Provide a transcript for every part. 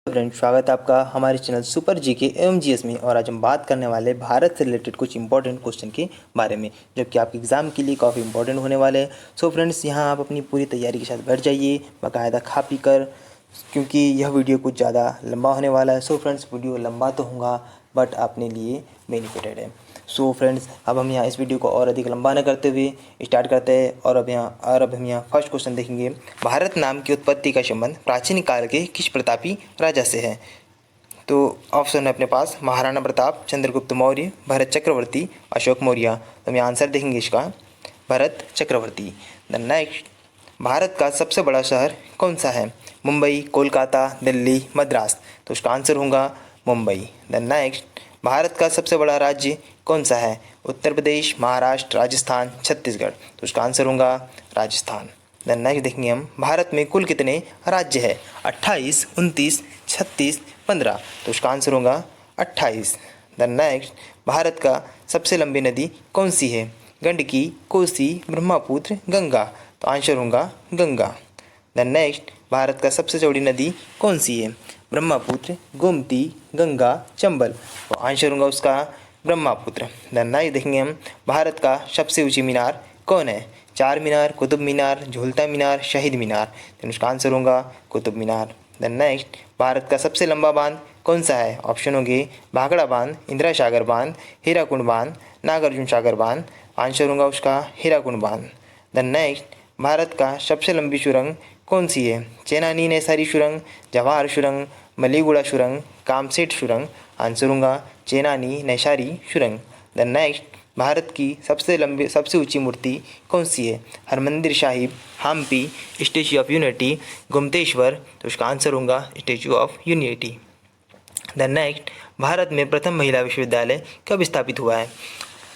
Friends, स्वागत है आपका हमारे चैनल सुपर जीके एवं जीएस में। और आज हम बात करने वाले भारत से रिलेटेड कुछ इंपॉर्टेंट क्वेश्चन के बारे में, जो कि आपके एग्जाम के लिए काफ़ी इंपॉर्टेंट होने वाले हैं। सो फ्रेंड्स, यहाँ आप अपनी पूरी तैयारी के साथ बैठ जाइए, बाकायदा खा पी कर, क्योंकि यह वीडियो कुछ ज़्यादा लंबा होने वाला है। सो फ्रेंड्स, वीडियो लंबा तो होगा बट अपने लिए बेनिफिटेड है। सो फ्रेंड्स, अब हम यहाँ इस वीडियो को और अधिक लंबा न करते हुए स्टार्ट करते हैं। और अब हम यहाँ फर्स्ट क्वेश्चन देखेंगे। भारत नाम की उत्पत्ति का संबंध प्राचीन काल के किस प्रतापी राजा से है? तो ऑप्शन है अपने पास महाराणा प्रताप, चंद्रगुप्त मौर्य, भरत चक्रवर्ती, अशोक मौर्य। तो हम यहाँ आंसर देखेंगे इसका भरत चक्रवर्ती। द नेक्स्ट, भारत का सबसे बड़ा शहर कौन सा है? मुंबई, कोलकाता, दिल्ली, मद्रास। तो उसका आंसर होगा मुंबई। द नेक्स्ट, भारत का सबसे बड़ा राज्य कौन सा है? उत्तर प्रदेश, महाराष्ट्र, राजस्थान, छत्तीसगढ़। तो उसका आंसर होगा राजस्थान। द नेक्स्ट देखेंगे हम, भारत में कुल कितने राज्य है? 28, 29, 36, 15। तो उसका आंसर होगा 28। द नेक्स्ट, भारत का सबसे लंबी नदी कौन सी है? गंडकी, कोसी, ब्रह्मपुत्र, गंगा। तो आंसर होगा गंगा। द नेक्स्ट, भारत का सबसे चौड़ी नदी कौन सी है? ब्रह्मपुत्र, गोमती, गंगा, चंबल। तो आंसर होगा उसका ब्रह्मपुत्र। द नेक्स्ट देखेंगे हम, भारत का सबसे ऊंची मीनार कौन है? चार मीनार, कुतुब मीनार, झूलता मीनार, शहीद मीनार। तो उसका आंसर होगा कुतुब मीनार। द नेक्स्ट, भारत का सबसे लंबा बांध कौन सा है? ऑप्शन होंगे भाखड़ा बांध, इंदिरा सागर बांध, हीराकुंड बांध, नागार्जुन सागर बांध। आंसर होगा उसका हीराकुंड बांध। द नेक्स्ट, भारत का सबसे लंबी सुरंग कौन सी है? चेनानी नैसारी सुरंग, जवाहर सुरंग, मलीगुड़ा सुरंग, कामसेट सुरंग। आंसर होगा चेनानी नैसारी सुरंग। द नेक्स्ट, भारत की सबसे ऊंची मूर्ति कौन सी है? Harmandir Sahib, Hampi, statue of unity, Gomateshwar. तो उसका आंसर होगा statue of unity. The next, Bharat में प्रथम महिला विश्वविद्यालय कब स्थापित हुआ है?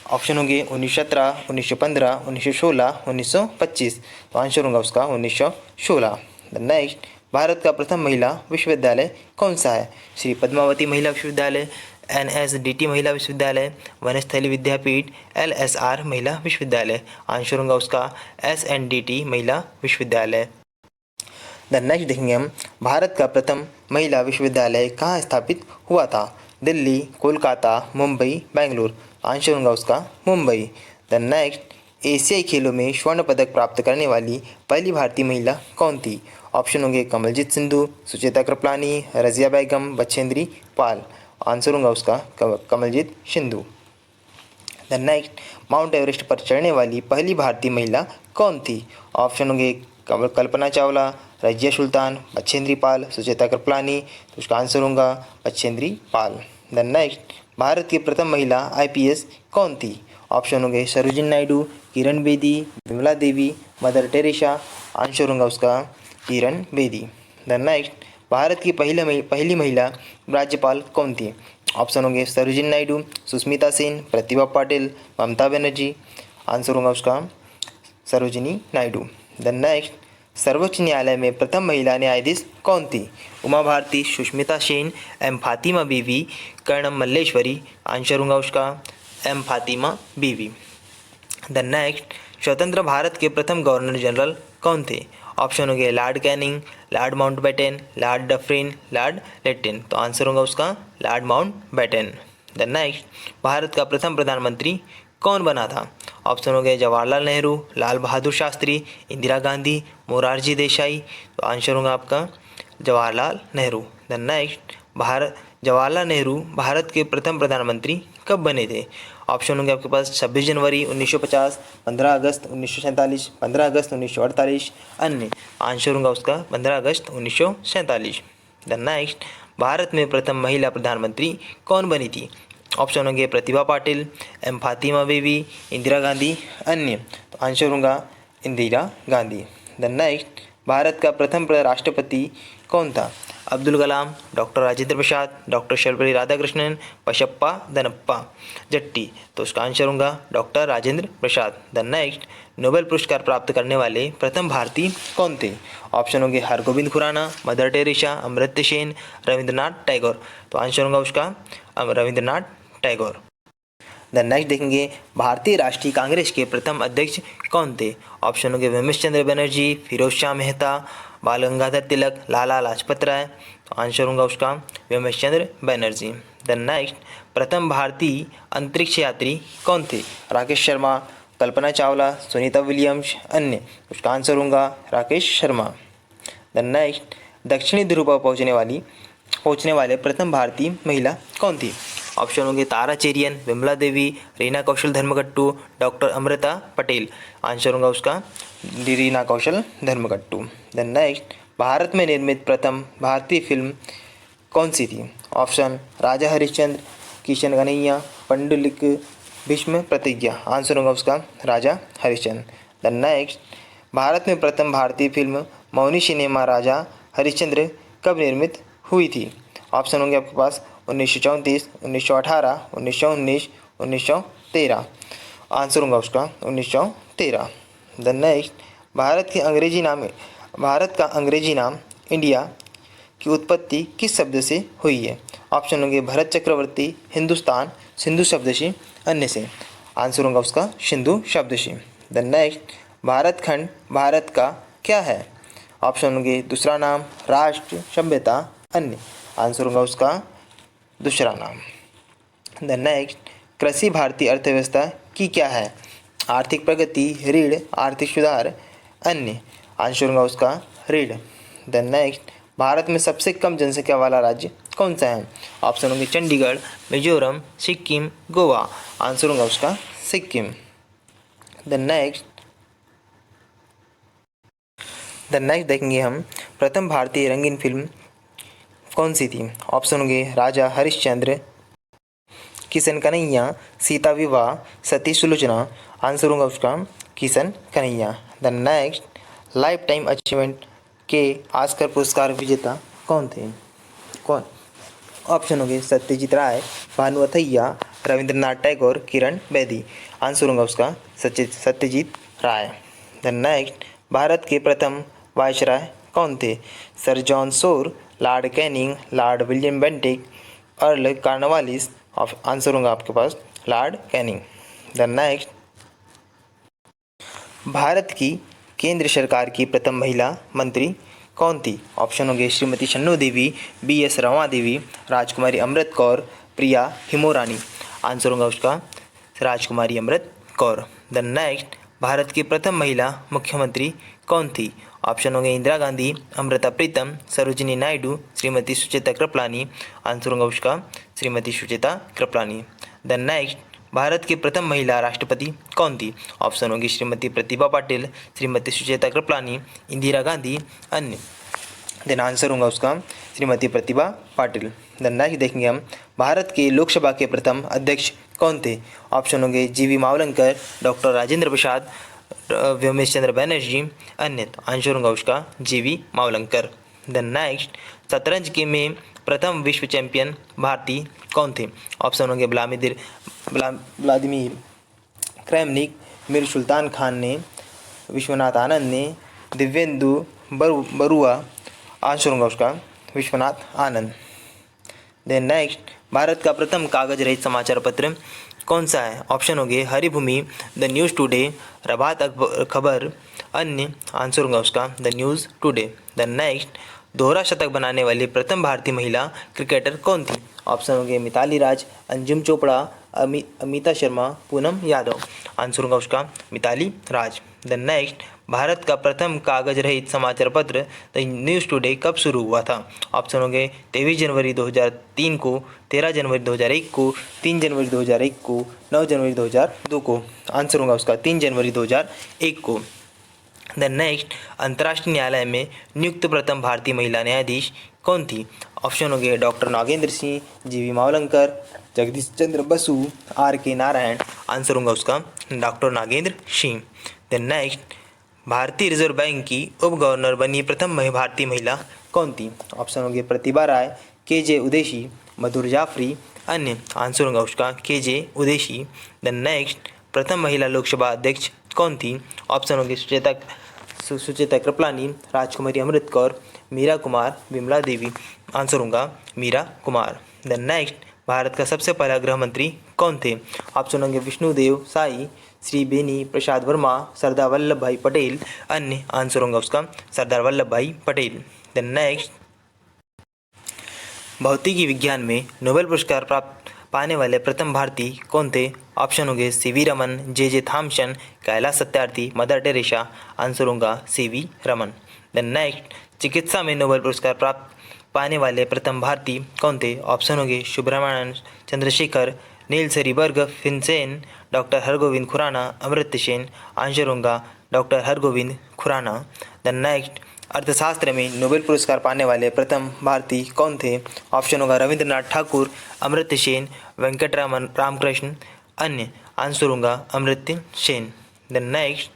ऑप्शन होंगे 1917, 1915, 1916, 1925। तो आंसर होगा उसका 1916। द नेक्स्ट, भारत का प्रथम महिला विश्वविद्यालय कौन सा है? श्री पद्मावती महिला विश्वविद्यालय, NSDT महिला विश्वविद्यालय, वनस्थली विद्यापीठ, LSR महिला विश्वविद्यालय। आंसर होगा उसका SNDT महिला विश्वविद्यालय। द नेक्स्ट देखेंगे हम, भारत का प्रथम महिला विश्वविद्यालय कहाँ स्थापित हुआ था? दिल्ली, कोलकाता, मुंबई, बेंगलुरु। आंसर होगा उसका मुंबई। द नेक्स्ट, एशियाई खेलों में स्वर्ण पदक प्राप्त करने वाली पहली भारतीय महिला कौन थी? ऑप्शन होंगे कमलजीत सिंधु, सुचेता कृपलानी, रजिया बेगम, बछेंद्री पाल। आंसर होगा उसका Kamaljeet Sindhu. The next, Mount Everest पर चढ़ने वाली पहली भारतीय महिला कौन थी? ऑप्शन होंगे कल्पना चावला, रजिया सुल्तान, बछेंद्री पाल, सुचेता कृपलानी। तो उसका आंसर होगा बछेंद्री पाल। द नेक्स्ट, भारत की प्रथम महिला IPS कौन थी? ऑप्शन होंगे Sarojini Naidu, Kiran Bedi, Vimla Devi, mother Teresa. Answer होगा उसका किरण बेदी। द नेक्स्ट, भारत की पहली महिला राज्यपाल कौन थी? ऑप्शन होंगे सरोजिनी नायडू, सुष्मिता सेन, प्रतिभा पाटिल, ममता बनर्जी। आंसर होगा उसका सरोजिनी नायडू। द नेक्स्ट, सर्वोच्च न्यायालय में प्रथम महिला न्यायाधीश कौन थी? उमा भारती, सुष्मिता सेन, M फातिमा बीवी, कर्णम मल्लेश्वरी। आंसर होगा उसका M फातिमा बीवी। द नेक्स्ट, स्वतंत्र भारत के प्रथम गवर्नर जनरल कौन थे? ऑप्शन होंगे Lord Canning, Lord Mountbatten, Lord Dufferin, Lord Lytton. तो आंसर होगा उसका Lord Mountbatten. The next, Bharat का प्रथम प्रधानमंत्री कौन बना था? ऑप्शन हो गए जवाहरलाल नेहरू, लाल बहादुर शास्त्री, इंदिरा गांधी, मोरारजी देसाई। तो आंसर होगा आपका जवाहरलाल नेहरू। द नेक्स्ट, जवाहरलाल नेहरू भारत के प्रथम प्रधानमंत्री कब बने थे? ऑप्शन होंगे आपके पास 26 जनवरी 1950, 15 अगस्त 1947, 15 अगस्त 1948, अन्य। आंसर होगा उसका 15 अगस्त 1947। द नेक्स्ट, भारत में प्रथम महिला प्रधानमंत्री कौन बनी थी? ऑप्शन होंगे प्रतिभा पाटिल, M फातिमा बीवी, इंदिरा गांधी, अन्य। तो आंसर होगा इंदिरा गांधी। द नेक्स्ट, भारत का प्रथम राष्ट्रपति कौन था? Abdul Kalam, doctor Rajendra Prasad, doctor Sarvepalli Radhakrishnan, Basappa Danappa Jatti. तो उसका आंसर होगा doctor Rajendra Prasad. The next, Nobel पुरस्कार प्राप्त करने वाले प्रथम भारतीय कौन थे? ऑप्शन होंगे हरगोविंद खुराना, मदर टेरेसा, अमर्त्य सेन, रविंद्रनाथ टैगोर। तो आंसर होगा उसका रविंद्रनाथ टैगोर। द नेक्स्ट देखेंगे, भारतीय राष्ट्रीय कांग्रेस के प्रथम अध्यक्ष कौन थे? ऑप्शन होंगे बिमल चंद्र बनर्जी, फिरोज शाह मेहता, बाल गंगाधर तिलक, लाला लाजपत राय। आंसर होगा उसका व्योमेश चंद्र बनर्जी। द नेक्स्ट, प्रथम भारतीय अंतरिक्ष यात्री कौन थे? राकेश शर्मा, कल्पना चावला, सुनीता विलियम्स, अन्य। उसका आंसर होगा राकेश शर्मा। द नेक्स्ट, दक्षिणी ध्रुव पर पहुंचने वाले प्रथम भारतीय महिला कौन थी? ऑप्शन होंगे तारा चेरियन, विमला देवी, रीना कौशल धर्मकट्टू, डॉक्टर अमृता पटेल। आंसर होगा उसका रीना कौशल धर्मकट्टू। द नेक्स्ट, भारत में निर्मित प्रथम भारतीय फिल्म कौन सी थी? ऑप्शन राजा हरिश्चंद्र, किशन कन्हैया, पंडुलिक, भीष्म प्रतिज्ञा। आंसर होगा उसका राजा हरिश्चंद्र। द नेक्स्ट, भारत में प्रथम भारतीय फिल्म मौनी सिनेमा राजा हरिश्चंद्र कब निर्मित हुई थी? ऑप्शन होंगे आपके पास 1934, 1918, 1919, 1913। आंसर होगा उसका 1913। द नेक्स्ट, भारत का अंग्रेजी नाम इंडिया की उत्पत्ति किस शब्द से हुई है? ऑप्शन होंगे भरत चक्रवर्ती, हिंदुस्तान, सिंधु शब्द से, अन्य से। आंसर होगा उसका सिंधु शब्द से। द नेक्स्ट, भारत खंड भारत का क्या है? ऑप्शन होंगे दूसरा नाम, राष्ट्र, सभ्यता, अन्य। आंसर होगा उसका दूसरा नाम। द नेक्स्ट, कृषि भारतीय अर्थव्यवस्था की क्या है? आर्थिक प्रगति, ऋण, आर्थिक सुधार, अन्य। आंसर होगा उसका ऋण। द नेक्स्ट, भारत में सबसे कम जनसंख्या वाला राज्य कौन सा है? ऑप्शन होंगे चंडीगढ़, मिजोरम, सिक्किम, गोवा। आंसर होगा उसका सिक्किम। द नेक्स्ट देखेंगे हम, प्रथम भारतीय रंगीन फिल्म कौन सी थी? ऑप्शन होंगे राजा हरिश्चंद्र, किशन कन्हैया, सीता विवाह, सती सुलोचना। आंसर होगा उसका Kishan Kanhaiya. The next, lifetime achievement के ऑस्कर पुरस्कार विजेता कौन थे? कौन? ऑप्शन होंगे सत्यजीत राय, भानु अथैया, रविंद्रनाथ टैगोर, किरण बेदी। आंसर होगा उसका सत्यजीत राय। द नेक्स्ट, भारत के प्रथम वायसराय कौन थे? Sir John Shore, Lord Canning, Lord William Bentinck, Earl Cornwallis. Answer होगा आपके पास Lord Canning. The next, Bharat की केंद्र सरकार की प्रथम महिला मंत्री कौन थी? ऑप्शन होंगे श्रीमती शन्नू देवी, BS रमा देवी, राजकुमारी अमृत कौर, प्रिया हिमोरानी। आंसर होगा उसका राजकुमारी अमृत कौर। द नेक्स्ट, भारत की प्रथम महिला मुख्यमंत्री कौन थी? ऑप्शन होंगे इंदिरा गांधी, अमृता प्रीतम, सरोजिनी नायडू, श्रीमती सुचेता कृपलानी। आंसर होगा उसका श्रीमती सुचेता कृपलानी। द नेक्स्ट, भारत की प्रथम महिला राष्ट्रपति कौन थी? ऑप्शन होंगी श्रीमती प्रतिभा पाटिल, श्रीमती सुचेता कृपलानी, इंदिरा गांधी, अन्य। देन आंसर होगा उसका श्रीमती प्रतिभा पाटिल। द नेक्स्ट देखेंगे हम, भारत के लोकसभा के प्रथम अध्यक्ष कौन थे? ऑप्शन होंगे GV मावलंकर, डॉक्टर राजेंद्र प्रसाद, व्योमेश चंद्र बनर्जी, अन्य। आंसर होगा उसका GV मावलंकर। द नेक्स्ट, शतरंज के में प्रथम विश्व चैंपियन भारतीय कौन थे? ऑप्शन होंगे व्लादिमीर क्रेमनिक, मीर सुल्तान खान ने, विश्वनाथ आनंद ने, दिव्येंदु बरुआ। आंसर होगा उसका विश्वनाथ आनंद। देन नेक्स्ट, भारत का प्रथम कागज रहित समाचार पत्र कौन सा है? ऑप्शन होंगे Haribhoomi, the news today, Prabhat Khabar, अन्य। आंसर होगा उसका the news today. The next, दोहरा शतक बनाने वाली प्रथम भारतीय महिला क्रिकेटर कौन थी? ऑप्शन होंगे मिताली राज, अंजुम चोपड़ा, अमिता शर्मा, पूनम यादव। आंसर होगा उसका मिताली राज। द नेक्स्ट, भारत का प्रथम कागज रहित समाचार पत्र द न्यूज़ टुडे कब शुरू हुआ था? ऑप्शन होंगे 23 जनवरी 2003 को, 13 जनवरी 2001 को, 3 जनवरी 2001 को, 9 जनवरी 2002 को। आंसर होगा उसका 3 जनवरी 2001 को। द नेक्स्ट, अंतर्राष्ट्रीय न्यायालय में नियुक्त प्रथम भारतीय महिला न्यायाधीश कौन थी? ऑप्शन होंगे डॉक्टर नागेंद्र सिंह, GV मावलंकर, जगदीश चंद्र बसु, RK नारायण। आंसर होगा उसका doctor Nagendra Singh. The next, भारतीय रिजर्व बैंक की उप गवर्नर बनी प्रथम भारतीय महिला कौन थी? ऑप्शन होंगे प्रतिभा राय, KJ उदेशी, मधुर जाफरी, अन्य। आंसर होगा उसका KJ उदेशी। द नेक्स्ट, प्रथम महिला लोकसभा अध्यक्ष कौन थी? ऑप्शन होंगे सुचेता कृपलानी, राजकुमारी अमृत कौर, मीरा कुमार, विमला देवी। आंसर होगा मीरा कुमार। द नेक्स्ट, भारत का सबसे पहला गृह मंत्री कौन थे? ऑप्शन होंगे विष्णुदेव साई, श्री बेनी प्रसाद वर्मा, सरदार वल्लभ भाई पटेल, अन्य। आंसर होगा उसका सरदार वल्लभ भाई पटेल। द नेक्स्ट, भौतिकी विज्ञान में नोबेल पुरस्कार प्राप्त पाने वाले प्रथम भारतीय कौन थे? ऑप्शन होंगे CV Raman, J Thomson, Kailash Satyarthi, mother Teresa. Answer होगा सीवी रमन। देन नेक्स्ट, चिकित्सा में नोबेल पुरस्कार प्राप्त पाने वाले प्रथम भारतीय कौन थे? ऑप्शन होंगे Subrahmanyan Chandrasekhar, Niels Ryberg Finsen, doctor Hargobind Khorana, Amartya Sen. Answer होगा doctor Hargobind Khorana. Then next, अर्थशास्त्र में नोबेल पुरस्कार पाने वाले प्रथम भारतीय कौन थे? ऑप्शन होगा रविंद्रनाथ ठाकुर, अमर्त्य सेन, वेंकटरामन रामकृष्ण। अन्य आंसर होगा अमर्त्य सेन। देन नेक्स्ट,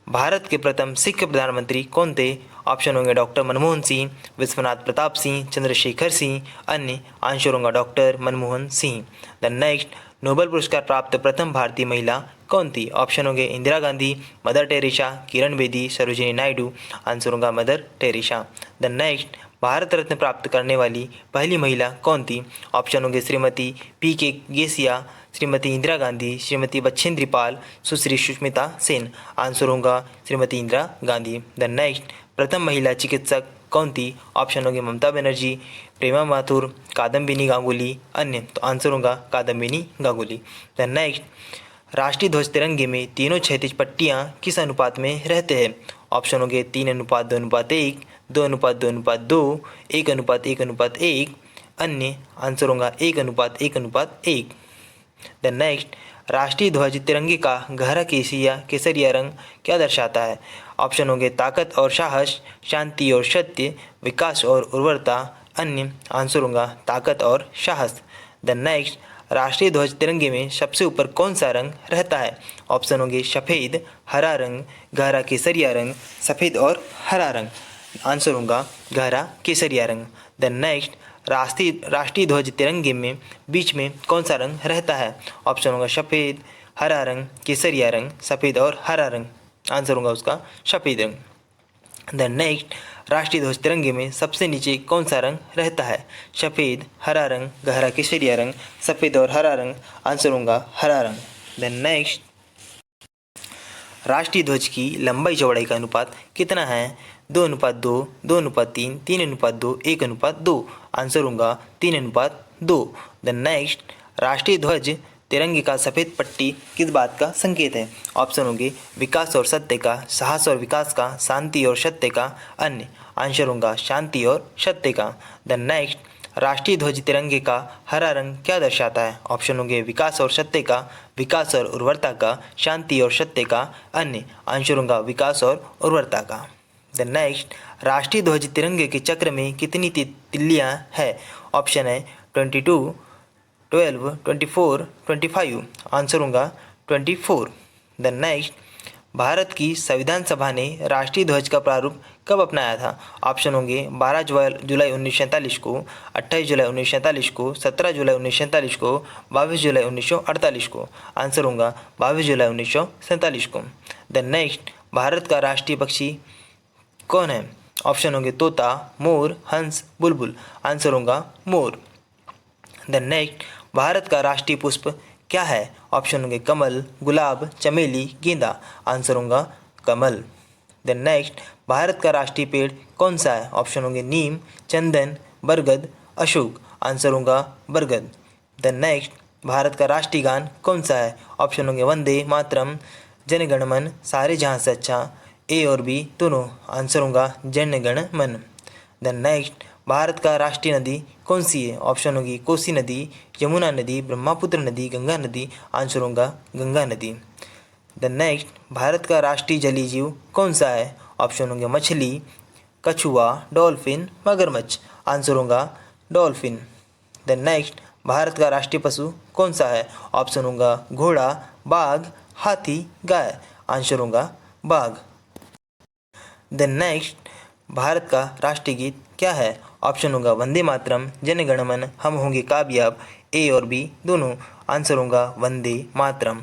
भारत के प्रथम सिख प्रधानमंत्री कौन थे? ऑप्शन होंगे डॉक्टर मनमोहन सिंह, विश्वनाथ प्रताप सिंह, चंद्रशेखर सिंह। अन्य आंसर होगा doctor Manmohan Singh. Then next, Nobel पुरस्कार प्राप्त प्रथम भारतीय महिला कौन थी? ऑप्शन होंगे Indira Gandhi, Mother Teresa, Kiran Bedi, Sarojini Naidu. Answer होगा Mother Teresa. Then next, Bharat Ratna प्राप्त करने वाली पहली महिला कौन थी? ऑप्शन होंगे श्रीमती PK गेसिया, श्रीमती इंदिरा गांधी, श्रीमती बछेंद्री पाल, सुश्री सुष्मिता सेन। आंसर होगा श्रीमती इंदिरा गांधी। देन नेक्स्ट, प्रथम महिला चिकित्सक कौन थी? ऑप्शन होंगे ममता बनर्जी, प्रेमा माथुर, कादम्बिनी गांगुली। अन्य तो आंसर होगा कादम्बिनी गांगुली। देन नेक्स्ट, राष्ट्रीय ध्वज तिरंगे में तीनों क्षैतिज पट्टियाँ किस अनुपात में रहते हैं? ऑप्शन होंगे 3:2:1, 2:2:2, 1:1:1। अन्य आंसर होगा 1:1:1। देन नेक्स्ट, राष्ट्रीय ध्वज तिरंगे का गहरा केसरिया रंग क्या दर्शाता है? ऑप्शन होंगे ताकत और साहस, शांति और सत्य, विकास और उर्वरता। अन्य आंसर होगा ताकत और साहस। देन नेक्स्ट, राष्ट्रीय ध्वज तिरंगे में सबसे ऊपर कौन सा रंग रहता है? ऑप्शन होंगे सफ़ेद, हरा रंग, गहरा केसरिया रंग, सफ़ेद और हरा रंग। आंसर होगा गहरा केसरिया रंग। देन नेक्स्ट, राष्ट्रीय ध्वज तिरंगे में बीच में कौन सा रंग रहता है? ऑप्शन होगा सफ़ेद, हरा रंग, केसरिया रंग, सफ़ेद और हरा रंग। आंसर होगा उसका सफ़ेद रंग। देन नेक्स्ट, राष्ट्रीय ध्वज तिरंगे में सबसे नीचे कौन सा रंग रहता है? सफ़ेद, हरा रंग, गहरा केसरिया रंग, सफ़ेद और हरा रंग। आंसर होगा हरा रंग। देन नेक्स्ट, राष्ट्रीय ध्वज की लंबाई चौड़ाई का अनुपात कितना है? 2:2, 2:3, 3:2, 1:2। आंसर होगा 3:2। देन नेक्स्ट, राष्ट्रीय ध्वज तिरंगे का सफ़ेद पट्टी किस बात का संकेत है? ऑप्शन होंगे विकास और सत्य का, साहस और विकास का, शांति और सत्य का। अन्य आंसर होगा शांति और सत्य का। देन नेक्स्ट, राष्ट्रीय ध्वज तिरंगे का हरा रंग क्या दर्शाता है? ऑप्शन होंगे विकास और सत्य का, विकास और उर्वरता का, शांति और सत्य का। अन्य आंसर होगा विकास और उर्वरता का। देन नेक्स्ट, राष्ट्रीय ध्वज तिरंगे के चक्र में कितनी तिल्लियाँ हैं? ऑप्शन है 22, 12, 24, 25। आंसर होगा 24। देन नेक्स्ट, भारत की संविधान सभा ने राष्ट्रीय ध्वज का प्रारूप कब अपनाया था? ऑप्शन होंगे 12 जुलाई 1947 को, 28 जुलाई 1947 को, 17 जुलाई 1947 को, 22 जुलाई 1948 को। आंसर होगा 22 जुलाई 1947 को। देन नेक्स्ट, भारत का राष्ट्रीय पक्षी कौन है? ऑप्शन होंगे तोता, मोर, हंस, बुलबुल। आंसर होगा मोर। देन नेक्स्ट, भारत का राष्ट्रीय पुष्प क्या है? ऑप्शन होंगे कमल, गुलाब, चमेली, गेंदा। आंसर होगा कमल। देन नेक्स्ट, भारत का राष्ट्रीय पेड़ कौन सा है? ऑप्शन होंगे नीम, चंदन, बरगद, अशोक। आंसर होगा बरगद। देन नेक्स्ट, भारत का राष्ट्रीय गान कौन सा है? ऑप्शन होंगे वंदे मातरम, जन गण मन, सारे जहाँ से अच्छा, ए और बी दोनों। आंसर होगा जन गण मन। देन नेक्स्ट, भारत का राष्ट्रीय नदी कौन सी है? ऑप्शन होगी कोसी नदी, यमुना नदी, ब्रह्मपुत्र नदी, गंगा नदी। आंसर होगा गंगा नदी। देन नेक्स्ट, भारत का राष्ट्रीय जलीय जीव कौन सा है? ऑप्शन होंगे मछली, कछुआ, डॉल्फिन, मगरमच्छ। आंसर होगा डॉल्फिन। देन नेक्स्ट, भारत का राष्ट्रीय पशु कौन सा है? ऑप्शन होगा घोड़ा, बाघ, हाथी, गाय। आंसर होगा बाघ। देन नेक्स्ट, भारत का राष्ट्रीय गीत क्या है? ऑप्शन होगा वंदे मातरम, जन गण मन, हम होंगे कामयाब, ए और बी दोनों। आंसर होगा वंदे मातरम।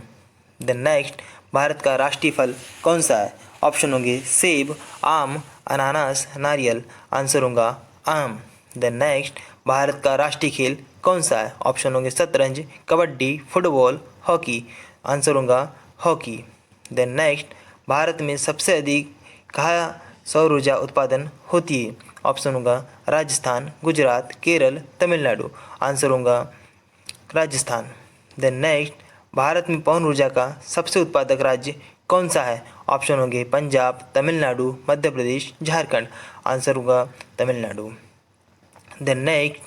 देन नेक्स्ट, भारत का राष्ट्रीय फल कौन सा है? ऑप्शन होंगे सेब, आम, अनानास, नारियल। आंसर होगा आम। देन नेक्स्ट, भारत का राष्ट्रीय खेल कौन सा है? ऑप्शन होंगे शतरंज, कबड्डी, फुटबॉल, हॉकी। आंसर होगा हॉकी। देन नेक्स्ट, भारत में सबसे अधिक कहाँ सौर ऊर्जा उत्पादन होती है? ऑप्शन होगा राजस्थान, गुजरात, केरल, तमिलनाडु। आंसर होगा राजस्थान। देन नेक्स्ट, भारत में पवन ऊर्जा का सबसे उत्पादक राज्य कौन सा है? ऑप्शन होंगे पंजाब, तमिलनाडु, मध्य प्रदेश, झारखंड। आंसर होगा तमिलनाडु। देन नेक्स्ट,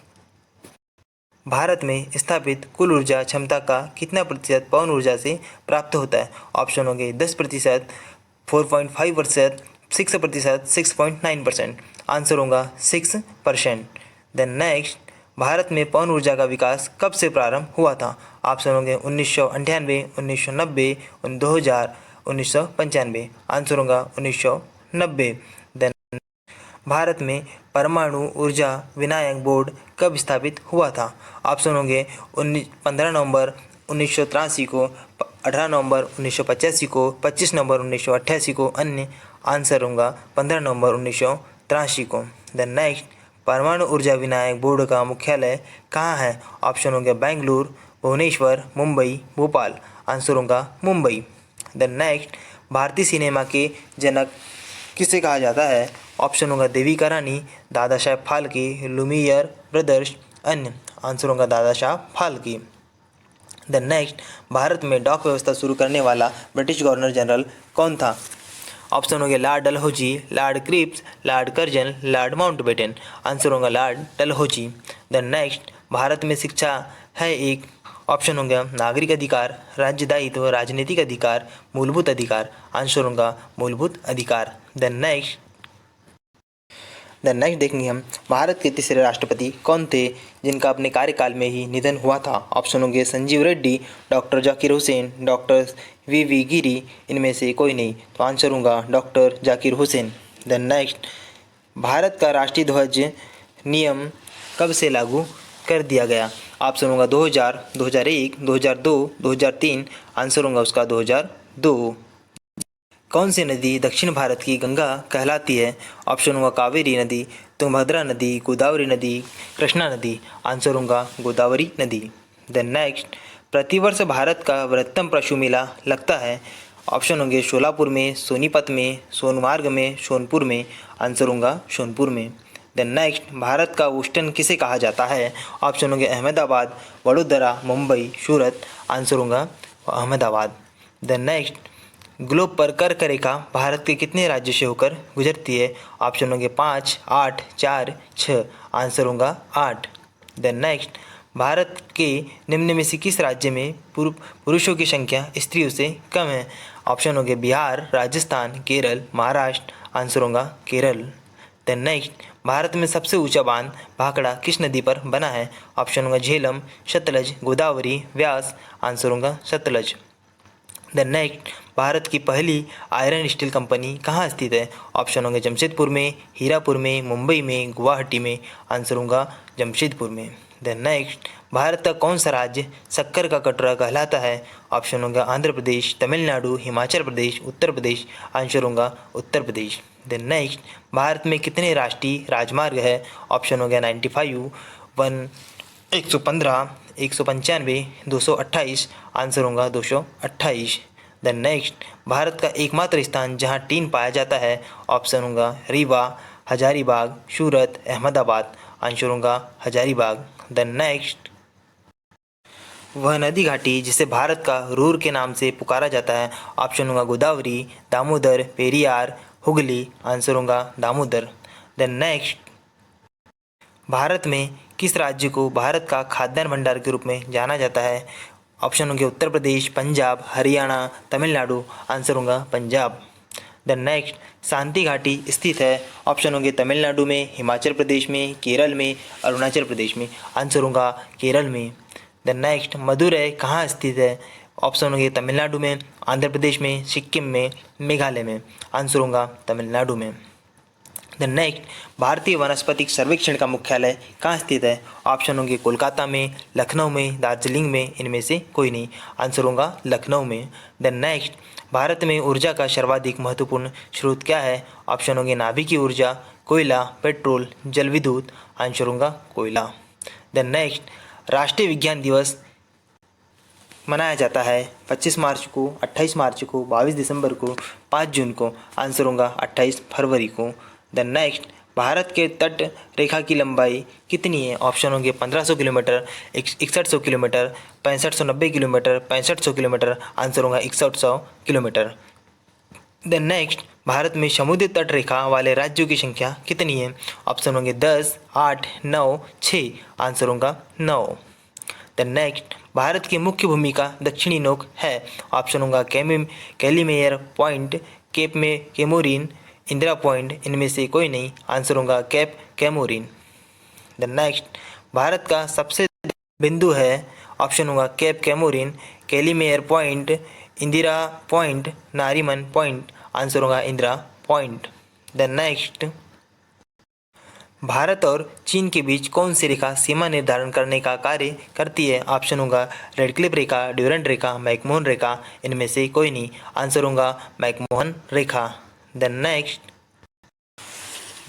भारत में स्थापित कुल ऊर्जा क्षमता का कितना प्रतिशत पवन ऊर्जा से प्राप्त होता है? ऑप्शन होंगे 10%, 4.5%, 6%, 6.9%। आंसर होगा 6%। देन नेक्स्ट, भारत में पवन ऊर्जा का विकास कब से प्रारंभ हुआ था? ऑप्शन होंगे 1998, 1990, 2000, 1995। आंसर होगा 1990। देन भारत में परमाणु ऊर्जा विनायक बोर्ड कब स्थापित हुआ था? ऑप्शन होंगे 15 नवंबर 1983 को, 18 नवंबर 1985 को, 25 नवंबर 1988 को। अन्य आंसर होगा 15 नवंबर 1983 को। देन नेक्स्ट, परमाणु ऊर्जा विनायक बोर्ड का मुख्यालय कहाँ है? ऑप्शन होंगे बेंगलुरु, भुवनेश्वर, मुंबई, भोपाल। आंसर होगा मुंबई। देन नेक्स्ट, भारतीय सिनेमा के जनक किसे कहा जाता है? ऑप्शन होगा देविका रानी, दादा साहेब फाल्के, लुमियर ब्रदर्स। अन्य आंसर होगा दादा साहेब फाल्के। देन नेक्स्ट, भारत में डाक व्यवस्था शुरू करने वाला ब्रिटिश गवर्नर जनरल कौन था? ऑप्शन होंगे Lord Dalhousie, Lord Cripps, Lord Curzon, Lord Mountbatten. Answer होगा Lord Dalhousie. Then next, Bharat में शिक्षा है एक, ऑप्शन होंगे नागरिक अधिकार, राज्य दायित्व, राजनीतिक अधिकार, मूलभूत अधिकार। आंसर होगा मूलभूत अधिकार। देन नेक्स्ट देखेंगे हम, भारत के तीसरे राष्ट्रपति कौन थे जिनका अपने कार्यकाल में ही निधन हुआ था? ऑप्शन होंगे Sanjiva Reddy, doctor Zakir Hussain, doctor V Giri. इनमें से कोई नहीं, तो आंसर होगा doctor Zakir Hussain. Then next, Bharat का राष्ट्रीय ध्वज नियम कब से लागू कर दिया गया? ऑप्शन होगा 2000, 2001, 2002, 2003। आंसर होगा उसका 2002। कौन सी नदी दक्षिण भारत की गंगा कहलाती है? ऑप्शन होगा कावेरी नदी, तुंगभद्रा नदी, गोदावरी नदी, कृष्णा नदी। आंसर होगा गोदावरी नदी। देन नेक्स्ट, प्रतिवर्ष भारत का बृहत्तम पशु मेला लगता है? ऑप्शन होंगे शोलापुर में, सोनीपत में, सोनमार्ग में, सोनपुर में। आंसर होगा सोनपुर में। देन नेक्स्ट, भारत का ह्यूस्टन किसे कहा जाता है? ऑप्शन होंगे अहमदाबाद, वडोदरा, मुंबई, सूरत। आंसर होगा अहमदाबाद। देन नेक्स्ट, ग्लोब पर कर्क रेखा भारत के कितने राज्य से होकर गुजरती है? ऑप्शन होंगे 5, 8, 4, 6। आंसर होगा 8। देन नेक्स्ट, भारत के निम्न में से किस राज्य में पुरुषों की संख्या स्त्रियों से कम है? ऑप्शन होंगे बिहार, राजस्थान, केरल, महाराष्ट्र। आंसर होगा केरल। देन नेक्स्ट, भारत में सबसे ऊंचा बांध भाखड़ा किस नदी पर बना है? ऑप्शन होगा झेलम, सतलज, गोदावरी, व्यास। आंसर होगा सतलज। देन नेक्स्ट, भारत की पहली आयरन स्टील कंपनी कहाँ स्थित है? ऑप्शन होंगे जमशेदपुर में, हीरापुर में, मुंबई में, गुवाहाटी में। आंसर होगा जमशेदपुर में। देन नेक्स्ट, भारत का कौन सा राज्य शक्कर का कटोरा कहलाता है? ऑप्शन होगा आंध्र प्रदेश, तमिलनाडु, हिमाचल प्रदेश, उत्तर प्रदेश। आंसर होगा उत्तर प्रदेश। देन नेक्स्ट, भारत में कितने राष्ट्रीय राजमार्ग है? ऑप्शन होगा 95, 115, 195, 228। आंसर होगा 228। देन नेक्स्ट, भारत का एकमात्र स्थान जहां टीन पाया जाता है? ऑप्शन होगा रीवा, हजारीबाग, सूरत, अहमदाबाद। आंसर होगा हजारीबाग। देन नेक्स्ट, वह नदी घाटी जिसे भारत का रूर के नाम से पुकारा जाता है? ऑप्शन होगा गोदावरी, दामोदर, पेरियार, हुगली। आंसर होगा दामोदर। देन नेक्स्ट, भारत में किस राज्य को भारत का खाद्यान्न भंडार के रूप में जाना जाता है? ऑप्शन होंगे उत्तर प्रदेश, पंजाब, हरियाणा, तमिलनाडु। आंसर होगा पंजाब। देन नेक्स्ट, शांति घाटी स्थित है? ऑप्शन होंगे तमिलनाडु में, हिमाचल प्रदेश में, केरल में, अरुणाचल प्रदेश में। आंसर होगा केरल में। देन नेक्स्ट, मदुरै कहाँ स्थित है? ऑप्शन होंगे तमिलनाडु में, आंध्र प्रदेश में, सिक्किम में, मेघालय में। आंसर होगा तमिलनाडु में। देन नेक्स्ट, भारतीय वनस्पतिक सर्वेक्षण का मुख्यालय कहाँ स्थित है? ऑप्शन होंगे कोलकाता में, लखनऊ में, दार्जिलिंग में। इनमें से कोई नहीं। आंसर होगा लखनऊ में। देन नेक्स्ट, भारत में ऊर्जा का सर्वाधिक महत्वपूर्ण स्रोत क्या है? ऑप्शन होंगे नाभिकीय ऊर्जा, कोयला, पेट्रोल, जल विद्युत। आंसर होगा कोयला। देन नेक्स्ट, राष्ट्रीय विज्ञान दिवस मनाया जाता है 25 मार्च को, 28 मार्च को, 22 दिसंबर को, 5 जून को। आंसर होगा 28 फरवरी को। देन नेक्स्ट, भारत के तट रेखा की लंबाई कितनी है? ऑप्शन होंगे 1500 kilometre, 6100 kilometre, 6590 kilometre, 6500 kilometre. Answer होगा 6100 किलोमीटर। द नेक्स्ट, भारत में समुद्री तट रेखा वाले राज्यों की संख्या कितनी है? ऑप्शन होंगे 10, 8, 9, 6। आंसर होगा 9। द नेक्स्ट, भारत की मुख्य भूमिका दक्षिणी नोक है। ऑप्शन होगा कैलीमेयर पॉइंट, केप में केमोरिन, इंदिरा पॉइंट। इनमें से कोई नहीं। आंसर होगा cape Comorin. The next, Bharat का सबसे बिंदु है। ऑप्शन होगा cape Comorin, Calimere point, Indira point, Nariman point. Answer होगा Indira point. The next, Bharat और चीन के बीच कौन सी रेखा सीमा निर्धारण करने का कार्य करती है? ऑप्शन होगा रेडक्लिफ रेखा, ड्यूरेंट रेखा, मैकमोहन रेखा। इनमें से कोई नहीं। आंसर होगा McMahon Rekha. The next,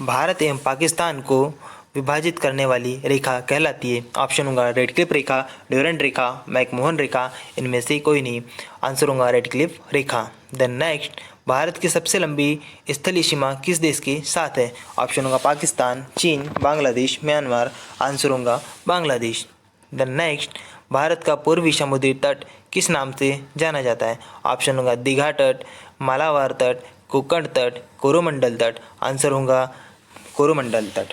Bharat एवं पाकिस्तान को विभाजित करने वाली रेखा कहलाती है। ऑप्शन होगा रेडक्लिफ रेखा, ड्यूरेंट रेखा, मैकमोहन रेखा। इनमें से कोई नहीं। आंसर होगा रेडक्लिफ रेखा। द नेक्स्ट, भारत की सबसे लंबी स्थलीय सीमा किस देश के साथ है? ऑप्शन होगा पाकिस्तान, चीन, बांग्लादेश, म्यांमार। आंसर होगा बांग्लादेश। द नेक्स्ट, भारत का पूर्वी समुद्री तट किस नाम से जाना जाता है? ऑप्शन होगा दीघा तट, मालाबार तट, कोंकण तट, कोरोमंडल तट। आंसर होगा कोरोमंडल तट।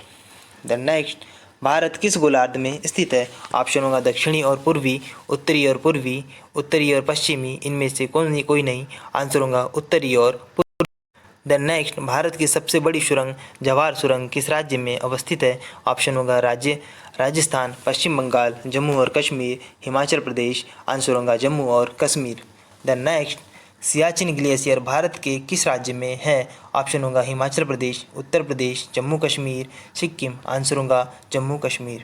द नेक्स्ट, भारत किस गोलार्ध में स्थित है? ऑप्शन होगा दक्षिणी और पूर्वी, उत्तरी और पूर्वी, उत्तरी और पश्चिमी। इनमें से कोई नहीं। आंसर होगा उत्तरी और पूर्वी। द नेक्स्ट, भारत की सबसे बड़ी सुरंग जवाहर सुरंग किस राज्य में अवस्थित है? ऑप्शन होगा राजस्थान, पश्चिम बंगाल, जम्मू और कश्मीर, हिमाचल प्रदेश। आंसर होगा जम्मू और Kashmir. The next, Siachen glacier Bharat के किस राज्य में है? ऑप्शन होगा हिमाचल प्रदेश, उत्तर प्रदेश, जम्मू कश्मीर, सिक्किम। आंसर होगा जम्मू कश्मीर।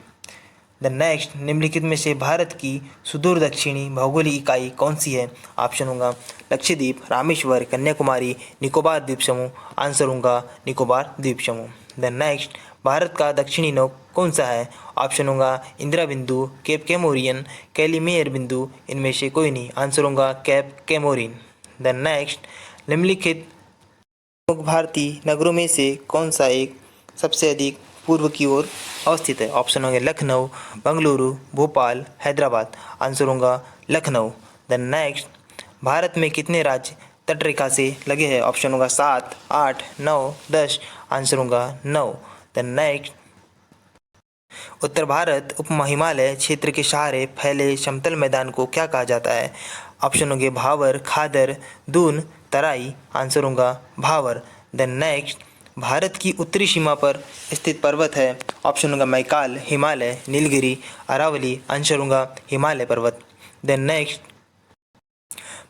द नेक्स्ट, निम्नलिखित में से भारत की सुदूर दक्षिणी भौगोलिक इकाई कौन सी है? ऑप्शन होगा लक्षद्वीप, रामेश्वर, कन्याकुमारी, निकोबार द्वीप समूह। आंसर होगा निकोबार द्वीप समूह। द नेक्स्ट, भारत का दक्षिणी नोक कौन सा है? ऑप्शन होगा इंदिरा बिंदु, केप कैमोरियन, कैलीमेयर बिंदु। इनमें से कोई नहीं। आंसर होगा केप कैमोरिन। द नेक्स्ट, निम्नलिखित प्रमुख भारतीय नगरों में से कौन सा एक सबसे अधिक पूर्व की ओर अवस्थित है? ऑप्शन होंगे लखनऊ, बंगलुरु, भोपाल, हैदराबाद। आंसर होगा लखनऊ। द नेक्स्ट, भारत में कितने राज्य तटरेखा से लगे हैं? ऑप्शन होगा 7, 8, 9, 10। आंसर होगा 9। द नेक्स्ट, उत्तर भारत उपमहिमालय क्षेत्र के सहारे फैले समतल मैदान को क्या कहा जाता है? ऑप्शन होंगे भावर, खादर, दून, तराई। आंसर होगा भावर। द नेक्स्ट, भारत की उत्तरी सीमा पर स्थित पर्वत है। ऑप्शन होगा मैकाल, हिमालय, नीलगिरी, अरावली। आंसर होगा हिमालय पर्वत। द नेक्स्ट,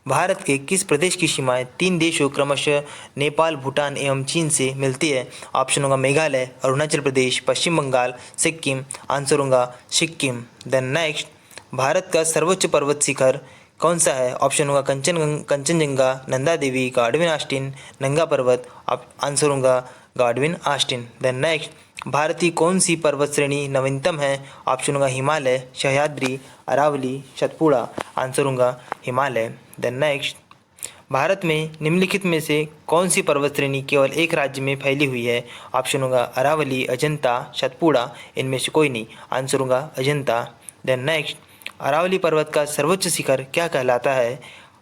भारत के किस प्रदेश की सीमाएं 3 देशों क्रमशः नेपाल, भूटान एवं चीन से मिलती है? ऑप्शन होगा मेघालय, अरुणाचल प्रदेश, पश्चिम बंगाल, सिक्किम। आंसर होगा सिक्किम। द नेक्स्ट, भारत का सर्वोच्च पर्वत शिखर कौन सा है? ऑप्शन होगा कंचनजंगा, नंदा देवी, गाडविन आस्टिन, नंगा पर्वत। आंसर होगा गाडविन आस्टिन। द नेक्स्ट, भारत की कौन सी पर्वत श्रेणी नवीनतम है? ऑप्शन होगा हिमालय, सह्याद्री, अरावली, सतपुड़ा। आंसर होगा हिमालय। द नेक्स्ट, भारत में निम्नलिखित में से कौन सी पर्वत श्रेणी केवल एक राज्य में फैली हुई है? ऑप्शन होगा अरावली, अजंता, सतपुड़ा। इनमें से कोई नहीं। आंसर होगा अजंता। द नेक्स्ट, अरावली पर्वत का सर्वोच्च शिखर क्या कहलाता है?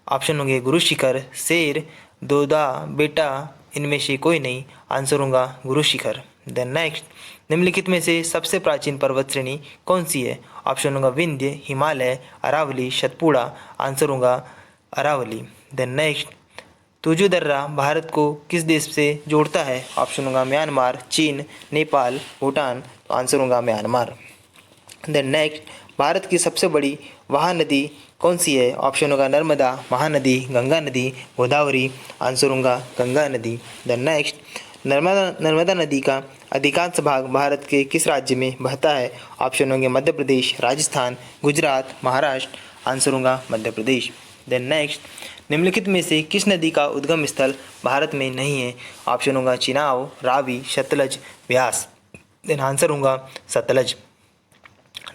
ऑप्शन होंगे गुरु शिखर, शेर, दोदा, बेटा। इनमें से कोई नहीं। आंसर होगा गुरु शिखर। द नेक्स्ट, निम्नलिखित में से सबसे प्राचीन पर्वत श्रेणी कौन सी है? ऑप्शन होगा विंध्य, हिमालय, अरावली, सतपुड़ा। आंसर होगा अरावली। द नेक्स्ट, तुजु दर्रा भारत को किस देश से जोड़ता है? ऑप्शन होगा म्यांमार, चीन, नेपाल, भूटान। तो आंसर होगा म्यांमार। द नेक्स्ट, भारत की सबसे बड़ी महानदी कौन सी है? ऑप्शन होगा नर्मदा, महानदी, गंगा नदी, गोदावरी। आंसर होगा गंगा नदी। द नेक्स्ट, नर्मदा नदी का अधिकांश भाग भारत के किस राज्य में बहता है? ऑप्शन होंगे मध्य प्रदेश, राजस्थान, गुजरात, महाराष्ट्र। आंसर होगा मध्य प्रदेश। द नेक्स्ट, निम्नलिखित में से किस नदी का उद्गम स्थल भारत में नहीं है? ऑप्शन होगा चिनाब, रावी, सतलज, व्यास। देन आंसर होगा सतलज।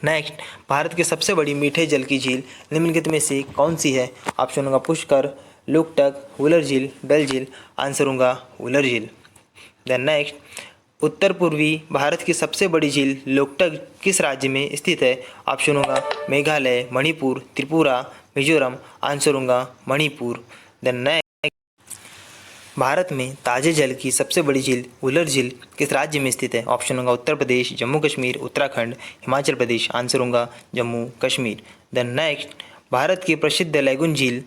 नेक्स्ट, भारत की सबसे बड़ी मीठे जल की झील निम्नलिखित में से कौन सी है? ऑप्शन होगा पुष्कर, लोकटक, वुलर झील, डल झील। आंसर होगा वुलर झील। द नेक्स्ट, उत्तर पूर्वी भारत की सबसे बड़ी झील लोकटक किस राज्य में स्थित है? ऑप्शन होगा मेघालय, मणिपुर, त्रिपुरा, मिजोरम। आंसर होगा मणिपुर। द नेक्स्ट, भारत में ताजे जल की सबसे बड़ी झील उलर झील किस राज्य में स्थित है? ऑप्शन होगा उत्तर प्रदेश, जम्मू कश्मीर, उत्तराखंड, हिमाचल प्रदेश। आंसर होगा जम्मू कश्मीर। द नेक्स्ट, भारत की प्रसिद्ध लैगून झील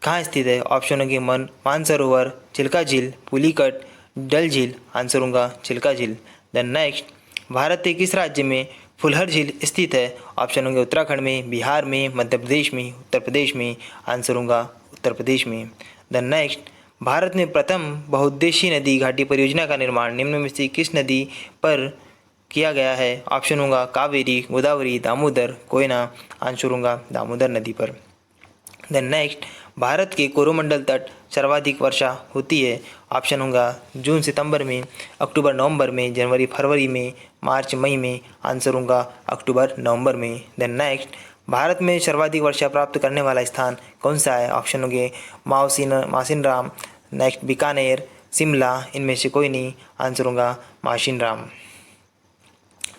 कहाँ स्थित है? ऑप्शन होंगे मानसरोवर, चिल्का झील, पुलिकट, डल झील। आंसर होगा चिल्का झील। द नेक्स्ट, भारत के किस राज्य में फुलहर झील स्थित है? ऑप्शन होंगे उत्तराखंड में, बिहार में, मध्य प्रदेश में, उत्तर प्रदेश में। आंसर होगा उत्तर प्रदेश में। द नेक्स्ट, भारत में प्रथम बहुउद्देशीय नदी घाटी परियोजना का निर्माण निम्न में से किस नदी पर किया गया है? ऑप्शन होगा कावेरी, गोदावरी, दामोदर, कोयना। आंसर होगा दामोदर नदी पर। द नेक्स्ट, भारत के कोरोमंडल तट सर्वाधिक वर्षा होती है? ऑप्शन होगा जून सितंबर में, अक्टूबर नवंबर में, जनवरी फरवरी में, मार्च मई में। आंसर होगा अक्टूबर नवंबर में। द नेक्स्ट, भारत में सर्वाधिक वर्षा प्राप्त करने वाला स्थान कौन सा है? ऑप्शन होंगे मासिनराम, नेक्स्ट बीकानेर, शिमला। इनमें से कोई नहीं। आंसर होगा मासिनराम।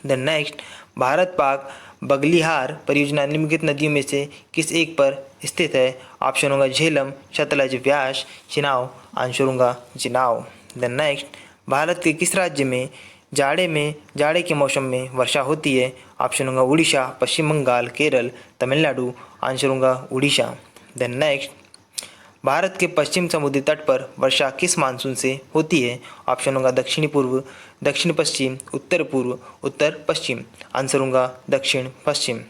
द नेक्स्ट, भारत पाक बगलिहार परियोजना निम्नलिखित नदियों में से किस एक पर स्थित है? ऑप्शन होगा झेलम, सतलज, व्यास, चिनाव। आंसर होगा चिनाव। द नेक्स्ट, भारत के किस राज्य में जाड़े के मौसम में वर्षा होती है? ऑप्शन होगा उड़ीसा, पश्चिम बंगाल, केरल, तमिलनाडु। आंसर होगा उड़ीसा। द नेक्स्ट, भारत के पश्चिम समुद्री तट पर वर्षा किस मानसून से होती है? ऑप्शन होगा दक्षिणी पूर्व, दक्षिण पश्चिम, उत्तर पूर्व, उत्तर पश्चिम। आंसर होगा दक्षिण पश्चिम।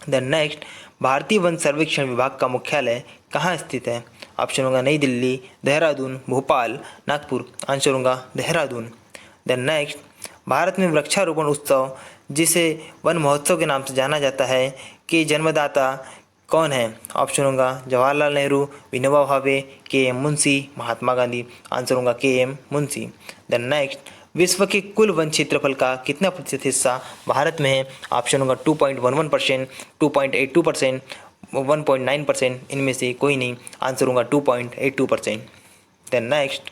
द नेक्स्ट, भारतीय वन सर्वेक्षण विभाग का मुख्यालय कहाँ स्थित है? ऑप्शन होगा नई दिल्ली, देहरादून, भोपाल, नागपुर। आंसर होगा देहरादून। द नेक्स्ट, भारत में वृक्षारोपण उत्सव जिसे वन महोत्सव के नाम से जाना जाता है के जन्मदाता कौन है? ऑप्शन होगा जवाहरलाल नेहरू, विनोबा भावे, के एम मुंशी, महात्मा गांधी। आंसर होगा के एम मुंशी। द नेक्स्ट, विश्व के कुल वन क्षेत्रफल का कितना प्रतिशत हिस्सा भारत में है? ऑप्शन होगा 2.11%, 2.82%, 1.9%। इनमें से कोई नहीं। आंसर होगा 2.82%। द नेक्स्ट,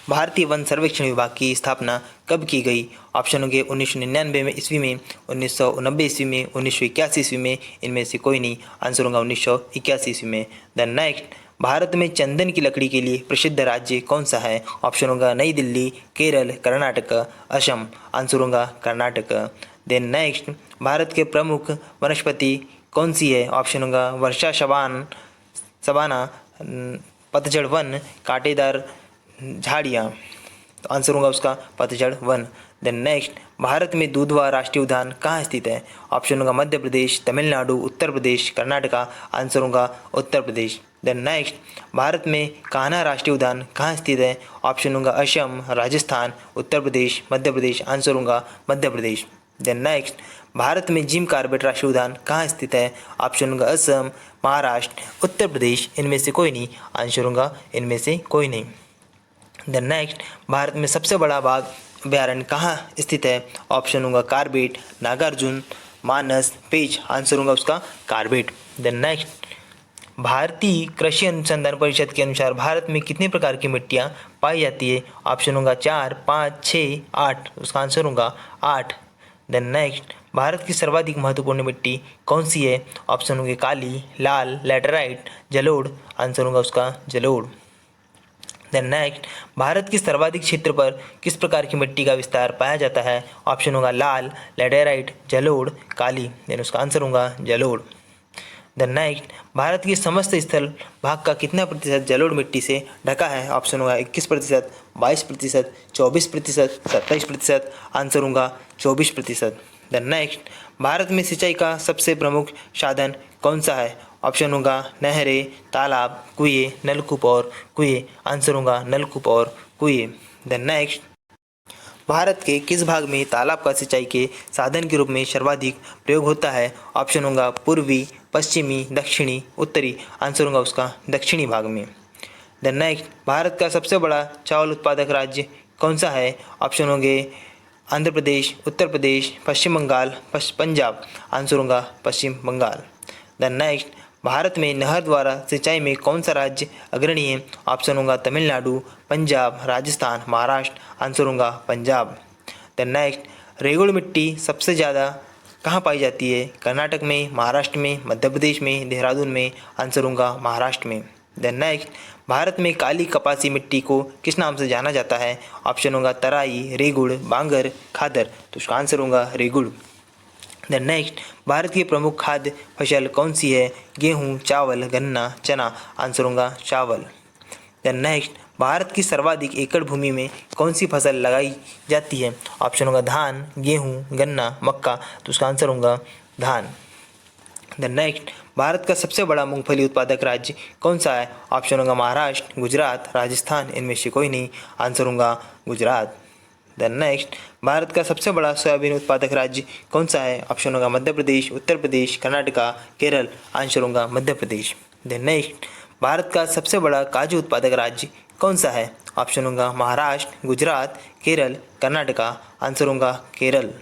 भारतीय वन सर्वेक्षण विभाग की स्थापना कब की गई? ऑप्शन होंगे 1999 में ईस्वी में, 1990 ईस्वी में, 1981 ईस्वी में। इनमें से कोई नहीं। आंसर होगा 1981 ईस्वी में। द नेक्स्ट, भारत में चंदन की लकड़ी के लिए प्रसिद्ध राज्य कौन सा है? ऑप्शन होगा नई दिल्ली, केरल, कर्नाटक, असम। आंसर होगा कर्नाटक। देन नेक्स्ट, भारत के प्रमुख वनस्पति कौन सी है? ऑप्शन होगा वर्षा, सबाना, पतझड़ वन, कांटेदार झाड़ियाँ। तो आंसर होगा उसका पतझड़ वन। देन नेक्स्ट, भारत में दुधवा राष्ट्रीय उद्यान कहाँ स्थित है? ऑप्शन होगा मध्य प्रदेश, तमिलनाडु, उत्तर प्रदेश, कर्नाटका। आंसर होगा उत्तर प्रदेश। देन नेक्स्ट, भारत में कान्हा राष्ट्रीय उद्यान कहाँ स्थित है? ऑप्शन होगा असम, राजस्थान, उत्तर प्रदेश, मध्य प्रदेश। आंसर होगा मध्य प्रदेश। देन नेक्स्ट, भारत में जिम कॉर्बेट राष्ट्रीय उद्यान कहाँ स्थित है? ऑप्शन होगा असम, महाराष्ट्र, उत्तर प्रदेश। इनमें से कोई नहीं। आंसर होगा इनमें से कोई नहीं। द नेक्स्ट, भारत में सबसे बड़ा बाघ अभयारण्य कहाँ स्थित है? ऑप्शन होगा कॉर्बेट, नागार्जुन, मानस, पेंच। आंसर होगा उसका कॉर्बेट। द नेक्स्ट, भारतीय कृषि अनुसंधान परिषद के अनुसार भारत में कितने प्रकार की मिट्टियाँ पाई जाती है? ऑप्शन होगा 4, 5, 6, 8। उसका आंसर होगा 8। द नेक्स्ट, भारत की सर्वाधिक महत्वपूर्ण मिट्टी कौन सी है? ऑप्शन होंगे काली, लाल, लैटेराइट, जलोढ़। आंसर होगा उसका जलोढ़। देन नेक्स्ट, भारत की सर्वाधिक क्षेत्र पर किस प्रकार की मिट्टी का विस्तार पाया जाता है? ऑप्शन होगा लाल, लैटेराइट, जलोढ़, काली। देन उसका आंसर होगा जलोढ़। देन नेक्स्ट, भारत की समस्त स्थल भाग का कितना प्रतिशत जलोढ़ मिट्टी से ढका है? ऑप्शन होगा 21%, 22%, 24%, 27%। आंसर होगा 24%। देन नेक्स्ट, भारत में सिंचाई का सबसे प्रमुख साधन कौन सा है? ऑप्शन होगा नहरें, तालाब, कुएं, नलकूप और कुएं। आंसर होगा नलकूप और कुएं। देन नेक्स्ट, भारत के किस भाग में तालाब का सिंचाई के साधन के रूप में सर्वाधिक प्रयोग होता है? ऑप्शन होगा पूर्वी, पश्चिमी, दक्षिणी, उत्तरी। आंसर होगा उसका दक्षिणी भाग में। देन नेक्स्ट, भारत का सबसे बड़ा चावल उत्पादक राज्य कौन सा है? ऑप्शन होंगे आंध्र प्रदेश, उत्तर प्रदेश, पश्चिम बंगाल, पंजाब। आंसर होगा पश्चिम बंगाल। देन नेक्स्ट, भारत में नहर द्वारा सिंचाई में कौन सा राज्य अग्रणी है? ऑप्शन होगा तमिलनाडु, पंजाब, राजस्थान, महाराष्ट्र। आंसर होगा पंजाब। द नेक्स्ट, रेगुड़ मिट्टी सबसे ज़्यादा कहाँ पाई जाती है? कर्नाटक में, महाराष्ट्र में, मध्य प्रदेश में, देहरादून में। आंसर होगा महाराष्ट्र में। द नेक्स्ट, भारत में काली कपासी मिट्टी को किस नाम से जाना जाता है? ऑप्शन होगा तराई, रेगुड़, बांगर, खादर। तो इसका आंसर होगा रेगुड़। द नेक्स्ट, भारत की प्रमुख खाद्य फसल कौन सी है? गेहूँ, चावल, गन्ना, चना। आंसर होगा चावल। द नेक्स्ट, भारत की सर्वाधिक एकड़ भूमि में कौन सी फसल लगाई जाती है? ऑप्शन होगा धान, गेहूँ, गन्ना, मक्का। तो उसका आंसर होगा धान। द नेक्स्ट, भारत का सबसे बड़ा मूंगफली उत्पादक राज्य कौन सा है? ऑप्शन होगा महाराष्ट्र, गुजरात, राजस्थान। इनमें से कोई नहीं। आंसर होगा गुजरात। द नेक्स्ट, भारत का सबसे बड़ा सोयाबीन उत्पादक राज्य कौन सा है? ऑप्शन होगा मध्य प्रदेश, उत्तर प्रदेश, कर्नाटका, केरल। आंसर होगा मध्य प्रदेश। द नेक्स्ट, भारत का सबसे बड़ा काजू उत्पादक राज्य कौन सा है? ऑप्शन होगा महाराष्ट्र, गुजरात, केरल, कर्नाटका। आंसर होगा केरल।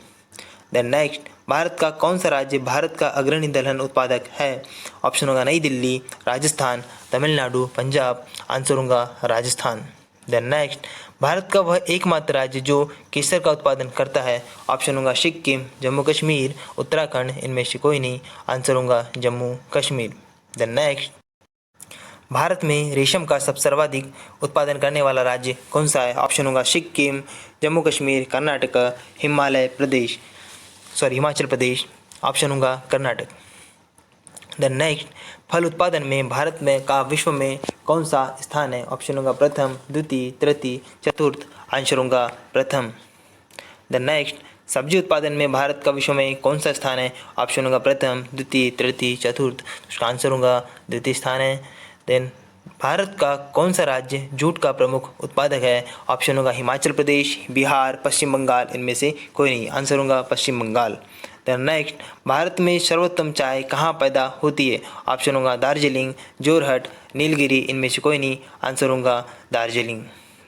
द नेक्स्ट, भारत का कौन सा राज्य भारत का अग्रणी दलहन उत्पादक है? ऑप्शन होगा नई दिल्ली, राजस्थान, तमिलनाडु, पंजाब। आंसर होगा राजस्थान। द नेक्स्ट, भारत का वह एकमात्र राज्य जो केसर का उत्पादन करता है? ऑप्शन होगा सिक्किम, जम्मू कश्मीर, उत्तराखंड। इनमें से कोई नहीं। आंसर होगा जम्मू कश्मीर। द नेक्स्ट, भारत में रेशम का सब सर्वाधिक उत्पादन करने वाला राज्य कौन सा है? ऑप्शन होगा सिक्किम, जम्मू कश्मीर, कर्नाटक, हिमाचल प्रदेश। ऑप्शन होगा कर्नाटक। द नेक्स्ट, फल उत्पादन में भारत में का विश्व में कौन सा स्थान है? ऑप्शन होगा प्रथम, द्वितीय, तृतीय, चतुर्थ। आंसर होगा प्रथम। द नेक्स्ट, सब्जी उत्पादन में भारत का विश्व में कौन सा स्थान है? ऑप्शन होगा प्रथम, द्वितीय, तृतीय, चतुर्थ। उसका आंसर होगा द्वितीय स्थान है। देन, भारत का कौन सा राज्य जूट का प्रमुख उत्पादक है? ऑप्शन होगा हिमाचल प्रदेश, बिहार, पश्चिम बंगाल। इनमें से कोई नहीं। आंसर होगा पश्चिम बंगाल। द नेक्स्ट, भारत में सर्वोत्तम चाय कहाँ पैदा होती है? ऑप्शन होगा दार्जिलिंग, जोरहट, नीलगिरी। इनमें से कोई नहीं। आंसर होगा दार्जिलिंग।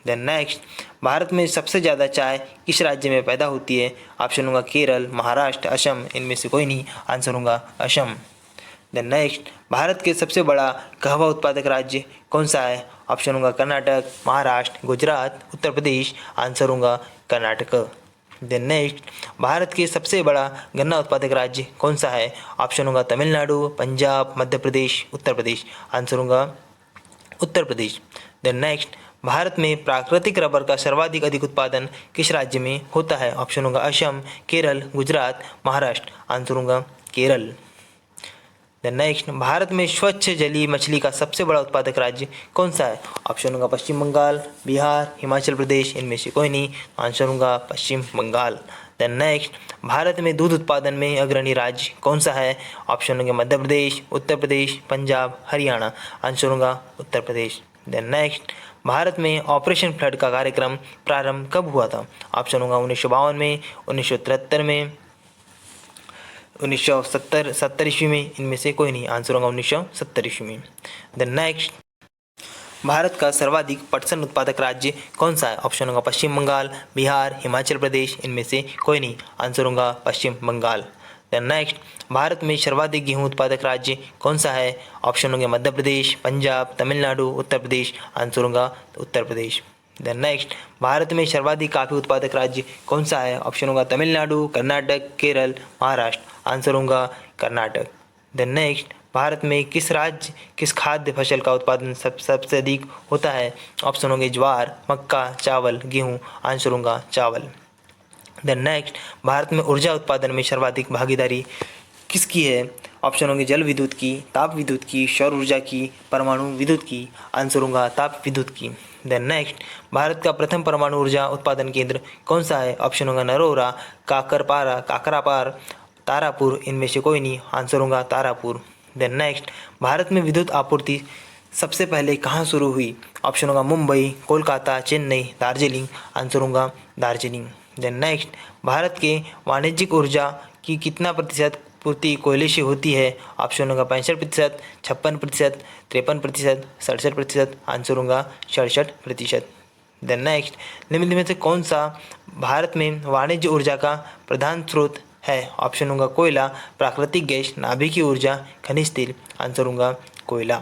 द नेक्स्ट, भारत में सबसे ज़्यादा चाय किस राज्य में पैदा होती है? ऑप्शन होगा केरल, महाराष्ट्र, असम। इनमें से कोई नहीं। आंसर होगा असम। द नेक्स्ट, भारत के सबसे बड़ा कहवा उत्पादक राज्य कौन सा है? ऑप्शन होगा कर्नाटक, महाराष्ट्र, गुजरात, उत्तर प्रदेश। आंसर होगा कर्नाटक। द नेक्स्ट, भारत के सबसे बड़ा गन्ना उत्पादक राज्य कौन सा है? ऑप्शन होगा तमिलनाडु, पंजाब, मध्य प्रदेश, उत्तर प्रदेश। आंसर होगा उत्तर प्रदेश। द नेक्स्ट, भारत में प्राकृतिक रबर का सर्वाधिक अधिक उत्पादन किस राज्य में होता है? ऑप्शन होगा असम, केरल, गुजरात, महाराष्ट्र। आंसर होगा केरल। द नेक्स्ट, भारत में स्वच्छ जलीय मछली का सबसे बड़ा उत्पादक राज्य कौन सा है? ऑप्शन होगा पश्चिम बंगाल, बिहार, हिमाचल प्रदेश। इनमें से कोई नहीं। आंसर होगा पश्चिम बंगाल। द नेक्स्ट, भारत में दूध उत्पादन में अग्रणी राज्य कौन सा है? ऑप्शन होंगे मध्य प्रदेश, उत्तर प्रदेश, पंजाब, हरियाणा। आंसर होगा उत्तर प्रदेश। द नेक्स्ट, भारत में ऑपरेशन फ्लड का कार्यक्रम प्रारंभ कब हुआ था? ऑप्शन होगा 1952 में, 1973 में, 1970 ईस्वी में। इनमें से कोई नहीं। आंसर होगा 1970 ईस्वी में। द नेक्स्ट, भारत का सर्वाधिक पटसन उत्पादक राज्य कौन सा है? ऑप्शन होगा पश्चिम बंगाल, बिहार, हिमाचल प्रदेश। इनमें से कोई नहीं। आंसर होगा पश्चिम बंगाल। द नेक्स्ट, भारत में सर्वाधिक गेहूं उत्पादक राज्य कौन सा है? ऑप्शन होंगे मध्य प्रदेश, पंजाब, तमिलनाडु, उत्तर प्रदेश। आंसर होगा उत्तर प्रदेश। द नेक्स्ट, भारत में सर्वाधिक कॉफी उत्पादक राज्य कौन सा है? ऑप्शन होगा तमिलनाडु, कर्नाटक, केरल, महाराष्ट्र। आंसर होगा कर्नाटक। द नेक्स्ट, भारत में किस खाद्य फसल का उत्पादन सबसे अधिक होता है? ऑप्शन होंगे ज्वार, मक्का, चावल, गेहूँ। आंसर होगा चावल। द नेक्स्ट, भारत में ऊर्जा उत्पादन में सर्वाधिक भागीदारी किसकी है? ऑप्शन होंगे जल विद्युत की, ताप विद्युत की, सौर ऊर्जा की, परमाणु विद्युत की। आंसर होगा ताप विद्युत की। द नेक्स्ट, भारत का प्रथम परमाणु ऊर्जा उत्पादन केंद्र कौन सा है? ऑप्शन होगा नरोरा, काकरापार, तारापुर। इनमें से कोई नहीं। आंसर होगा तारापुर। द नेक्स्ट, भारत में विद्युत आपूर्ति सबसे पहले कहाँ शुरू हुई? ऑप्शन होगा मुंबई, कोलकाता, चेन्नई, दार्जिलिंग। आंसर होगा दार्जिलिंग। द नेक्स्ट, भारत के वाणिज्यिक ऊर्जा की कितना प्रतिशत पूर्ति कोयले से होती है? ऑप्शन होगा 65%, 56%, 53%, 67%। आंसर होगा 67%। द नेक्स्ट, निम्न में से कौन सा भारत में वाणिज्य ऊर्जा का प्रधान स्रोत है? ऑप्शन होगा कोयला, प्राकृतिक गैस, नाभिकीय ऊर्जा, खनिज तेल। आंसर होगा कोयला।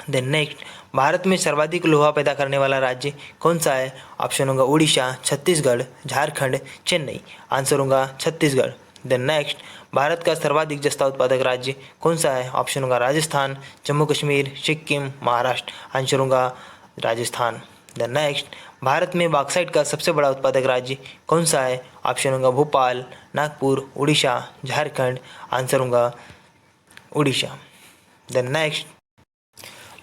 देन नेक्स्ट, भारत में सर्वाधिक लोहा पैदा करने वाला राज्य कौन सा है? ऑप्शन होगा उड़ीसा, छत्तीसगढ़, झारखंड, चेन्नई। आंसर होगा छत्तीसगढ़। देन नेक्स्ट, भारत का सर्वाधिक जस्ता उत्पादक राज्य कौन सा है? ऑप्शन होगा राजस्थान, जम्मू कश्मीर, सिक्किम, महाराष्ट्र। आंसर होगा राजस्थान। देन नेक्स्ट, भारत में बॉक्साइट का सबसे बड़ा उत्पादक राज्य कौन सा है? ऑप्शन होगा भोपाल, नागपुर, उड़ीसा, झारखंड। आंसर होगा उड़ीसा। देन नेक्स्ट,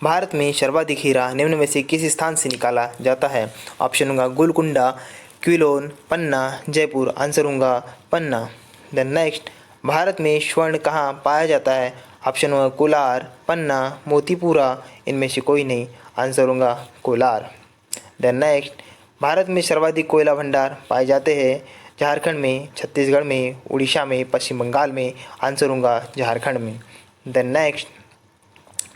भारत में सर्वाधिक हीरा निम्न में से किस स्थान से निकाला जाता है? ऑप्शन होगा गोलकुंडा, क्विलोन, पन्ना, जयपुर। आंसर होगा पन्ना। देन नेक्स्ट, भारत में स्वर्ण कहाँ पाया जाता है? ऑप्शन होगा कोलार, पन्ना, मोतीपुरा। इनमें से कोई नहीं। आंसर होगा कोलार। देन नेक्स्ट, भारत में सर्वाधिक कोयला भंडार पाए जाते हैं? झारखंड में, छत्तीसगढ़ में, उड़ीसा में, पश्चिम बंगाल में। आंसर होगा झारखंड में। देन नेक्स्ट,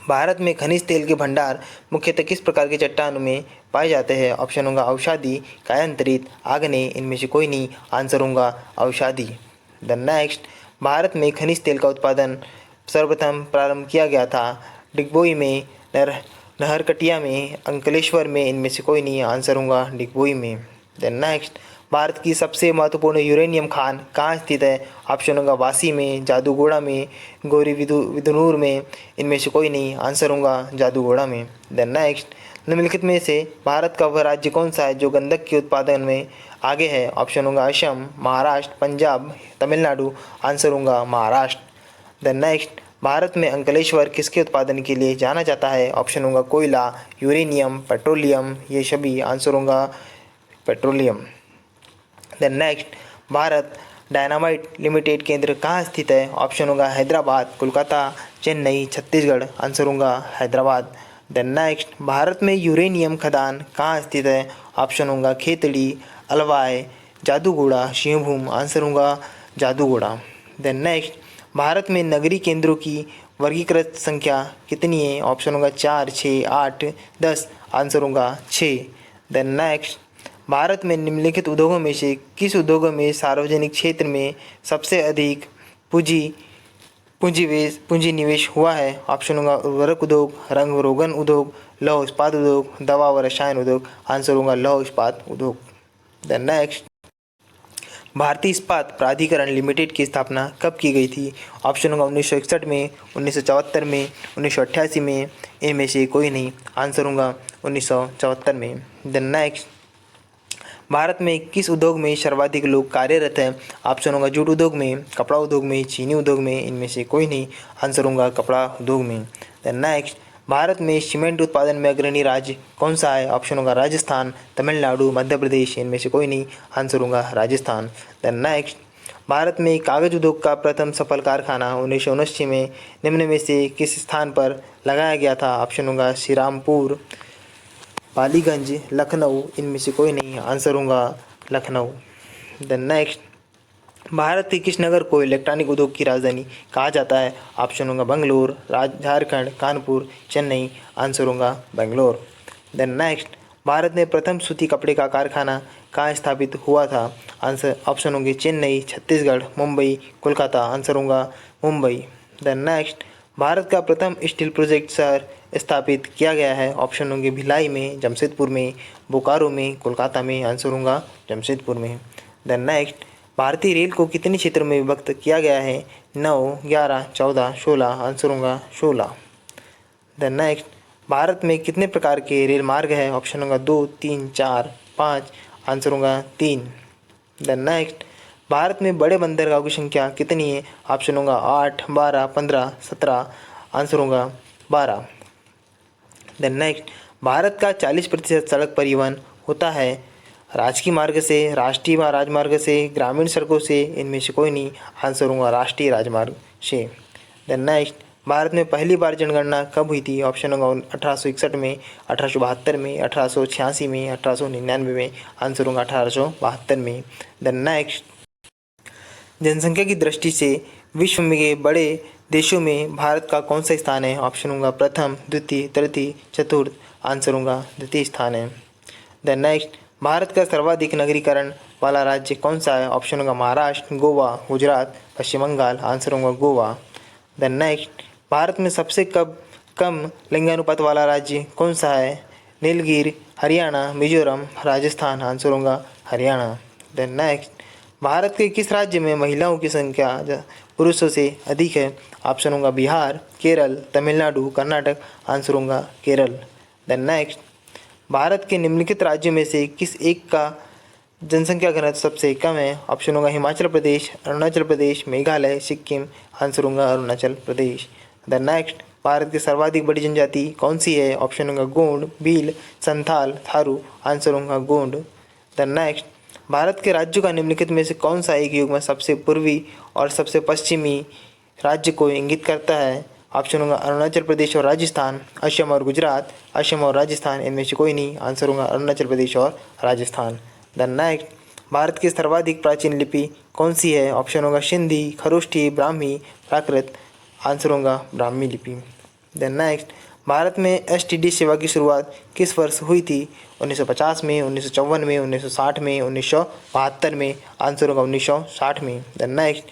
भारत में खनिज तेल के भंडार मुख्यतः किस प्रकार के चट्टानों में पाए जाते हैं? ऑप्शन होगा अवसादी, कायांतरित, आग्नेय। इनमें से कोई नहीं। आंसर होगा अवसादी। देन नेक्स्ट, भारत में खनिज तेल का उत्पादन सर्वप्रथम प्रारंभ किया गया था? डिगबोई में, नहरकटिया में, अंकलेश्वर में। इनमें से कोई नहीं। आंसर होगा डिगबोई में। देन नेक्स्ट, भारत की सबसे महत्वपूर्ण यूरेनियम खान कहाँ स्थित है? ऑप्शन होगा वासी में, जादूगोड़ा में, गौरी विदुनूर में। इनमें से कोई नहीं। आंसर होगा जादूगोड़ा में। देन नेक्स्ट, निम्नलिखित में से भारत का वह राज्य कौन सा है जो गंधक के उत्पादन में आगे है? ऑप्शन होगा असम, महाराष्ट्र, पंजाब, तमिलनाडु। आंसर होगा महाराष्ट्र। देन नेक्स्ट, भारत में अंकलेश्वर किसके उत्पादन के लिए जाना जाता है? ऑप्शन होगा कोयला, यूरेनियम, पेट्रोलियम। ये सभी। आंसर होगा petroleum. Then next, Bharat dynamite limited केंद्र कहाँ स्थित है? ऑप्शन होगा हैदराबाद, कोलकाता, चेन्नई, छत्तीसगढ़। आंसर होगा हैदराबाद। देन नेक्स्ट, भारत में यूरेनियम खदान कहाँ स्थित है? ऑप्शन होगा खेतड़ी, अलवाय, जादूगोड़ा, सिंहभूम। आंसर होगा जादूगोड़ा। देन नेक्स्ट, भारत में नगरीय केंद्रों की वर्गीकृत संख्या कितनी है? ऑप्शन होगा 4, 6, 8, 10। आंसर होगा 6। देन नेक्स्ट, भारत में निम्नलिखित उद्योगों में से किस उद्योगों में सार्वजनिक क्षेत्र में सबसे अधिक पूंजी निवेश हुआ है? ऑप्शन होगा उर्वरक उद्योग, रंग रोगन उद्योग, लौह इस्पात उद्योग, दवा व रसायन उद्योग। आंसर होगा लौह इस्पात उद्योग। देन नेक्स्ट, भारतीय इस्पात प्राधिकरण लिमिटेड की स्थापना कब की गई थी? ऑप्शन होगा 1961 में, 1974 में, 1988 में। इनमें से कोई नहीं। आंसर होगा 1974 में। देन नेक्स्ट, भारत में किस उद्योग में सर्वाधिक लोग कार्यरत हैं? ऑप्शन होगा जूट उद्योग में, कपड़ा उद्योग में, चीनी उद्योग में। इनमें से कोई नहीं। आंसर होगा कपड़ा उद्योग में। देन नेक्स्ट, भारत में सीमेंट उत्पादन में अग्रणी राज्य कौन सा है? ऑप्शन होगा राजस्थान, तमिलनाडु, मध्य प्रदेश। इनमें से कोई नहीं। आंसर होगा राजस्थान। देन नेक्स्ट, भारत में कागज उद्योग का प्रथम सफल कारखाना 1979 में निम्न में से किस स्थान पर लगाया गया था? ऑप्शन होगा श्रीरामपुर, पालीगंज, लखनऊ। इनमें से कोई नहीं। आंसर होगा लखनऊ। देन नेक्स्ट, भारत के किस नगर को इलेक्ट्रॉनिक उद्योग की राजधानी कहा जाता है? ऑप्शन होगा बंगलोर, झारखंड, कानपुर, चेन्नई। आंसर होगा बंगलोर। देन नेक्स्ट, भारत में प्रथम सूती कपड़े का कारखाना कहाँ स्थापित हुआ था? आंसर ऑप्शन होंगे चेन्नई, छत्तीसगढ़, मुंबई, कोलकाता। आंसर होगा मुंबई। देन नेक्स्ट, भारत का प्रथम स्टील प्रोजेक्ट शहर स्थापित किया गया है? ऑप्शन होंगे भिलाई में, जमशेदपुर में, बोकारो में, कोलकाता में। आंसर होगा जमशेदपुर में। देन नेक्स्ट, भारतीय रेल को कितने क्षेत्रों में विभक्त किया गया है? 9, 11, 14, 16। आंसर होगा 16। देन नेक्स्ट, भारत में कितने प्रकार के रेल मार्ग हैं? ऑप्शन होगा 2, 3, 4, 5। आंसर होगा 3। देन नेक्स्ट, भारत में बड़े बंदरगाहों की संख्या कितनी है? ऑप्शन होगा 8, 12, 15, 17। आंसर होगा 12। देन नेक्स्ट, भारत का 40% सड़क परिवहन होता है राजकीय मार्ग से, राष्ट्रीय राजमार्ग से, ग्रामीण सड़कों से। इनमें से कोई नहीं। आंसर होगा राष्ट्रीय राजमार्ग से। देन नेक्स्ट, भारत में पहली बार जनगणना कब हुई थी? ऑप्शन होगा 1861 में, 1872 में, 1886 में, 1899 में। आंसर होगा 1872 में। देन नेक्स्ट, जनसंख्या की दृष्टि से विश्व में के बड़े देशों में भारत का कौन सा स्थान है? ऑप्शन होगा प्रथम, द्वितीय, तृतीय, चतुर्थ। आंसर होगा द्वितीय स्थान है। देन नेक्स्ट, भारत का सर्वाधिक नगरीकरण वाला राज्य कौन सा है? ऑप्शन होगा महाराष्ट्र, गोवा, गुजरात, पश्चिम बंगाल। आंसर होगा गोवा। द नेक्स्ट, भारत में सबसे कम लिंगानुपात वाला राज्य कौन सा है? नीलगिरी, हरियाणा, मिजोरम, राजस्थान। आंसर होगा हरियाणा। द नेक्स्ट, भारत के किस राज्य में महिलाओं की संख्या पुरुषों से अधिक है? ऑप्शन होगा बिहार, केरल, तमिलनाडु, कर्नाटक। आंसर होगा केरल। द नेक्स्ट, भारत के निम्नलिखित राज्यों में से किस एक का जनसंख्या घनत्व सबसे कम है? ऑप्शन होगा हिमाचल प्रदेश, अरुणाचल प्रदेश, मेघालय, सिक्किम। आंसर होगा अरुणाचल प्रदेश। द नेक्स्ट, भारत की सर्वाधिक बड़ी जनजाति कौन सी है? ऑप्शन होगा गोंड, भील, संथाल, थारू। आंसर होगा गोंड। द नेक्स्ट, भारत के राज्यों का निम्नलिखित में से कौन सा एक युग में सबसे पूर्वी और सबसे पश्चिमी राज्य को इंगित करता है? ऑप्शन होगा अरुणाचल प्रदेश और राजस्थान, असम और गुजरात, असम और राजस्थान। इनमें से कोई नहीं। आंसर होगा अरुणाचल प्रदेश और राजस्थान। द नेक्स्ट, भारत की सर्वाधिक प्राचीन लिपि कौन सी है? ऑप्शन होगा सिंधी, खरोष्ठी, ब्राह्मी, प्राकृत। आंसर होगा ब्राह्मी लिपि। द नेक्स्ट, भारत में एसटीडी सेवा की शुरुआत किस वर्ष हुई थी? 1950 में, 1954 में, 1960 में, 1972 में। आंसर होगा 1960 में। द नेक्स्ट,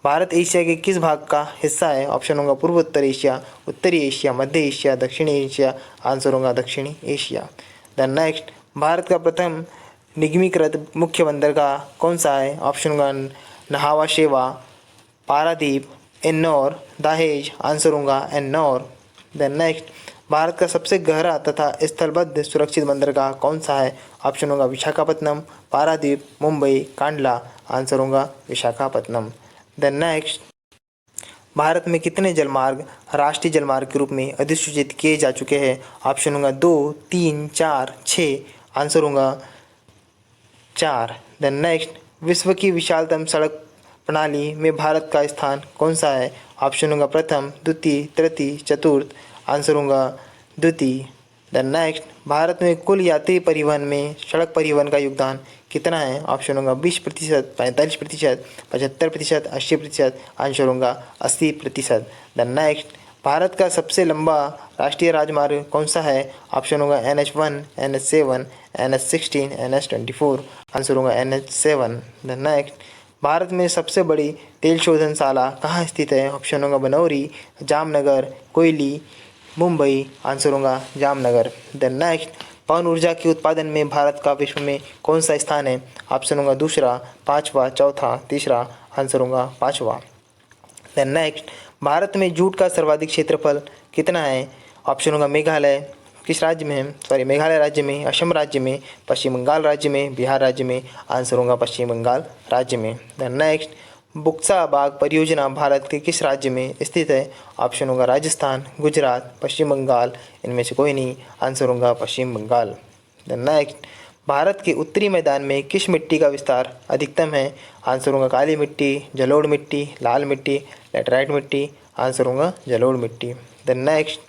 भारत एशिया के किस भाग का हिस्सा है? ऑप्शन होगा पूर्वोत्तर एशिया, उत्तरी एशिया, मध्य एशिया, दक्षिणी एशिया। आंसर होगा दक्षिणी एशिया। द नेक्स्ट, भारत का प्रथम निगमीकृत मुख्य बंदरगाह कौन सा है? ऑप्शन होगा नहावा शेवा, पारादीप, एन्नौर, दहेज। आंसर होगा एन्नौर। द नेक्स्ट, भारत का सबसे गहरा तथा स्थलबद्ध सुरक्षित बंदरगाह कौन सा है? ऑप्शन होगा विशाखापत्तनम, पारादीप, मुंबई, कांडला। आंसर होगा विशाखापत्तनम। द नेक्स्ट, भारत में कितने जलमार्ग राष्ट्रीय जलमार्ग के रूप में अधिसूचित किए जा चुके हैं? ऑप्शन होगा 2, 3, 4, 6। आंसर होगा 4। द नेक्स्ट, विश्व की विशालतम सड़क प्रणाली में भारत का स्थान कौन सा है? ऑप्शन होगा प्रथम, द्वितीय, तृतीय, चतुर्थ। आंसर होगा द्वितीय। द नेक्स्ट, भारत में कुल यात्री परिवहन में सड़क परिवहन का योगदान कितना है? ऑप्शन होगा 20%, 45%, 75%, 80%। आंसर होगा 80%। द नेक्स्ट, भारत का सबसे लंबा राष्ट्रीय राजमार्ग कौन सा है? ऑप्शन होगा NH1, NH7, NH16, NH24। Answer होगा NH7। द नेक्स्ट, भारत में सबसे बड़ी तेल शोधनशाला कहाँ स्थित है? ऑप्शन होगा बनौरी, जामनगर, कोयली, मुंबई। आंसर होगा जामनगर। द नेक्स्ट, पवन ऊर्जा के उत्पादन में भारत का विश्व में कौन सा स्थान है? ऑप्शन होगा दूसरा, पाँचवा, चौथा, तीसरा। आंसर होगा पाँचवा। द नेक्स्ट, भारत में जूट का सर्वाधिक क्षेत्रफल कितना है? ऑप्शन होगा मेघालय, किस राज्य में है? मेघालय राज्य में, असम राज्य में, पश्चिम बंगाल राज्य में, बिहार राज्य में। आंसर होगा पश्चिम बंगाल राज्य में। द नेक्स्ट, बुक्सा बाग परियोजना भारत के किस राज्य में स्थित है? ऑप्शन होगा राजस्थान, गुजरात, पश्चिम बंगाल। इनमें से कोई नहीं। आंसर होगा पश्चिम बंगाल। द नेक्स्ट, भारत के उत्तरी मैदान में किस मिट्टी का विस्तार अधिकतम है? आंसर होगा काली मिट्टी, जलोढ़ मिट्टी, लाल मिट्टी, लैटराइट मिट्टी। आंसर होगा जलोढ़ मिट्टी। द नेक्स्ट,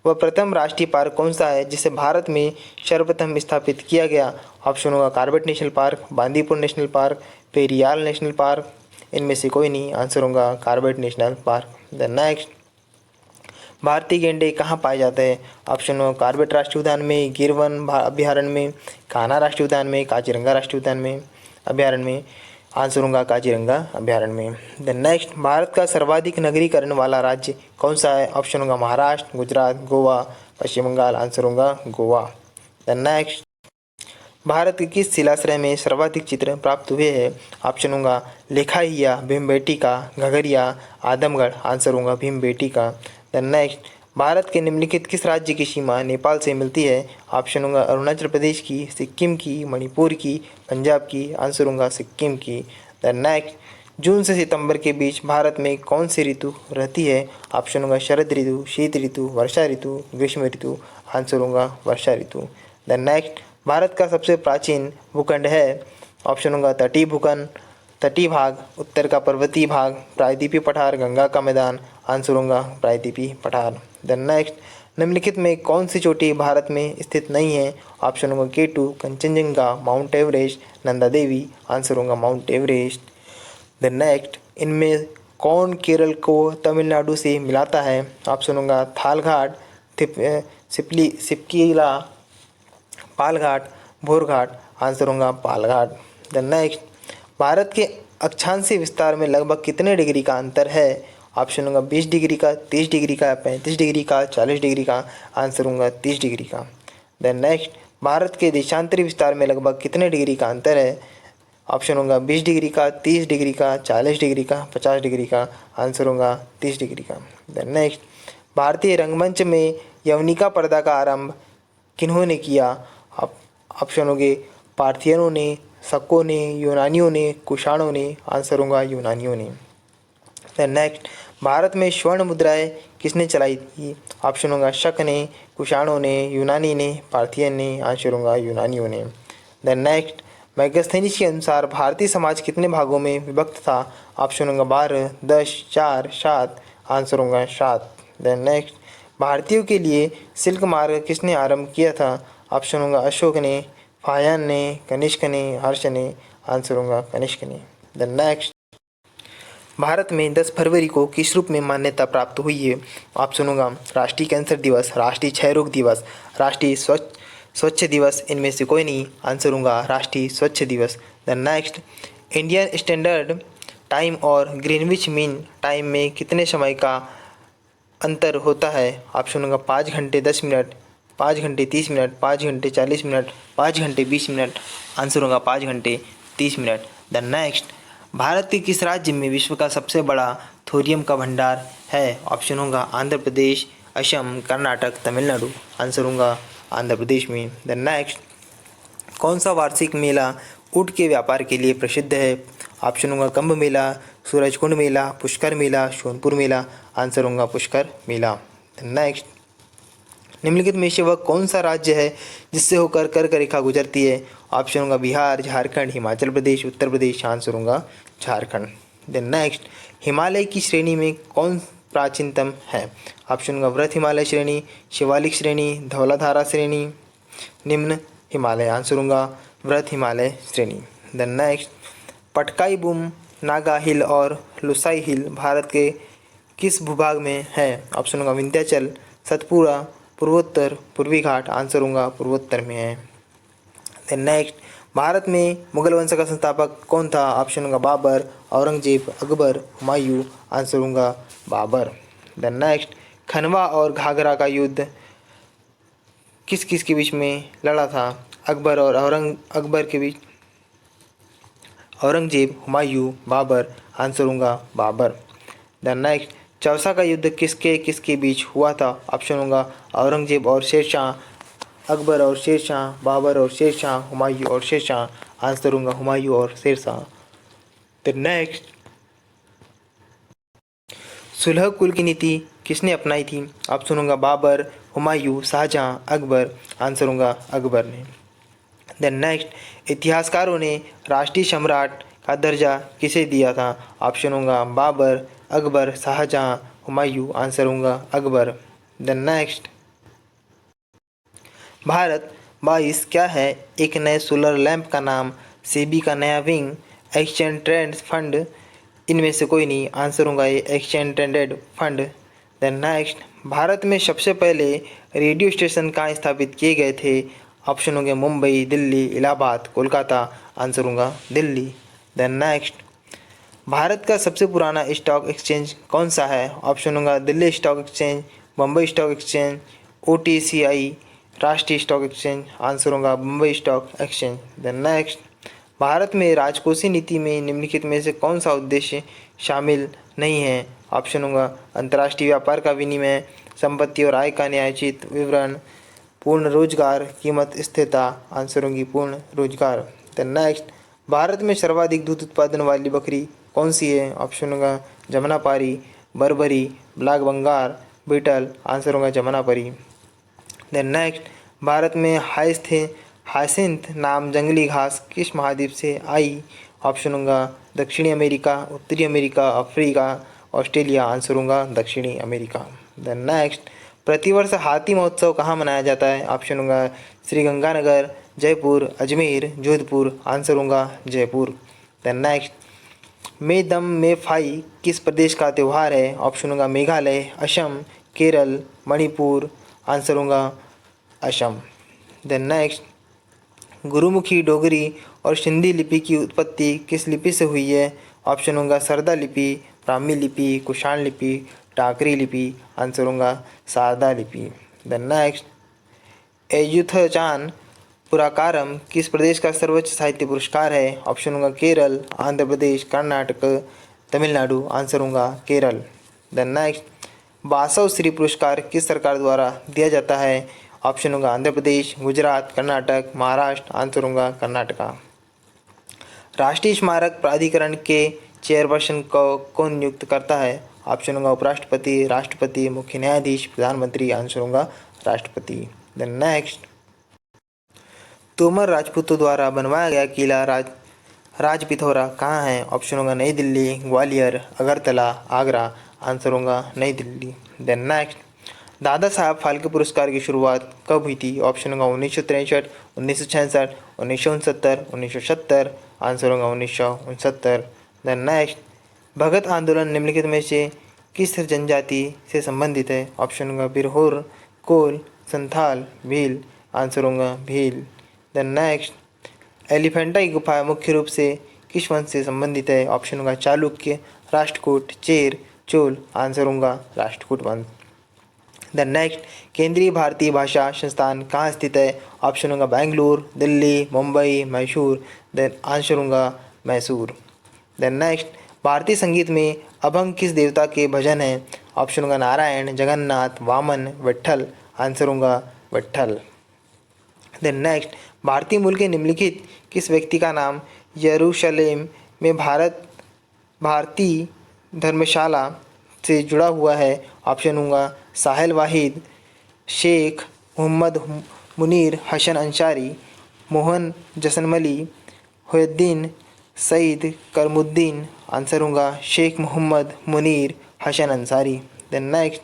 वह प्रथम राष्ट्रीय पार्क कौन सा है जिसे भारत में सर्वप्रथम स्थापित किया गया? ऑप्शन होगा Corbett national park, Bandipur national park, Periyar national park. इनमें से कोई नहीं। आंसर होगा Corbett national park. The next, भारतीय गैंडे कहाँ पाए जाते हैं? ऑप्शन हो कॉर्बेट राष्ट्रीय उद्यान में, गिर वन अभ्यारण्य में, कान्हा राष्ट्रीय उद्यान में, काजीरंगा राष्ट्रीय उद्यान में अभ्यारण्य में। आंसर होगा काजीरंगा अभ्यारण्य में। द नेक्स्ट, भारत का सर्वाधिक नगरीकरण वाला राज्य कौन सा है? ऑप्शन होगा महाराष्ट्र, गुजरात, गोवा, पश्चिम बंगाल। आंसर होगा गोवा। द नेक्स्ट, भारत के किस शिलाश्रय में सर्वाधिक चित्र प्राप्त हुए हैं? ऑप्शन होगा लेखाहिया, भीमबेटका, घघरिया, आदमगढ़। आंसर होगा भीमबेटका। द नेक्स्ट, भारत के निम्नलिखित किस राज्य की सीमा नेपाल से मिलती है? ऑप्शन होगा अरुणाचल प्रदेश की, सिक्किम की, मणिपुर की, पंजाब की। आंसर होगा सिक्किम की। द नेक्स्ट, जून से सितंबर के बीच भारत में कौन सी ऋतु रहती है? ऑप्शन होगा शरद ऋतु, शीत ऋतु, वर्षा ऋतु, ग्रीष्म ऋतु। आंसर होगा वर्षा ऋतु। द नेक्स्ट, भारत का सबसे प्राचीन भूखंड है? ऑप्शन होगा तटीय भूखंड, तटीय भाग, उत्तर का पर्वतीय भाग, प्रायद्वीपीय पठार, गंगा का मैदान। आंसर होगा प्रायद्वीपीय पठार। द नेक्स्ट, निम्नलिखित में कौन सी चोटी भारत में स्थित नहीं है? ऑप्शन होगा K2, Kanchenjunga, mount Everest, Nanda Devi. Answer होगा माउंट एवरेस्ट। द नेक्स्ट, इनमें कौन केरल को तमिलनाडु से मिलाता है? ऑप्शन होगा थालघाट, सिपकीला, पालघाट, भोरघाट। आंसर होगा पालघाट। देन नेक्स्ट, भारत के अक्षांशीय विस्तार में लगभग कितने डिग्री का अंतर है? ऑप्शन होगा 20 डिग्री का, 30 डिग्री का, 35 डिग्री का, 40 डिग्री का। आंसर होगा 30 डिग्री का। देन नेक्स्ट, भारत के देशांतरी विस्तार में लगभग कितने डिग्री का अंतर है? ऑप्शन होगा 20 डिग्री का, 30 डिग्री का, 40 डिग्री का, 50 डिग्री का। आंसर होगा 30 डिग्री का। देन नेक्स्ट, भारतीय रंगमंच में यवनिका पर्दा का आरंभ किन्होंने किया? ऑप्शन होंगे पार्थियनों ने, शकों ने, यूनानियों ने, कुषाणों ने। आंसर होगा यूनानियों ने। देन नेक्स्ट, भारत में स्वर्ण मुद्राएं किसने चलाई थी? ऑप्शन होगा शक ने, कुषाणों ने, यूनानी ने, पार्थियन ने। आंसर होगा यूनानियों ने। देन नेक्स्ट, मैगस्थनीज के अनुसार भारतीय समाज कितने भागों में विभक्त था? ऑप्शन होगा 12, 10, 4, 7। आंसर होगा 7। देन नेक्स्ट, भारतीयों के लिए सिल्क मार्ग किसने आरंभ किया था? ऑप्शन होगा अशोक ने, फाहियान ने, कनिष्क ने, हर्ष ने। आंसर होगा कनिष्क ने। देन नेक्स्ट, भारत में 10 फरवरी को किस रूप में मान्यता प्राप्त हुई है? ऑप्शन होगा राष्ट्रीय कैंसर दिवस, राष्ट्रीय क्षय रोग दिवस, राष्ट्रीय स्वच्छ दिवस। इनमें से कोई नहीं। आंसर होगा राष्ट्रीय स्वच्छ दिवस। The next, Indian standard time और ग्रीनविच मीन टाइम में कितने समय का अंतर होता है? ऑप्शन होगा 5 घंटे 10 मिनट, 5 घंटे 30 मिनट, 5 घंटे 40 मिनट, 5 घंटे 20 मिनट। आंसर होगा 5 घंटे 30 मिनट। द नेक्स्ट, भारत के किस राज्य में विश्व का सबसे बड़ा थोरियम का भंडार है? ऑप्शन होगा आंध्र प्रदेश, असम, कर्नाटक, तमिलनाडु। आंसर होगा आंध्र प्रदेश में। द नेक्स्ट, कौन सा वार्षिक मेला ऊँट के व्यापार के लिए प्रसिद्ध है? ऑप्शन होगा कुंभ मेला, सूरजकुंड मेला, पुष्कर मेला, सोनपुर मेला। आंसर होगा पुष्कर मेला। नेक्स्ट, निम्नलिखित में से वह कौन सा राज्य है जिससे होकर कर्क रेखा गुजरती है? ऑप्शन होगा बिहार, झारखंड, हिमाचल प्रदेश, उत्तर प्रदेश। आंसर होगा झारखंड। देन नेक्स्ट, हिमालय की श्रेणी में कौन प्राचीनतम है? ऑप्शन होगा वृहत हिमालय श्रेणी, शिवालिक श्रेणी, धौलाधारा श्रेणी, निम्न हिमालय। आंसर होगा वृहत हिमालय श्रेणी। देन नेक्स्ट, पटकाई बुम, नागा हिल और लुसाई हिल भारत के किस भूभाग में है? ऑप्शन होगा विंध्याचल, सतपुरा, पूर्वोत्तर, पूर्वी घाट। आंसर होगा पूर्वोत्तर में है। देन नेक्स्ट, भारत में मुगल वंश का संस्थापक कौन था? ऑप्शन होगा बाबर, औरंगजेब, अकबर, हुमायूं। आंसर होगा बाबर। देन नेक्स्ट, खनवा और घाघरा का युद्ध किस किस के बीच में लड़ा था? अकबर और अकबर के बीच, औरंगजेब, हुमायूं, बाबर। आंसर होगा बाबर। देन नेक्स्ट, चौसा का युद्ध किसके बीच हुआ था? ऑप्शन होगा औरंगजेब और शेरशाह, अकबर और शेरशाह, बाबर और शेरशाह, हुमायूं और शेरशाह। आंसर होगा हुमायूं और शेरशाह। द नेक्स्ट, सुलह कुल की नीति किसने अपनाई थी? ऑप्शन होगा बाबर, हुमायूं, शाहजहां, अकबर। आंसर होगा अकबर ने। देन नेक्स्ट, इतिहासकारों ने राष्ट्रीय सम्राट का दर्जा किसे दिया था? ऑप्शन होगा बाबर, अकबर, शाहजहां, हुमायूं। आंसर होगा अकबर। देन नेक्स्ट, भारत 22 क्या है? एक नए सोलर लैंप का नाम, सेबी का नया विंग, एक्सचेंज ट्रेंड फंड। इनमें से कोई नहीं। आंसर होगा ये exchange traded fund. Then next, Bharat में सबसे पहले रेडियो स्टेशन कहाँ स्थापित किए गए थे? ऑप्शन होंगे मुंबई, दिल्ली, इलाहाबाद, कोलकाता। आंसर होगा दिल्ली। देन नेक्स्ट, भारत का सबसे पुराना स्टॉक एक्सचेंज कौन सा है? ऑप्शन होगा Delhi stock exchange, Mumbai stock exchange, OTCI, राष्ट्रीय स्टॉक एक्सचेंज। आंसर होगा Mumbai stock exchange. Then next, Bharat में राजकोषीय नीति में निम्नलिखित में से कौन सा उद्देश्य शामिल नहीं है? ऑप्शन होगा अंतर्राष्ट्रीय व्यापार का विनिमय, संपत्ति और आय का न्यायोचित विवरण, पूर्ण रोजगार, कीमत स्थिरता। आंसर होगी पूर्ण रोजगार। देन नेक्स्ट, भारत में सर्वाधिक दूध उत्पादन वाली बकरी कौन सी है? ऑप्शन होगा Jamunapari, Barbari, black Bengal, beetle. Answer होगा जमुनापारी। देन नेक्स्ट, भारत में हाइसिंथ नाम जंगली घास किस महाद्वीप से आई? ऑप्शन होगा दक्षिणी अमेरिका, उत्तरी अमेरिका, अफ्रीका, ऑस्ट्रेलिया। आंसर होगा दक्षिणी अमेरिका। देन नेक्स्ट, प्रतिवर्ष हाथी महोत्सव कहाँ मनाया जाता है? ऑप्शन होगा श्रीगंगानगर, जयपुर, अजमेर, जोधपुर। आंसर होगा जयपुर। देन नेक्स्ट, मे दम मे फाई किस प्रदेश का त्यौहार है? ऑप्शन होगा मेघालय, असम, केरल, मणिपुर। आंसर होगा असम। देन नेक्स्ट, गुरुमुखी डोगरी और सिंधी लिपि की उत्पत्ति किस लिपि से हुई है? ऑप्शन होगा सरदा लिपि, ब्राह्मी लिपि, कुषाण लिपि, टाकरी लिपि। आंसर होगा सारदा लिपि। द नेक्स्ट, एयुथचान पुरस्कारम किस प्रदेश का सर्वोच्च साहित्य पुरस्कार है? ऑप्शन होगा केरल, आंध्र प्रदेश, कर्नाटक, तमिलनाडु। आंसर होगा केरल। द नेक्स्ट, बासव श्री पुरस्कार किस सरकार द्वारा दिया जाता है? ऑप्शन होगा आंध्र प्रदेश, गुजरात, कर्नाटक, महाराष्ट्र। आंसर होगा कर्नाटका। राष्ट्रीय स्मारक प्राधिकरण के चेयरपर्सन को कौन नियुक्त करता है? ऑप्शन होगा उपराष्ट्रपति, राष्ट्रपति, मुख्य न्यायाधीश, प्रधानमंत्री। आंसर होगा राष्ट्रपति। द नेक्स्ट, तोमर राजपूतों द्वारा बनवाया गया किला राजपिथौरा कहाँ है? ऑप्शन होगा नई दिल्ली, ग्वालियर, अगरतला, आगरा। आंसर होगा नई दिल्ली। द नेक्स्ट, दादा साहब फाल्के पुरस्कार की शुरुआत कब हुई थी? ऑप्शन होगा 1963, 1966, 1969, 1970। आंसर होगा 1969। द नेक्स्ट, भगत आंदोलन निम्नलिखित में से किस जनजाति से संबंधित है? ऑप्शन होगा बिरहोर, कोल, संथाल, भील। आंसर होगा भील। द नेक्स्ट, एलिफेंटा की गुफा मुख्य रूप से किस वंश से संबंधित है? ऑप्शन होगा चालुक्य, राष्ट्रकूट, चेर, चोल। आंसर होगा राष्ट्रकूट वंश। द नेक्स्ट, केंद्रीय भारतीय भाषा संस्थान कहाँ स्थित है? ऑप्शन होगा बेंगलुरु, दिल्ली, मुंबई, मैसूर। द आंसर होगा मैसूर। द नेक्स्ट, भारतीय संगीत में अभंग किस देवता के भजन हैं? ऑप्शन होगा नारायण, जगन्नाथ, वामन, विट्ठल। आंसर होगा विट्ठल। द नेक्स्ट, भारतीय मूल के निम्नलिखित किस व्यक्ति का नाम यरूशलेम में भारतीय धर्मशाला से जुड़ा हुआ है? ऑप्शन होगा साहिल वाहिद, शेख मोहम्मद मुनीर हसन अंसारी, मोहन जसनमली, हुद्दीन सईद करमुद्दीन। आंसर होगा शेख मोहम्मद मुनीर हसन अंसारी। द नेक्स्ट,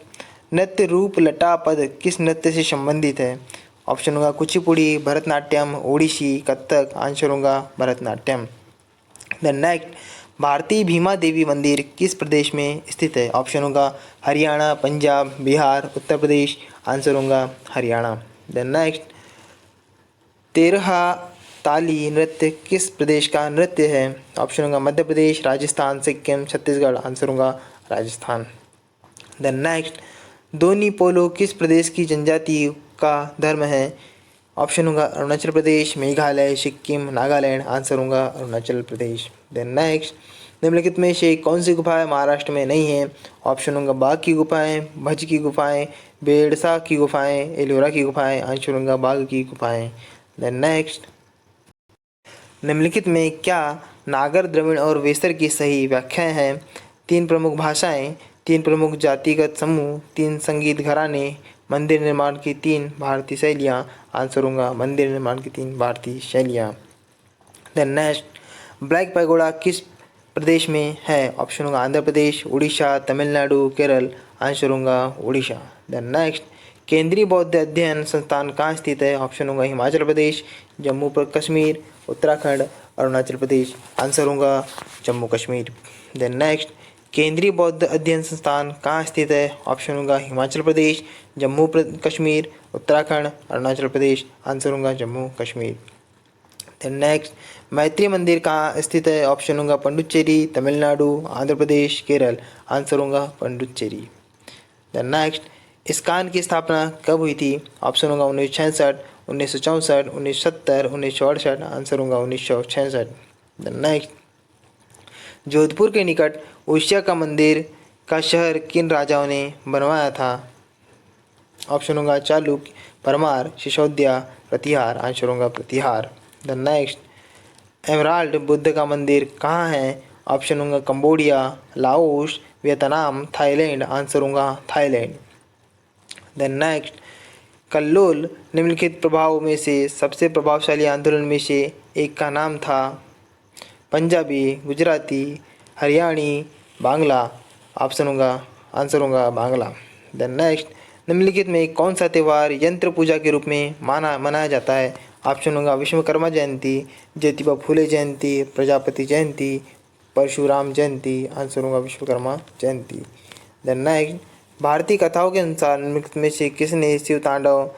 नृत्य रूप लटा पद किस नृत्य से संबंधित है? ऑप्शन होगा कुचिपुड़ी, भरतनाट्यम, ओडिसी, कथक। आंसर होगा भरतनाट्यम। द नेक्स्ट, भारतीय भीमा देवी मंदिर किस प्रदेश में स्थित है? ऑप्शन होगा हरियाणा, पंजाब, बिहार, उत्तर प्रदेश। आंसर होगा हरियाणा। द नेक्स्ट, तेरहा ताली नृत्य किस प्रदेश का नृत्य है? ऑप्शन होगा मध्य प्रदेश, राजस्थान, सिक्किम, छत्तीसगढ़। आंसर होगा राजस्थान। द नेक्स्ट, दोनी पोलो किस प्रदेश की जनजाति का धर्म है? ऑप्शन होगा अरुणाचल प्रदेश, मेघालय, सिक्किम, नागालैंड। आंसर होगा अरुणाचल प्रदेश। द नेक्स्ट, निम्नलिखित में से कौन सी गुफाएं महाराष्ट्र में नहीं हैं? ऑप्शन होगा बाघ की गुफाएं, भज की गुफाएं, बेड़सा की गुफाएं, एलोरा की गुफाएं। आंसर होगा बाघ की गुफाएं। द नेक्स्ट, निम्नलिखित में क्या नागर, द्रविड़ और वेसर की सही व्याख्याएं हैं? 3 प्रमुख भाषाएं, 3 प्रमुख जातिगत समूह, 3 संगीत घराने, मंदिर निर्माण की 3 भारतीय शैलियाँ। आंसर होगा मंदिर निर्माण की 3 भारतीय शैलियाँ। द नेक्स्ट, ब्लैक पैगोडा किस प्रदेश में है? ऑप्शन होगा आंध्र प्रदेश, उड़ीसा, तमिलनाडु, केरल। आंसर होगा उड़ीसा। द नेक्स्ट, केंद्रीय बौद्ध अध्ययन संस्थान कहाँ स्थित है? ऑप्शन होगा हिमाचल प्रदेश, जम्मू कश्मीर, उत्तराखंड, अरुणाचल प्रदेश। आंसर होगा जम्मू कश्मीर। द नेक्स्ट, केंद्रीय बौद्ध अध्ययन संस्थान कहाँ स्थित है? ऑप्शन होगा हिमाचल प्रदेश, जम्मू कश्मीर, उत्तराखंड, अरुणाचल प्रदेश। आंसर होगा जम्मू कश्मीर। द नेक्स्ट, मैत्री मंदिर कहाँ स्थित है? ऑप्शन होगा पुडुचेरी, तमिलनाडु, आंध्र प्रदेश, केरल। आंसर होगा पुडुचेरी। द नेक्स्ट, इस्कान की स्थापना कब हुई थी? ऑप्शन होगा 1966, 1964, 1970, 1968। आंसर होगा 1966। द नेक्स्ट, जोधपुर के निकट उड़ीसा का मंदिर का शहर किन राजाओं ने बनवाया था? ऑप्शन होगा चालुक्य, परमार, सिसोदिया, प्रतिहार। आंसर होगा प्रतिहार। द नेक्स्ट, एमराल्ड बुद्ध का मंदिर कहाँ है? ऑप्शन होगा Cambodia, Laos, Vietnam, Thailand. Answer होगा थाईलैंड। द नेक्स्ट, कल्लोल निम्नलिखित प्रभाव में से सबसे प्रभावशाली आंदोलन में से एक का नाम था? पंजाबी, गुजराती, हरियाणी, बांग्ला। ऑप्शन होगा आंसर होगा बांग्ला। द नेक्स्ट, निम्नलिखित में कौन सा त्यौहार यंत्र पूजा के रूप में मनाया जाता है? ऑप्शन होगा विश्वकर्मा जयंती, ज्योतिबा फूले जयंती, प्रजापति जयंती, परशुराम जयंती। आंसर होगा विश्वकर्मा जयंती। द नेक्स्ट, भारतीय कथाओं के अनुसार निम्नलिखित में से किसने शिव तांडव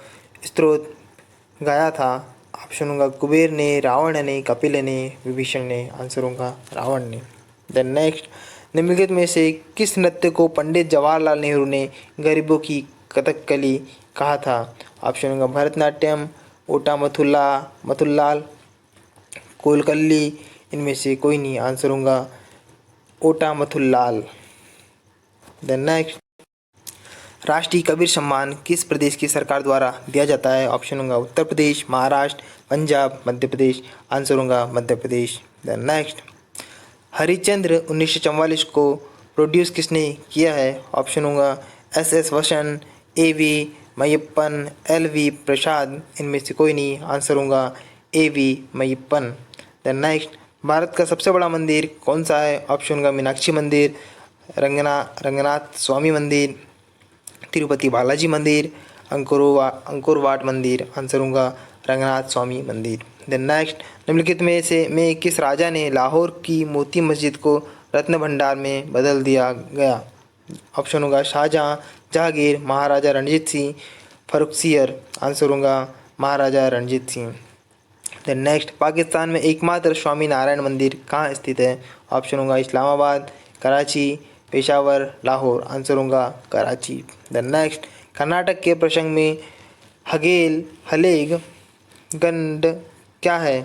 स्तोत्र गाया था? ऑप्शन होगा कुबेर ने, रावण ने, कपिल ने, विभीषण ने। आंसर होगा रावण ने। देन नेक्स्ट, निम्नलिखित में से किस नृत्य को पंडित जवाहरलाल नेहरू ने गरीबों की कथकली कहा था? ऑप्शन होगा भरतनाट्यम, ओटा मथुल्लाल, कोलकली, इनमें से कोई नहीं। आंसर होगा ओटा मथुल्लाल। देन नेक्स्ट, राष्ट्रीय कबीर सम्मान किस प्रदेश की सरकार द्वारा दिया जाता है? ऑप्शन होगा उत्तर प्रदेश, महाराष्ट्र, पंजाब, मध्य प्रदेश। आंसर होगा मध्य प्रदेश। देन नेक्स्ट, हरिश्चंद्र 1944 को प्रोड्यूस किसने किया है? ऑप्शन होगा एस वसन, ए.वी. मय्यप्पन, एल.वी. प्रसाद, इनमें से कोई नहीं। आंसर होगा A.V.. Meiyappan. Then next, Bharat का सबसे बड़ा मंदिर कौन सा है? ऑप्शन होगा मीनाक्षी मंदिर, रंगनाथ स्वामी मंदिर, तिरुपति बालाजी मंदिर, अंकोरवाट मंदिर। आंसर होगा रंगनाथ स्वामी मंदिर। देन नेक्स्ट, निम्नलिखित में किस राजा ने लाहौर की मोती मस्जिद को रत्न भंडार में बदल दिया गया? ऑप्शन होगा शाहजहां, जहांगीर, महाराजा रणजीत सिंह, फर्रुखसियर। आंसर होगा महाराजा रणजीत सिंह। देन नेक्स्ट, पाकिस्तान में एकमात्र स्वामी नारायण मंदिर कहाँ स्थित है? ऑप्शन होगा इस्लामाबाद, कराची, पेशावर, लाहौर। आंसर होगा कराची। देन नेक्स्ट, कर्नाटक के प्रसंग में हलेग गंड क्या है?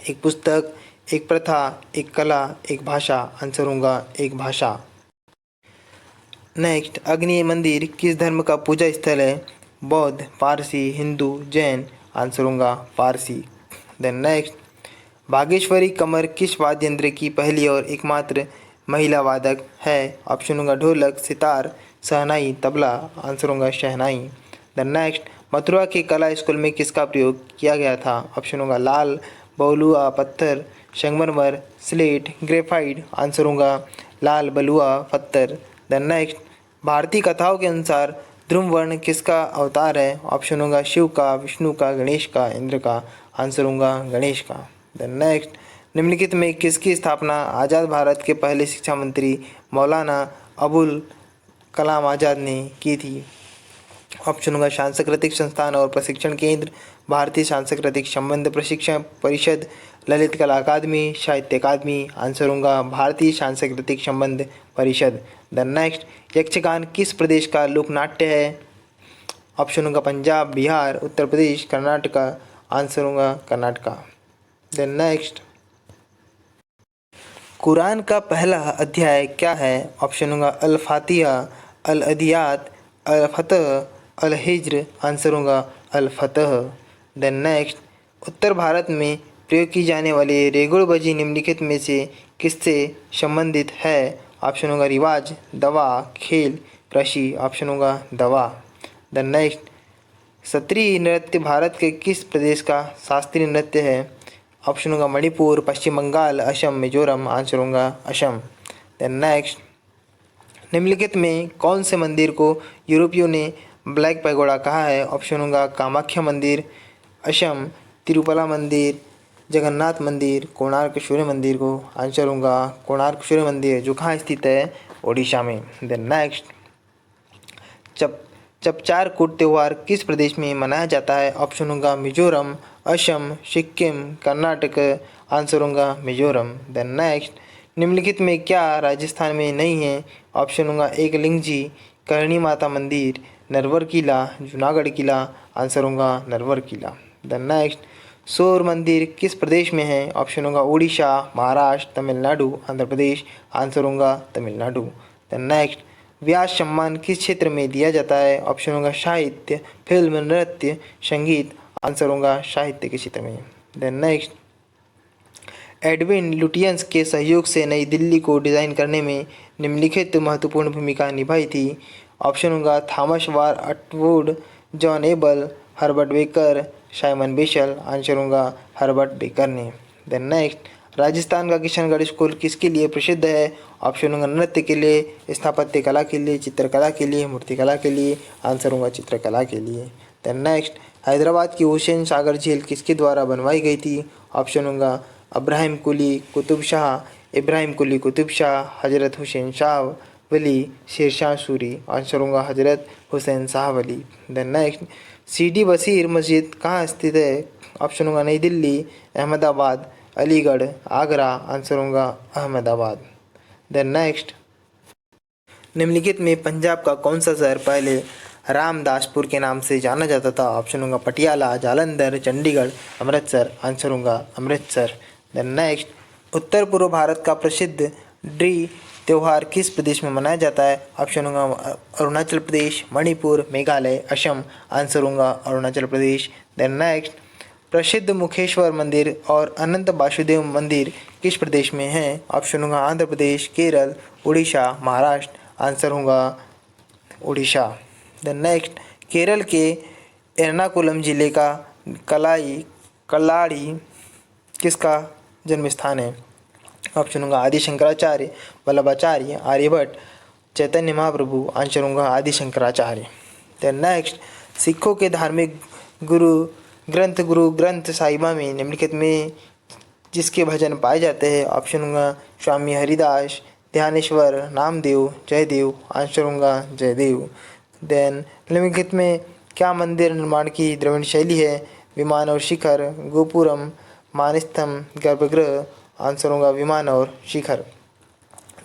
एक पुस्तक, एक प्रथा, एक कला, एक भाषा। आंसर होगा एक भाषा। नेक्स्ट, अग्नि मंदिर किस धर्म का पूजा स्थल है? बौद्ध, पारसी, हिंदू, जैन। आंसर होगा पारसी। देन नेक्स्ट, बागेश्वरी कमर किस वाद्य यंत्र की पहली और एकमात्र महिला वादक है? ऑप्शन होगा ढोलक, सितार, शहनाई, तबला। आंसर होगा शहनाई। देन नेक्स्ट, मथुरा के कला स्कूल में किसका प्रयोग किया गया था? ऑप्शन होगा लाल बलुआ पत्थर, संगमरमर, स्लेट, ग्रेफाइट। आंसर होगा लाल बलुआ पत्थर। देन नेक्स्ट, भारतीय कथाओं के अनुसार ध्रुव वर्ण किसका अवतार है? ऑप्शन होगा शिव का, विष्णु का, गणेश का, इंद्र का। आंसर होगा गणेश का। देन नेक्स्ट, निम्नलिखित में किसकी स्थापना आज़ाद भारत के पहले शिक्षा मंत्री मौलाना अबुल कलाम आज़ाद ने की थी? ऑप्शन होगा सांस्कृतिक संस्थान और प्रशिक्षण केंद्र, भारतीय सांस्कृतिक संबंध प्रशिक्षण परिषद, ललित कला अकादमी, साहित्य अकादमी। आंसर होगा भारतीय सांस्कृतिक संबंध परिषद। देन नेक्स्ट, यक्षगान किस प्रदेश का लोक नाट्य है? ऑप्शन होगा पंजाब, बिहार, उत्तर प्रदेश, कर्नाटका। आंसर होगा कर्नाटका। देन नेक्स्ट, कुरान का पहला अध्याय क्या है? ऑप्शन होगा अल फातिहा, अल अदियात, अल फतह, अल हिज्र। आंसर होगा अल फतह। देन नेक्स्ट, उत्तर भारत में प्रयोग की जाने वाली रेगुड़ बजी निम्नलिखित में से किससे संबंधित है? ऑप्शन होगा रिवाज, दवा, खेल, कृषि। ऑप्शन होगा दवा। देन नेक्स्ट, सत्रीय नृत्य भारत के किस प्रदेश का शास्त्रीय नृत्य है? ऑप्शन होगा मणिपुर, पश्चिम बंगाल, असम, मिजोरम। आंसर होगा असम। देन नेक्स्ट, निम्नलिखित में कौन से मंदिर को यूरोपियों ने ब्लैक पैगोडा कहा है? ऑप्शन होगा कामाख्या मंदिर, असम, तिरुपला मंदिर, जगन्नाथ मंदिर, कोणार्क सूर्य मंदिर को। आंसर होगा कोणार्क सूर्य मंदिर, जो कहाँ स्थित है? ओडिशा में। देन नेक्स्ट, चपचारकूट त्यौहार किस प्रदेश में मनाया जाता है? ऑप्शन होगा मिजोरम, असम, सिक्किम, कर्नाटक। आंसर होगा मिजोरम। देन नेक्स्ट, निम्नलिखित में क्या राजस्थान में नहीं है? ऑप्शन होगा एकलिंगजी, करणी माता मंदिर, नरवर किला, जूनागढ़ किला। आंसर होगा नरवर किला। देन नेक्स्ट, सौर मंदिर किस प्रदेश में है? ऑप्शन होगा उड़ीसा, महाराष्ट्र, तमिलनाडु, आंध्र प्रदेश। आंसर होगा तमिलनाडु। देन नेक्स्ट, व्यास सम्मान किस क्षेत्र में दिया जाता है? ऑप्शन होगा साहित्य, फिल्म, नृत्य, संगीत। आंसर होगा साहित्य के क्षेत्र में। देन नेक्स्ट, एडविन लुटियंस के सहयोग से नई दिल्ली को डिज़ाइन करने में निम्नलिखित महत्वपूर्ण भूमिका निभाई थी? ऑप्शन होगा Thomas War Atwood, John Abel, Herbert Baker, Simon Beshal. Answer होगा हर्बर्ट बेकर ने। देन नेक्स्ट, राजस्थान का किशनगढ़ स्कूल किसके लिए प्रसिद्ध है? ऑप्शन होगा नृत्य के लिए, स्थापत्य कला के लिए, चित्रकला के लिए, मूर्तिकला के लिए। आंसर होगा चित्रकला के लिए। देन नेक्स्ट, हैदराबाद की हुसैन सागर झील किसके द्वारा बनवाई गई थी? ऑप्शन होगा इब्राहिम कुली कुतुब शाह, हजरत हुसैन शाह वली, शेरशाह सूरी। आंसर होगा हजरत हुसैन शाह वली। देन नेक्स्ट, सीडी बशीर मस्जिद कहाँ स्थित है? ऑप्शन होगा नई दिल्ली, अहमदाबाद, अलीगढ़, आगरा। आंसर होगा अहमदाबाद। देन नेक्स्ट, निम्नलिखित में पंजाब का कौन सा शहर पहले रामदासपुर के नाम से जाना जाता था? ऑप्शन होगा पटियाला, जालंधर, चंडीगढ़, अमृतसर। आंसर होगा अमृतसर। देन नेक्स्ट, उत्तर पूर्व भारत का प्रसिद्ध ड्री त्यौहार किस प्रदेश में मनाया जाता है? ऑप्शन होगा अरुणाचल प्रदेश, मणिपुर, मेघालय, असम। आंसर होगा अरुणाचल प्रदेश। देन नेक्स्ट, प्रसिद्ध मुखेश्वर मंदिर और अनंत वासुदेव मंदिर किस प्रदेश में है? ऑप्शन होगा आंध्र प्रदेश, केरल, उड़ीसा, महाराष्ट्र। आंसर होगा उड़ीसा। देन नेक्स्ट, केरल के एर्नाकुलम जिले का कल्लाड़ी किसका जन्म स्थान है? ऑप्शन होगा आदि शंकराचार्य, वल्लभाचार्य, आर्यभट्ट, चैतन्य महाप्रभु। आंसर होगा आदि शंकराचार्य। देन नेक्स्ट, सिखों के धार्मिक गुरु ग्रंथ साहिबा में निम्नलिखित में जिसके भजन पाए जाते हैं? ऑप्शन होगा स्वामी हरिदास, ध्यानेश्वर, नामदेव, जयदेव। आंसर होगा जयदेव। देन निम्नलिखित में क्या मंदिर निर्माण की द्रविड़ शैली है? विमान और शिखर, गोपुरम, मानस्तंभ, गर्भगृह। आंसर होगा विमान और शिखर।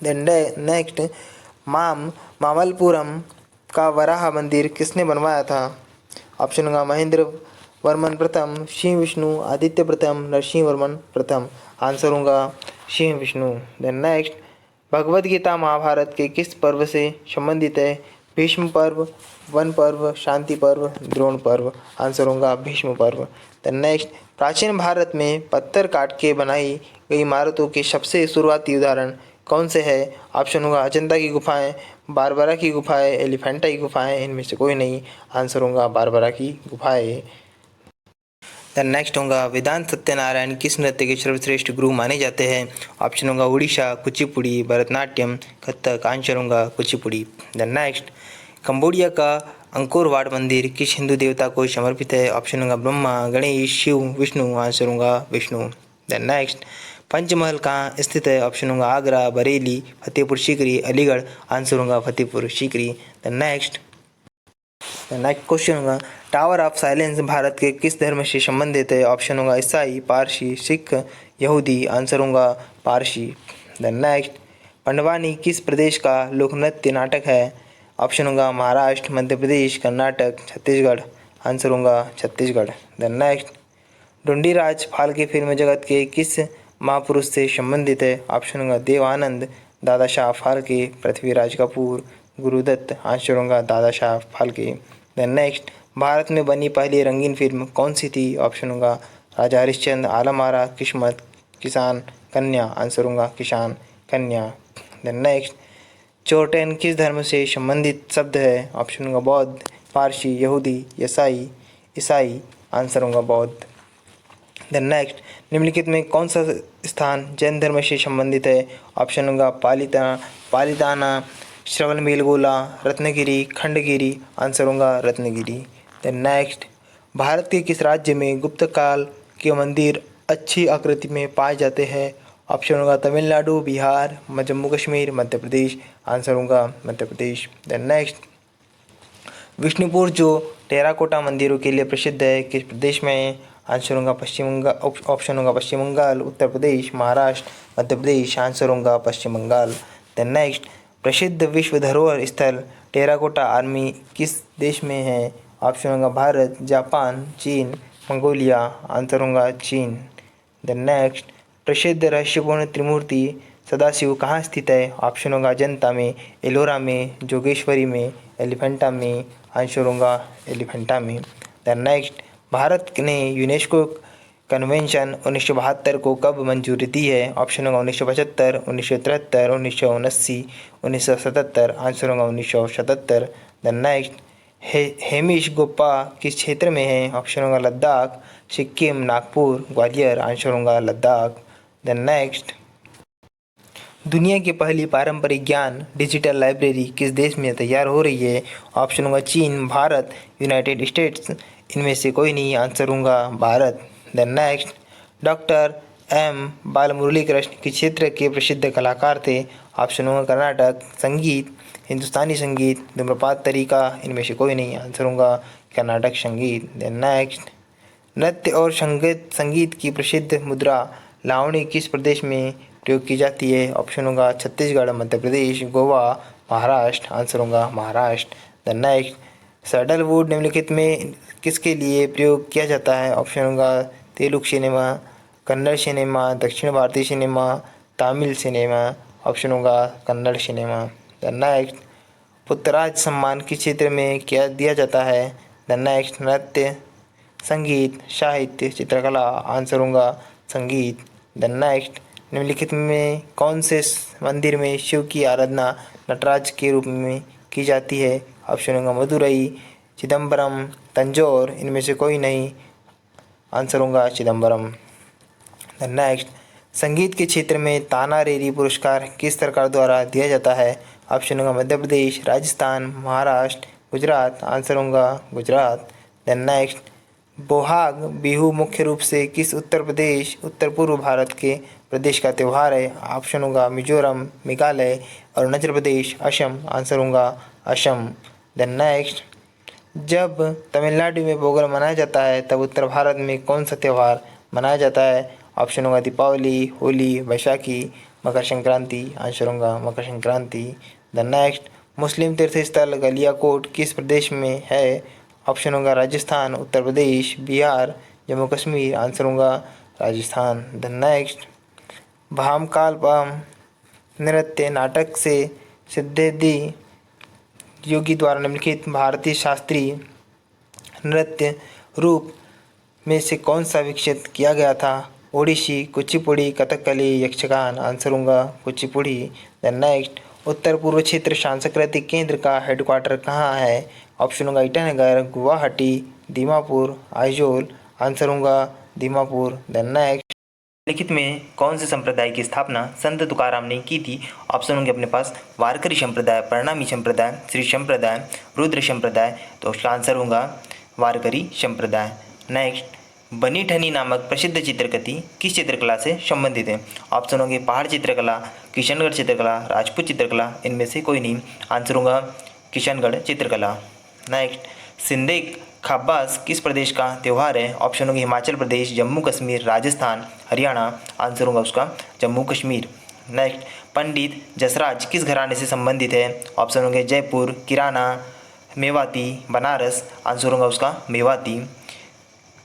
देन नेक्स्ट, मामल्लपुरम का वराह मंदिर किसने बनवाया था? ऑप्शन होगा महेंद्र वर्मन प्रथम, सिंह विष्णु, आदित्य प्रथम, नरसिंह वर्मन प्रथम। आंसर होगा सिंह विष्णु। देन नेक्स्ट, भगवद गीता महाभारत के किस पर्व से संबंधित है? भीष्म पर्व, वन पर्व, शांति पर्व, द्रोण पर्व। आंसर होगा भीष्म पर्व। देन नेक्स्ट, प्राचीन भारत में पत्थर काट के बनाई गई इमारतों के सबसे शुरुआती उदाहरण कौन से है? ऑप्शन होगा अजंता की गुफाएं, बारबरा की गुफाएं, एलिफेंटा की गुफाएं। इनमें से कोई नहीं। आंसर होगा बारबरा की गुफाएं। देन नेक्स्ट होगा वेदांत सत्यनारायण किस नृत्य के सर्वश्रेष्ठ गुरु माने जाते हैं? ऑप्शन होगा उड़ीसा, कुचिपुड़ी, भरतनाट्यम, कथक। आंसर होगा कुचिपुड़ी। देन नेक्स्ट, कंबोडिया का अंकोर वाट मंदिर किस हिंदू देवता को समर्पित है? ऑप्शन होगा ब्रह्मा, गणेश, शिव, विष्णु। आंसर होगा विष्णु। देन नेक्स्ट, पंचमहल कहाँ स्थित है? ऑप्शन होगा आगरा, बरेली, फतेहपुर सीकरी, अलीगढ़। आंसर होगा Fatehpur Sikri. Then next question होगा टावर ऑफ साइलेंस भारत के किस धर्म से संबंधित है? ऑप्शन होगा ईसाई, पारसी, सिख, यहूदी। आंसर होगा पारसी। देन नेक्स्ट, पंडवानी किस प्रदेश का लोक नृत्य नाटक है? ऑप्शन होगा महाराष्ट्र, मध्य प्रदेश, कर्नाटक, छत्तीसगढ़। आंसर होगा Chhattisgarh. Then next, Dhundiraj Phalke film जगत के किस महापुरुष से संबंधित है? ऑप्शन होगा देव आनंद, दादा साहब फाल्के, पृथ्वीराज कपूर, गुरुदत्त। आंसर होगा दादा साहब फाल्के। देन नेक्स्ट, भारत में बनी पहली रंगीन फिल्म कौन सी थी? ऑप्शन होगा राजा हरिश्चंद्र, आलम आरा, किस्मत, किसान कन्या। आंसर होगा किसान कन्या। देन नेक्स्ट, चोरटेन किस धर्म से संबंधित शब्द है? ऑप्शन होगा बौद्ध, पारसी, यहूदी, ईसाई। आंसर होगा बौद्ध। देन नेक्स्ट, निम्नलिखित में कौन सा स्थान जैन धर्म से संबंधित है? ऑप्शन होगा पालिताना, श्रवणबेलगोला, रत्नगिरी, खंडगिरी। आंसर होगा रत्नगिरी। देन नेक्स्ट, भारत के किस राज्य में गुप्त काल के मंदिर अच्छी आकृति में पाए जाते हैं? ऑप्शन होगा तमिलनाडु, बिहार, जम्मू कश्मीर, मध्य प्रदेश। आंसर होगा मध्य प्रदेश। देन नेक्स्ट, विष्णुपुर जो टेराकोटा मंदिरों के लिए प्रसिद्ध है किस प्रदेश में है? आंसर होगा पश्चिम बंगाल। ऑप्शन होगा पश्चिम बंगाल, उत्तर प्रदेश, महाराष्ट्र, मध्य प्रदेश। आंसर होगा पश्चिम बंगाल। देन नेक्स्ट, प्रसिद्ध विश्व धरोहर स्थल टेराकोटा आर्मी किस देश में है? ऑप्शन होगा भारत, जापान, चीन, मंगोलिया। आंसर होगा चीन। देन नेक्स्ट, प्रसिद्ध रहस्यपूर्ण त्रिमूर्ति सदाशिव कहाँ स्थित है? ऑप्शन होगा अजंता में, एलोरा में, जोगेश्वरी में, एलिफेंटा में। आंसर होगा एलिफेंटा में। देन नेक्स्ट, भारत ने यूनेस्को कन्वेंशन 1972 को कब मंजूरी दी है? ऑप्शन होगा 1975, 1973, 1979, 1977। आंसर होगा 1977। देन नेक्स्ट, हेमिश गोप्पा किस क्षेत्र में है? ऑप्शन होगा लद्दाख, सिक्किम, नागपुर, ग्वालियर। आंसर होगा लद्दाख। देन नेक्स्ट, दुनिया की पहली पारंपरिक ज्ञान डिजिटल लाइब्रेरी किस देश में तैयार हो रही है? ऑप्शन होगा चीन, भारत, यूनाइटेड स्टेट्स। इनमें से कोई नहीं। आंसर होगा Bharat. Then next, doctor M Balamurali Krishna किस क्षेत्र के प्रसिद्ध कलाकार थे? ऑप्शन होगा कर्नाटक, संगीत, हिंदुस्तानी संगीत, धूम्रपात तरीका। इनमें से कोई नहीं। आंसर होगा कर्नाटक संगीत। देन नेक्स्ट, नृत्य और संगीत की प्रसिद्ध मुद्रा लावणी किस प्रदेश में प्रयोग की जाती है? ऑप्शन होगा छत्तीसगढ़, मध्य प्रदेश, गोवा, महाराष्ट्र। आंसर होगा महाराष्ट्र। द नेक्स्ट, सैंडलवुड निम्नलिखित में किसके लिए प्रयोग किया जाता है? ऑप्शन होगा तेलुगु सिनेमा, कन्नड़ सिनेमा, दक्षिण भारतीय सिनेमा, तमिल सिनेमा। ऑप्शन होगा कन्नड़ सिनेमा। द नेक्स्ट, पुत्रराज सम्मान किस क्षेत्र में क्या दिया जाता है? द नेक्स्ट, नृत्य, संगीत, साहित्य, चित्रकला। आंसर होगा संगीत। द नेक्स्ट, निम्नलिखित में कौन से मंदिर में शिव की आराधना नटराज के रूप में की जाती है? ऑप्शन होगा मदुरई, चिदम्बरम, तंजौर। इनमें से कोई नहीं। आंसर होगा चिदम्बरम। द नेक्स्ट, संगीत के क्षेत्र में ताना रेरी पुरस्कार किस सरकार द्वारा दिया जाता है? ऑप्शन होगा मध्य प्रदेश, राजस्थान, महाराष्ट्र, गुजरात। आंसर होगा गुजरात। द नेक्स्ट, बोहाग बिहू मुख्य रूप से किस उत्तर पूर्व भारत के प्रदेश का त्यौहार है? ऑप्शन होगा मिजोरम, मेघालय, अरुणाचल प्रदेश, असम। आंसर होगा असम। द नेक्स्ट, जब तमिलनाडु में पोंगल मनाया जाता है तब उत्तर भारत में कौन सा त्यौहार मनाया जाता है? ऑप्शन होगा दीपावली, होली, बैसाखी, मकर संक्रांति। आंसर होगा मकर संक्रांति। द नेक्स्ट, मुस्लिम तीर्थ स्थल गलियाकोट किस प्रदेश में है? ऑप्शन होगा राजस्थान, उत्तर प्रदेश, बिहार, जम्मू कश्मीर। आंसर होगा राजस्थान। द नेक्स्ट, भामकालपम नृत्य नाटक से सिद्धेदी योगी द्वारा निम्नलिखित भारतीय शास्त्रीय नृत्य रूप में से कौन सा विकसित किया गया था? ओडिसी, कुचिपुड़ी, कथकली, यक्षगान। आंसर होगा कुचिपुड़ी। द नेक्स्ट, उत्तर पूर्व क्षेत्र सांस्कृतिक केंद्र का हेडक्वार्टर कहाँ है? ऑप्शन होगा ईटानगर, गुवाहाटी, दीमापुर, आइजोल। आंसर होगा दीमापुर। द नेक्स्ट, लिखित में कौन से संप्रदाय की स्थापना संत तुकाराम ने की थी? ऑप्शन होंगे अपने पास वारकरी संप्रदाय, प्रणामी संप्रदाय, श्री संप्रदाय, रुद्र संप्रदाय। तो उसका आंसर होगा वारकरी संप्रदाय। नेक्स्ट, बनी ठनी नामक प्रसिद्ध चित्रकृति किस चित्रकला से संबंधित है? ऑप्शन होंगे पहाड़ चित्रकला, किशनगढ़ चित्रकला, राजपूत चित्रकला। इनमें से कोई नहीं। आंसर होगा किशनगढ़ चित्रकला। नेक्स्ट, सिंधे खब्बास किस प्रदेश का त्यौहार है? ऑप्शन होंगे हिमाचल प्रदेश, जम्मू कश्मीर, राजस्थान, हरियाणा। आंसर होगा उसका जम्मू कश्मीर। नेक्स्ट, पंडित जसराज किस घराने से संबंधित है? ऑप्शन होंगे जयपुर, किराना, मेवाती, बनारस। आंसर होगा उसका मेवाती।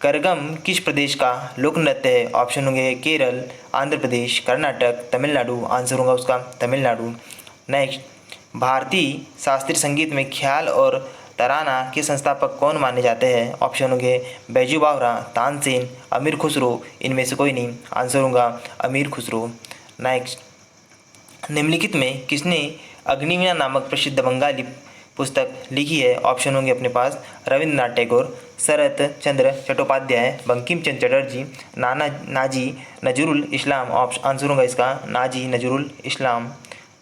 करगम किस प्रदेश का लोक नृत्य है? ऑप्शन होंगे केरल, आंध्र प्रदेश, कर्नाटक, तमिलनाडु। आंसर होगा उसका तमिलनाडु। नेक्स्ट, भारतीय शास्त्रीय संगीत में ख्याल और तराना के संस्थापक कौन माने जाते हैं? ऑप्शन होंगे बैजू बावरा, तानसेन, अमीर खुसरो। इनमें से कोई नहीं। आंसर होगा अमीर खुसरो। नेक्स्ट, निम्नलिखित में किसने अग्निवीणा नामक प्रसिद्ध बंगाली पुस्तक लिखी है? ऑप्शन होंगे अपने पास रविंद्रनाथ टैगोर, शरत चंद्र चट्टोपाध्याय, बंकिम चंद्र चटर्जी, नाजी नजरुल इस्लाम। आंसर होगा इसका नाजी नजरुल इस्लाम।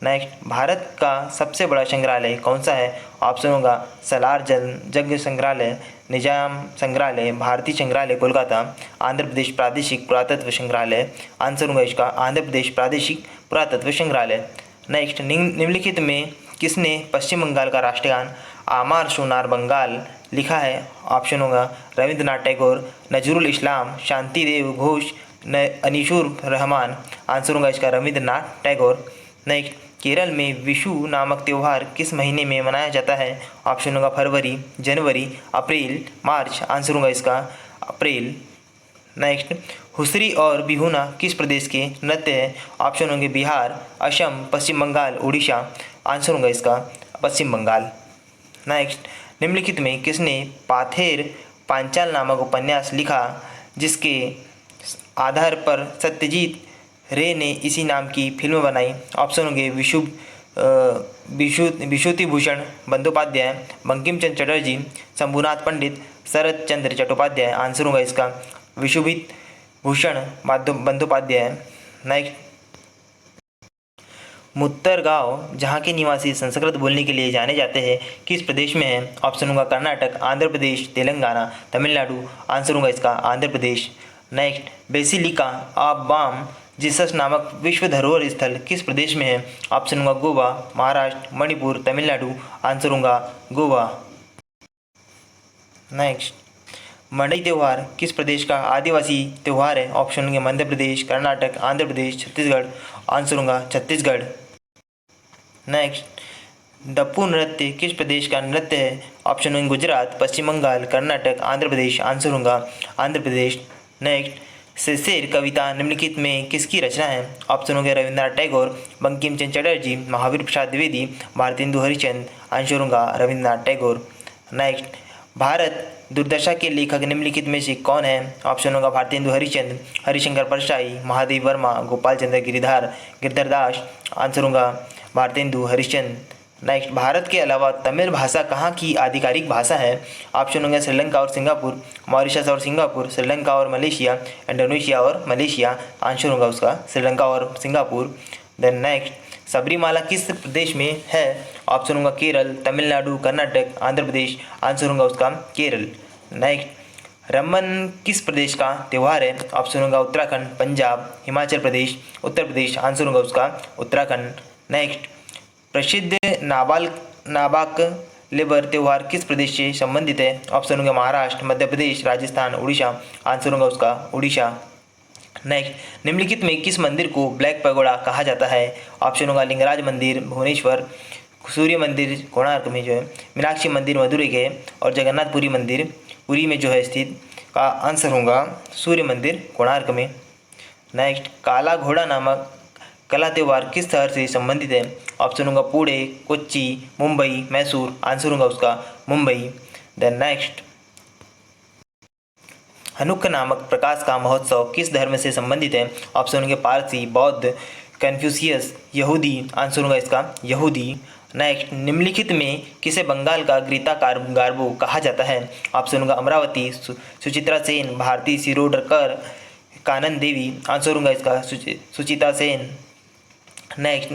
नेक्स्ट, भारत का सबसे बड़ा संग्रहालय कौन सा है? ऑप्शन होगा सलार जंग संग्रहालय, निजाम संग्रहालय, भारतीय संग्रहालय कोलकाता, आंध्र प्रदेश प्रादेशिक पुरातत्व संग्रहालय। आंसर होगा इसका आंध्र प्रदेश प्रादेशिक पुरातत्व संग्रहालय। नेक्स्ट, निम्नलिखित में किसने पश्चिम बंगाल का राष्ट्रगान आमार सोनार बंगाल लिखा है? ऑप्शन होगा रविंद्रनाथ टैगोर, नजरुल इस्लाम, शांतिदेव घोष, अनीशुर रहमान। आंसर होगा इसका रविंद्रनाथ टैगोर। नेक्स्ट, केरल में विशु नामक त्यौहार किस महीने में मनाया जाता है? ऑप्शन होगा फरवरी, जनवरी, अप्रैल, मार्च। आंसर होगा इसका अप्रैल। नेक्स्ट, हुसरी और बिहुना किस प्रदेश के नृत्य है? ऑप्शन होंगे बिहार, असम, पश्चिम बंगाल, उड़ीसा। आंसर होगा इसका पश्चिम बंगाल। नेक्स्ट, निम्नलिखित में किसने पाथेर पांचाल नामक उपन्यास लिखा जिसके आधार पर सत्यजीत रे ने इसी नाम की फिल्म बनाई? ऑप्शन होंगे विभूति भूषण बंदोपाध्याय, बंकिम चंद्र चटर्जी, शंभुनाथ पंडित, शरत चंद्र चट्टोपाध्याय। आंसर होगा इसका विभूति भूषण बंदोपाध्याय। नेक्स्ट, मुत्तरगांव जहाँ के निवासी संस्कृत बोलने के लिए जाने जाते हैं किस प्रदेश में है? ऑप्शन होगा कर्नाटक, आंध्र प्रदेश, तेलंगाना, तमिलनाडु। आंसर होगा इसका Andhra Pradesh. Next, basilica of Bom Jesus नामक विश्व धरोहर स्थल किस प्रदेश में है? ऑप्शन होगा गोवा, महाराष्ट्र, मणिपुर, तमिलनाडु। आंसर होगा गोवा। नेक्स्ट, मंडई त्यौहार किस प्रदेश का आदिवासी त्यौहार है? ऑप्शन होंगे मध्य प्रदेश, कर्नाटक, आंध्र प्रदेश, छत्तीसगढ़। आंसर होगा छत्तीसगढ़। नेक्स्ट, डप्पू नृत्य किस प्रदेश का नृत्य है? ऑप्शन होंगे गुजरात, पश्चिम बंगाल, कर्नाटक, आंध्र प्रदेश। आंसर होगा आंध्र प्रदेश। नेक्स्ट, शेर कविता निम्नलिखित में किसकी रचना है? ऑप्शन होंगे रविंद्रनाथ टैगोर, बंकिम चंद्र चटर्जी, महावीर प्रसाद द्विवेदी, भारतेंदु हरिश्चंद्र। आंसर होगा रविंद्रनाथ टैगोर। नेक्स्ट, भारत दुर्दशा के लेखक निम्नलिखित में से कौन है? ऑप्शन होगा भारतेंदु हरिश्चंद्र, हरिशंकर परसाई, महादेव वर्मा, गोपाल चंद्र गिरधर दास। आंसर होगा भारतेंदु हरिश्चंद्र। नेक्स्ट, भारत के अलावा तमिल भाषा कहाँ की आधिकारिक भाषा है? ऑप्शन होंगे श्रीलंका और सिंगापुर, मॉरिशस और सिंगापुर, श्रीलंका और मलेशिया, इंडोनेशिया और मलेशिया। आंसर होगा उसका श्रीलंका और सिंगापुर। देन नेक्स्ट, सबरीमाला किस प्रदेश में है? ऑप्शन होगा केरल, तमिलनाडु, कर्नाटक, आंध्र प्रदेश। आंसर होगा उसका केरल। नेक्स्ट, रमन किस प्रदेश का त्यौहार है? ऑप्शन होगा उत्तराखंड, पंजाब, हिमाचल प्रदेश, उत्तर प्रदेश। आंसर होगा उसका उत्तराखंड। नेक्स्ट, प्रसिद्ध नाबाक लेबर त्यौहार किस प्रदेश से संबंधित है? ऑप्शन होंगे महाराष्ट्र, मध्य प्रदेश, राजस्थान, उड़ीसा। आंसर होगा उसका उड़ीसा। नेक्स्ट, निम्नलिखित में किस मंदिर को ब्लैक पैगोडा कहा जाता है? ऑप्शन होगा लिंगराज मंदिर भुवनेश्वर, सूर्य मंदिर कोणार्क में जो है, मीनाक्षी मंदिर मदुरई के, और जगन्नाथपुरी मंदिर पुरी में जो है स्थित। का आंसर होगा सूर्य मंदिर कोणार्क में। नेक्स्ट, काला घोड़ा नामक कला त्यौहार किस शहर से संबंधित है? ऑप्शन होगा पुणे, कोच्चि, मुंबई, मैसूर। आंसर होगा उसका मुंबई। देन नेक्स्ट, हनुक्का नामक प्रकाश का महोत्सव किस धर्म से संबंधित है? ऑप्शन होंगे पारसी, बौद्ध, कन्फ्यूशियस, यहूदी। आंसर होगा इसका यहूदी। नेक्स्ट, निम्नलिखित में किसे बंगाल का गीता गार्बो कहा जाता है? ऑप्शन होगा अमरावती, सुचित्रा सेन, भारती सिरोडकर, कानन देवी। आंसर होगा इसका सुचिता सेन। नेक्स्ट,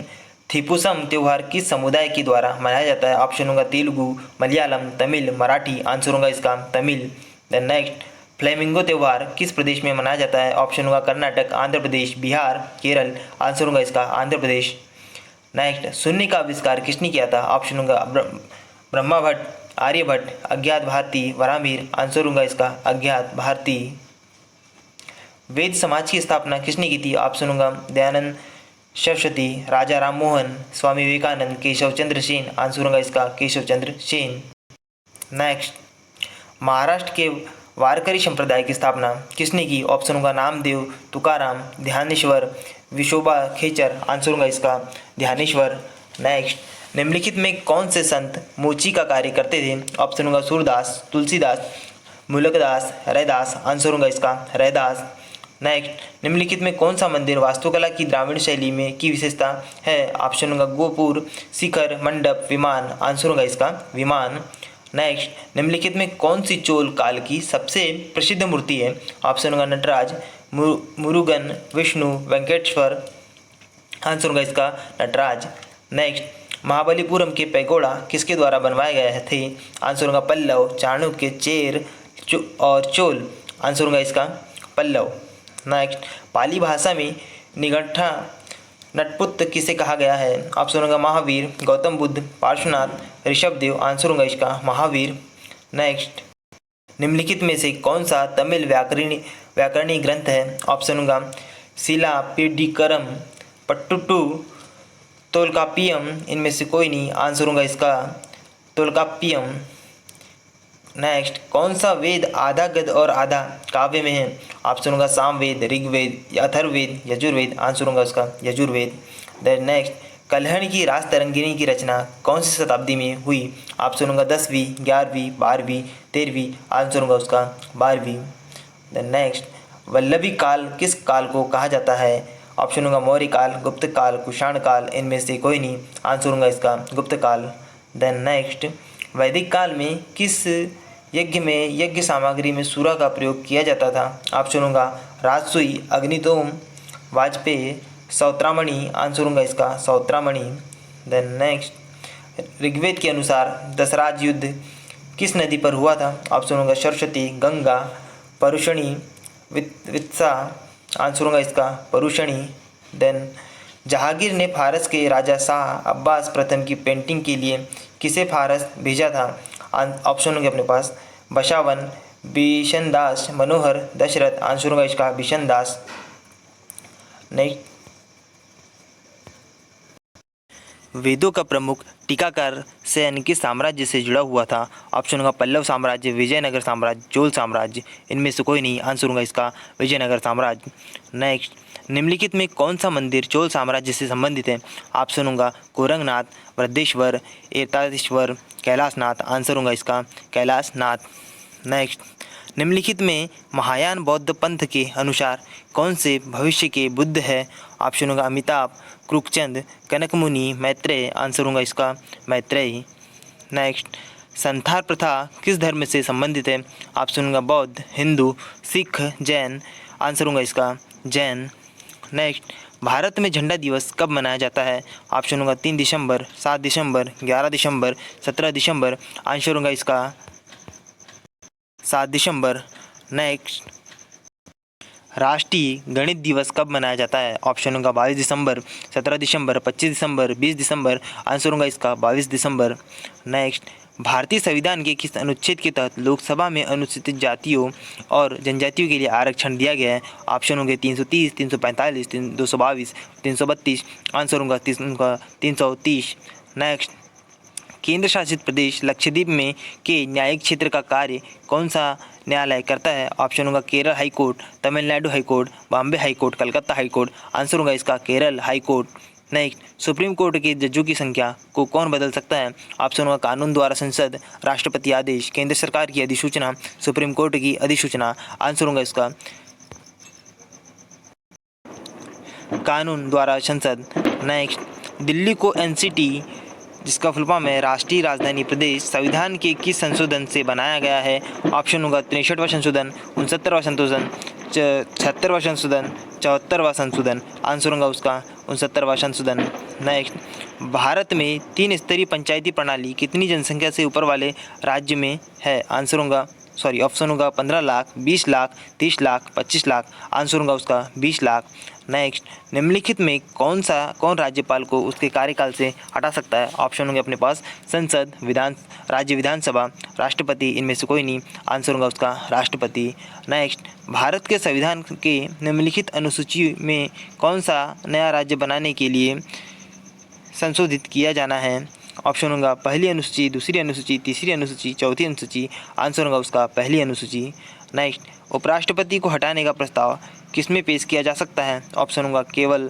थीपुसम त्यौहार किस समुदाय के द्वारा मनाया जाता है? ऑप्शन होगा तेलुगु, मलयालम, तमिल, मराठी। आंसर होगा इसका तमिल। देन नेक्स्ट, फ्लेमिंगो त्यौहार किस प्रदेश में मनाया जाता है? ऑप्शन होगा कर्नाटक, आंध्र प्रदेश, बिहार, केरल। आंसर होगा इसका आंध्र प्रदेश। नेक्स्ट, शून्य का आविष्कार किसने किया था? ऑप्शन होगा ब्रह्मा भट्ट, आर्यभट्ट, अज्ञात भारती, वराहमिहिर। आंसर होगा इसका अज्ञात भारती। वेद समाज की स्थापना किसने की थी? ऑप्शन होगा दयानंद सरस्वती, राजा राम मोहन, स्वामी विवेकानंद, केशव चंद्र सेन। आंसर होगा इसका केशव चंद्र सेन। नेक्स्ट, महाराष्ट्र के वारकरी संप्रदाय की स्थापना किसने की? ऑप्शन होगा नामदेव, तुकाराम, ध्यानेश्वर, विशोबा खेचर। आंसर होगा इसका ध्यानेश्वर। नेक्स्ट, निम्नलिखित में कौन से संत मोची का कार्य करते थे? ऑप्शन होगा सूरदास, तुलसीदास, मुलकदास, रैदास। आंसर होगा इसका रैदास। नेक्स्ट, निम्नलिखित में कौन सा मंदिर वास्तुकला की द्राविड़ शैली में की विशेषता है? ऑप्शन होगा गोपुर, शिखर, मंडप, विमान। आंसर होगा इसका विमान। नेक्स्ट, निम्नलिखित में कौन सी चोल काल की सबसे प्रसिद्ध मूर्ति है? ऑप्शन होगा नटराज, मुरुगन, विष्णु, वेंकटेश्वर। आंसर होगा इसका नटराज। नेक्स्ट, महाबलीपुरम के पैगोडा किसके द्वारा बनवाए गए थे? आंसर होगा पल्लव, चाणक्य, चेर और चोल। आंसर होगा इसका पल्लव। नेक्स्ट, पाली भाषा में निगंठा नटपुत्र किसे कहा गया है? ऑप्शन होगा महावीर, गौतम बुद्ध, पार्श्वनाथ, ऋषभदेव। आंसर होगा इसका महावीर। नेक्स्ट, निम्नलिखित में से कौन सा तमिल व्याकरणीय ग्रंथ है? ऑप्शन होगा शिलापीडिकरम, पट्टुटू, तोल्काप्पियम। इनमें से कोई नहीं। आंसर होगा इसका तोल्काप्पियम। नेक्स्ट, कौन सा वेद आधा गद्य और आधा काव्य में है? ऑप्शन होगा सामवेद, ऋग्वेद, अथर्ववेद, यजुर्वेद। आंसर होगा उसका यजुर्वेद। देन नेक्स्ट, कल्हण की रास तरंगिणी की रचना कौन सी शताब्दी में हुई? ऑप्शन होगा 10वीं, 11वीं, 12वीं, 13वीं। आंसर होगा उसका 12वीं। देन नेक्स्ट, वल्लभी काल किस काल को कहा जाता है? ऑप्शन होगा मौर्य काल, गुप्त काल, कुषाण काल। इनमें से कोई नहीं। आंसर होगा इसका गुप्त काल। देन नेक्स्ट, वैदिक काल में किस यज्ञ में यज्ञ सामग्री में सूरा का प्रयोग किया जाता था? ऑप्शन होगा राजसूई, अग्नितोम, वाजपेयी, सौत्रामणि। आंसर होगा इसका सौत्रामणि। देन नेक्स्ट, ऋग्वेद के अनुसार दशराज युद्ध किस नदी पर हुआ था? ऑप्शन होगा सरस्वती, गंगा, परुषणी, वित्सा। आंसर होगा इसका परुषणी। देन, जहांगीर ने फारस के राजा शाह अब्बास प्रथम की पेंटिंग के लिए किसे फारस भेजा था? ऑप्शन होंगे अपने पास बशावन, बिशन दास, मनोहर दशरथ, आंसर होगा इसका बिशन दास। नेक्स्ट, वेदों का प्रमुख टीकाकार सैन किस साम्राज्य से जुड़ा हुआ था? ऑप्शन होगा पल्लव साम्राज्य, विजयनगर साम्राज्य, चोल साम्राज्य, इनमें से कोई नहीं, आंसर होगा इसका विजयनगर साम्राज्य। नेक्स्ट, निम्नलिखित में कौन सा मंदिर चोल साम्राज्य से संबंधित है? ऑप्शन होगा कोरंगनाथ, वृद्धेश्वर, एताधेश्वर, कैलाशनाथ, आंसर होगा इसका कैलाशनाथ। नेक्स्ट, निम्नलिखित में महायान बौद्ध पंथ के अनुसार कौन से भविष्य के बुद्ध है? ऑप्शन होगा अमिताभ, क्रुकचंद, कनकमुनि, मैत्रेय, आंसर होगा इसका मैत्रेय। नेक्स्ट, संथाल प्रथा किस धर्म से संबंधित है? ऑप्शन होगा बौद्ध, हिंदू, सिख, जैन, आंसर होगा इसका जैन। नेक्स्ट, भारत में झंडा दिवस कब मनाया जाता है? ऑप्शन होगा 3 दिसंबर, 7 दिसंबर, 11 दिसंबर, 17 दिसंबर, आंसर होगा इसका 7 दिसंबर। नेक्स्ट, राष्ट्रीय गणित दिवस कब मनाया जाता है? ऑप्शन होगा 22 दिसंबर, 17 दिसंबर, 25 दिसंबर, 20 दिसंबर, आंसर होगा इसका 22 दिसंबर। नेक्स्ट, भारतीय संविधान के किस अनुच्छेद के तहत लोकसभा में अनुसूचित जातियों और जनजातियों के लिए आरक्षण दिया गया है? ऑप्शन होंगे 330, 345, 222, 332, आंसर होगा 330। नेक्स्ट, केंद्र शासित प्रदेश लक्षद्वीप में के न्यायिक क्षेत्र का कार्य कौन सा न्यायालय करता है? ऑप्शन होगा Kerala high court, Tamil Nadu high court, Bombay high court, Calcutta high court, answer होगा इसका Kerala high court. Next, supreme court के जजों की संख्या को कौन बदल सकता है? ऑप्शन होगा कानून द्वारा संसद, राष्ट्रपति आदेश, केंद्र सरकार की अधिसूचना, सुप्रीम कोर्ट की अधिसूचना, आंसर होगा इसका कानून द्वारा संसद। नेक्स्ट, दिल्ली को एनसीटी जिसका फुल फॉर्म है राष्ट्रीय राजधानी प्रदेश संविधान के किस संशोधन से बनाया गया है? ऑप्शन होगा 63वां संशोधन, 69वां संशोधन, 76वां संशोधन, 74वां संशोधन, आंसर होगा उसका 69वां संशोधन। नेक्स्ट, भारत में 3 स्तरीय पंचायती प्रणाली कितनी जनसंख्या से ऊपर वाले राज्य में है? आंसर होगा ऑप्शन होगा 15 लाख, 20 लाख, 30 लाख, 25 लाख, आंसर होगा उसका 20 लाख। नेक्स्ट, निम्नलिखित में कौन राज्यपाल को उसके कार्यकाल से हटा सकता है? ऑप्शन होंगे अपने पास संसद, राज्य विधानसभा, राष्ट्रपति, इनमें से कोई नहीं, आंसर होगा उसका राष्ट्रपति। नेक्स्ट, भारत के संविधान के निम्नलिखित अनुसूची में कौन सा नया राज्य बनाने के लिए संशोधित किया जाना है? ऑप्शन होगा पहली अनुसूची, दूसरी अनुसूची, तीसरी अनुसूची, चौथी अनुसूची, आंसर होगा उसका पहली अनुसूची। नेक्स्ट, उपराष्ट्रपति को हटाने का प्रस्ताव किसमें पेश किया जा सकता है? ऑप्शन होगा केवल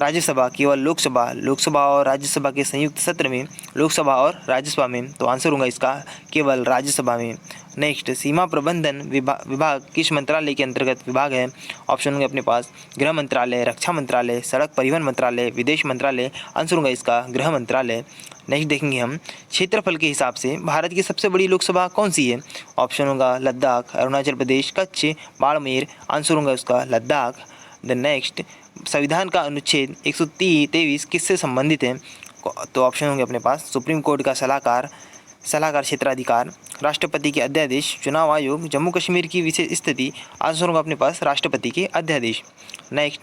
राज्यसभा, केवल लोकसभा और राज्यसभा के संयुक्त सत्र में, लोकसभा और राज्यसभा में, तो आंसर होगा इसका केवल राज्यसभा में। नेक्स्ट, सीमा प्रबंधन विभाग किस मंत्रालय के अंतर्गत विभाग है? ऑप्शन होंगे अपने पास गृह मंत्रालय, रक्षा मंत्रालय, सड़क परिवहन मंत्रालय, विदेश मंत्रालय, आंसर होगा इसका गृह मंत्रालय। नेक्स्ट देखेंगे हम क्षेत्रफल के हिसाब से भारत की सबसे बड़ी लोकसभा कौन सी है? ऑप्शन होगा लद्दाख, अरुणाचल प्रदेश, कच्छ, बाड़मेर, आंसर होगा उसका लद्दाख। द नेक्स्ट, संविधान का अनुच्छेद 123 किससे संबंधित है? तो ऑप्शन होंगे अपने पास सुप्रीम कोर्ट का सलाहकार क्षेत्राधिकार, राष्ट्रपति के अध्यादेश, चुनाव आयोग, जम्मू कश्मीर की विशेष स्थिति, आंसर होगा अपने पास राष्ट्रपति के अध्यादेश। नेक्स्ट,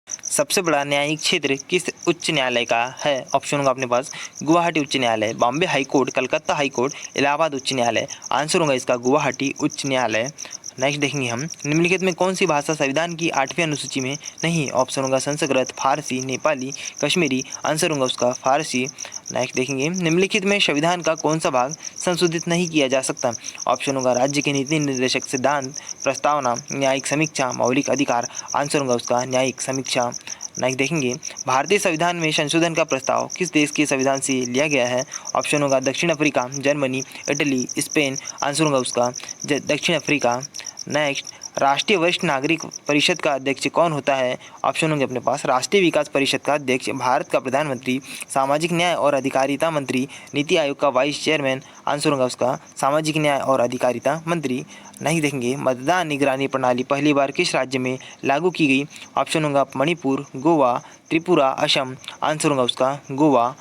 सबसे बड़ा न्यायिक क्षेत्र किस उच्च न्यायालय का है? ऑप्शन होगा अपने पास गुवाहाटी उच्च न्यायालय, Bombay high court, Calcutta high court, Allahabad उच्च न्यायालय, आंसर होगा इसका गुवाहाटी उच्च न्यायालय। नेक्स्ट देखेंगे हम निम्नलिखित में कौन सी भाषा संविधान की 8वीं अनुसूची में नहीं? ऑप्शन होगा संस्कृत, फारसी, नेपाली, कश्मीरी, आंसर होगा उसका फारसी। नेक्स्ट देखेंगे निम्नलिखित में संविधान का कौन सा भाग संशोधित नहीं किया जा सकता? ऑप्शन होगा राज्य के नीति निर्देशक सिद्धांत, प्रस्तावना, न्यायिक समीक्षा, मौलिक अधिकार, आंसर होगा उसका न्यायिक समीक्षा। नेक्स्ट देखेंगे भारतीय संविधान में संशोधन का प्रस्ताव किस देश के संविधान से लिया गया है? ऑप्शन होगा दक्षिण Africa, Germany, Italy, Spain, answer होगा उसका दक्षिण अफ्रीका। नेक्स्ट, राष्ट्रीय वरिष्ठ नागरिक परिषद का अध्यक्ष कौन होता है? ऑप्शन होंगे अपने पास राष्ट्रीय विकास परिषद का अध्यक्ष भारत का प्रधानमंत्री, सामाजिक न्याय और अधिकारिता मंत्री, नीति आयोग का वाइस चेयरमैन, आंसर होगा उसका सामाजिक न्याय और अधिकारिता मंत्री। नहीं देखेंगे मतदान निगरानी प्रणाली पहली बार किस राज्य में लागू की गई? ऑप्शन होगा मणिपुर, गोवा, त्रिपुरा, असम, आंसर होगा उसका गोवा।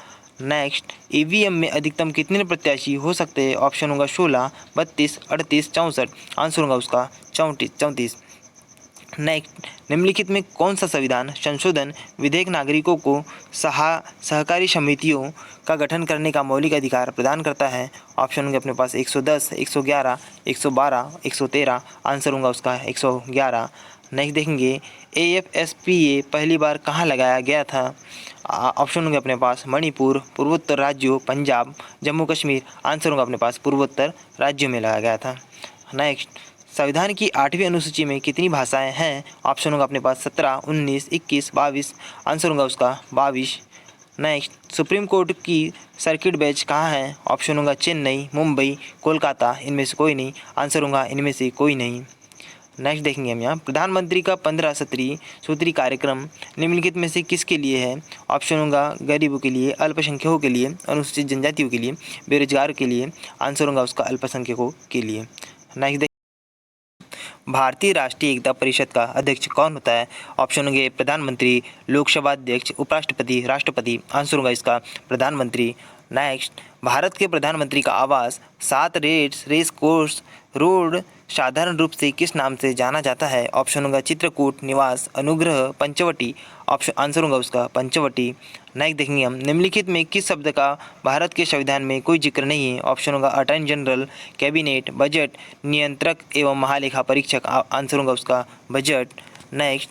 नेक्स्ट, ईवीएम में अधिकतम कितने प्रत्याशी हो सकते हैं? ऑप्शन होगा 16, 32, 38, 64, आंसर होगा उसका 34। नेक्स्ट, निम्नलिखित में कौन सा संविधान संशोधन विधेयक नागरिकों को सहकारी समितियों का गठन करने का मौलिक अधिकार प्रदान करता है? ऑप्शन होंगे अपने पास 110, 111, 112, 113। आंसर होगा उसका 111। नेक्स्ट देखेंगे, AFSPA पहली बार कहाँ लगाया गया था? ऑप्शन होंगे अपने पास मणिपुर, पूर्वोत्तर राज्यों, पंजाब, जम्मू कश्मीर। आंसर होगा अपने पास पूर्वोत्तर राज्यों में लगाया गया था। नेक्स्ट, संविधान की 8वीं अनुसूची में कितनी भाषाएं हैं? ऑप्शन होगा अपने पास 17, 19, 21, 22। आंसर होगा उसका 22। नेक्स्ट, सुप्रीम कोर्ट की सर्किट बेंच कहाँ है? ऑप्शन होगा चेन्नई, मुंबई, कोलकाता। इनमें से कोई नहीं। आंसर होगा इनमें से कोई नहीं। नेक्स्ट देखेंगे हम यहाँ, प्रधानमंत्री का 15 सूत्री कार्यक्रम निम्नलिखित में से किसके लिए है? ऑप्शन होगा गरीबों के लिए, अल्पसंख्यकों के लिए, अनुसूचित जनजातियों के लिए, बेरोजगार के लिए। आंसर होगा उसका अल्पसंख्यकों के लिए। नेक्स्ट, भारतीय राष्ट्रीय एकता परिषद का अध्यक्ष कौन होता है? ऑप्शन होंगे प्रधानमंत्री, लोकसभा अध्यक्ष, उपराष्ट्रपति, राष्ट्रपति। आंसर होगा इसका प्रधानमंत्री। नेक्स्ट, भारत के प्रधानमंत्री का आवास 7 रेस कोर्स रोड साधारण रूप से किस नाम से जाना जाता है? ऑप्शन होगा चित्रकूट, निवास, अनुग्रह, पंचवटी। ऑप्शन आंसर होगा उसका पंचवटी। नेक्स्ट देखेंगे हम, निम्नलिखित में किस शब्द का भारत के संविधान में कोई जिक्र नहीं है? ऑप्शन होगा अटॉर्नी जनरल, कैबिनेट, बजट, नियंत्रक एवं महालेखा परीक्षक। आंसर होगा उसका बजट। नेक्स्ट,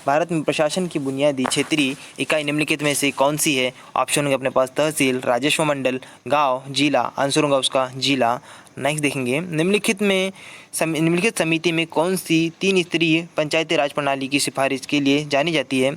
भारत में प्रशासन की बुनियादी क्षेत्रीय इकाई निम्नलिखित में से कौन सी है? ऑप्शन होंगे अपने पास तहसील, राजस्व मंडल, गांव, जिला। आंसर होगा उसका जिला। नेक्स्ट देखेंगे, निम्नलिखित समिति में कौन सी 3 स्तरीय पंचायती राज प्रणाली की सिफारिश के लिए जानी जाती है?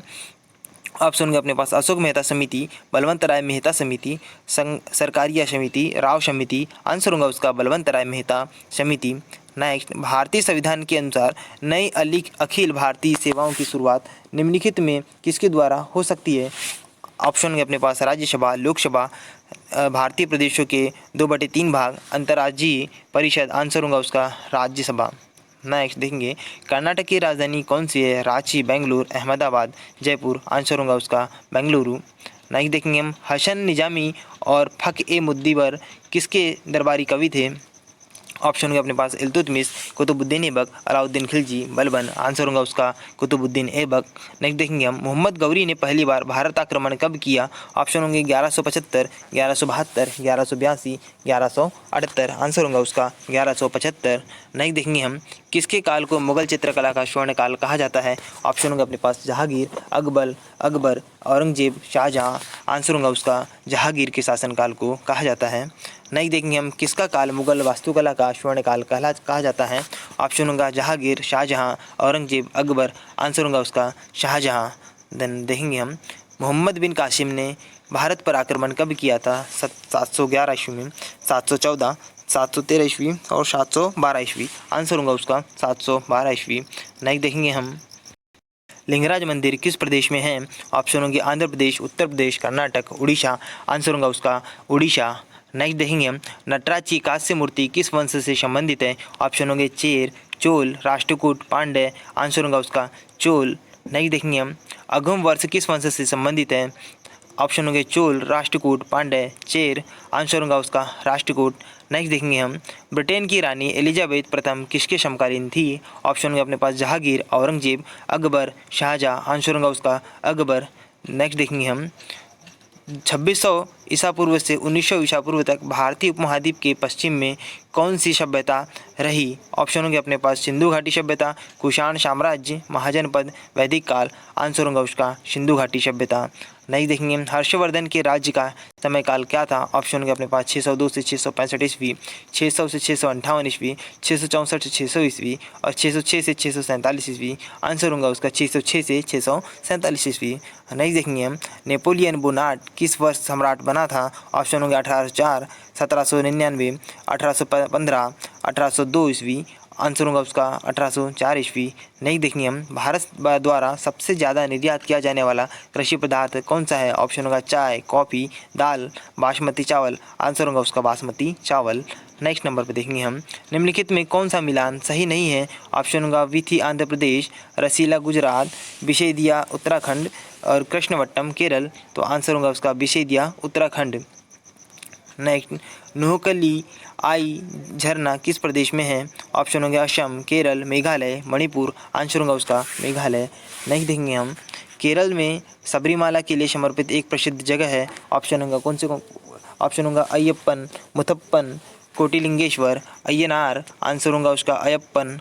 ऑप्शन होंगे अपने पास अशोक मेहता समिति, बलवंत राय मेहता समिति, सरकारिया समिति, राव समिति। आंसर होगा उसका बलवंत राय मेहता समिति। नेक्स्ट, भारतीय संविधान के अनुसार नई अखिल भारतीय सेवाओं की शुरुआत निम्नलिखित में किसके द्वारा हो सकती है? ऑप्शन होंगे अपने पास राज्यसभा, लोकसभा, भारतीय प्रदेशों के 2/3 भाग, अंतर्राज्यीय परिषद। आंसर होगा उसका राज्यसभा। नेक्स्ट देखेंगे, कर्नाटक की राजधानी कौन सी है? रांची, बेंगलुरु, अहमदाबाद, जयपुर। आंसर होगा उसका बेंगलुरु। नेक्स्ट देखेंगे हम, हसन निजामी और फख-ए-मुदब्बिर किसके दरबारी कवि थे? ऑप्शन होंगे अपने पास इल्तुतमिश, कुतुबुद्दीन ऐबक, अलाउद्दीन खिलजी, बलबन। आंसर होगा उसका कुतुबुद्दीन ऐबक। नेक्स्ट देखेंगे हम, मोहम्मद गौरी ने पहली बार भारत आक्रमण कब किया? ऑप्शन होंगे 1175, 1172, 1182, 1178। आंसर होगा उसका 1175। नेक्स्ट देखेंगे हम, किसके काल को मुगल चित्रकला का स्वर्ण काल कहा जाता है? ऑप्शन होंगे अपने पास जहांगीर, अकबर, औरंगजेब, शाहजहां। आंसर होगा उसका जहांगीर के शासनकाल को कहा जाता है। नेक्स्ट देखेंगे हम, किसका काल मुगल वास्तुकला का स्वर्ण काल कहा जाता है? ऑप्शन होगा जहांगीर, शाहजहां, औरंगजेब, अकबर। आंसर होगा उसका शाहजहां। देन देखेंगे हम, मोहम्मद बिन कासिम ने भारत पर आक्रमण कब किया था? 711 ईस्वी में, 714, 713 ईस्वी और 712 ईस्वी। आंसर होगा उसका 712 ईस्वी। नेक्स्ट देखेंगे हम, लिंगराज मंदिर किस प्रदेश में है? ऑप्शन होंगे आंध्र प्रदेश, उत्तर प्रदेश, कर्नाटक, उड़ीसा। आंसर होगा उसका उड़ीसा। नेक्स्ट देखेंगे हम, नटराज की कांस्य मूर्ति किस वंश से संबंधित है? ऑप्शन होंगे चेर, चोल, राष्ट्रकूट, पांड्य। आंसर होगा उसका चोल। नेक्स्ट देखेंगे हम, अघम वर्ष किस वंश से संबंधित है? ऑप्शन होंगे चोल, राष्ट्रकूट, पांड्य, चेर। आंसर होगा उसका राष्ट्रकूट। नेक्स्ट देखेंगे हम, ब्रिटेन की रानी एलिजाबेथ प्रथम किसके समकालीन थी? ऑप्शन होंगे अपने पास जहांगीर, औरंगजेब, अकबर, शाहजहां। आंसर होगा उसका अकबर। नेक्स्ट देखेंगे हम, 2600 ईसा पूर्व से 1900 ईसा पूर्व तक भारतीय उपमहाद्वीप के पश्चिम में कौन सी सभ्यता रही? ऑप्शन होंगे अपने पास सिंधु घाटी सभ्यता, कुषाण साम्राज्य, महाजनपद, वैदिक काल। आंसर होगा उसका सिंधु घाटी सभ्यता। नहीं देखेंगे, हर्षवर्धन के राज्य का समय काल क्या था? ऑप्शन होंगे अपने पास 602 से 665 ईस्वी, 600 से 658 ईस्वी, 664 से 600 ईस्वी और 606 से 647 ईस्वी। आंसर होगा उसका 606 से 647 ईस्वी। नहीं देखेंगे हम, नेपोलियन बोनापार्ट किस वर्ष सम्राट बना था? ऑप्शन होंगे 1804, 1799, 1815, 1802 ईस्वी। आंसर होगा उसका 1804 ईस्वी। नहीं देखेंगे हम, भारत द्वारा सबसे ज़्यादा निर्यात किया जाने वाला कृषि पदार्थ कौन सा है? ऑप्शन होगा चाय, कॉफ़ी, दाल, बासमती चावल। आंसर होगा उसका बासमती चावल। नेक्स्ट नंबर पर देखेंगे हम, निम्नलिखित में कौन सा मिलान सही नहीं है? ऑप्शन होगा विथी आंध्र प्रदेश, रसीला गुजरात, विशेदिया उत्तराखंड और कृष्णवट्टम केरल। तो आंसर होगा उसका विशेदिया उत्तराखंड। नेक्स्ट, नोहकली आई झरना किस प्रदेश में है? ऑप्शन होंगे असम, केरल, मेघालय, मणिपुर। आंसर होगा उसका मेघालय। नेक्स्ट देखेंगे हम, केरल में सबरीमाला के लिए समर्पित एक प्रसिद्ध जगह है। ऑप्शन होगा कौन से? ऑप्शन होगा अय्यप्पन, मुथप्पन, कोटिलिंगेश्वर, अय्यनार। आंसर होगा उसका अय्यप्पन।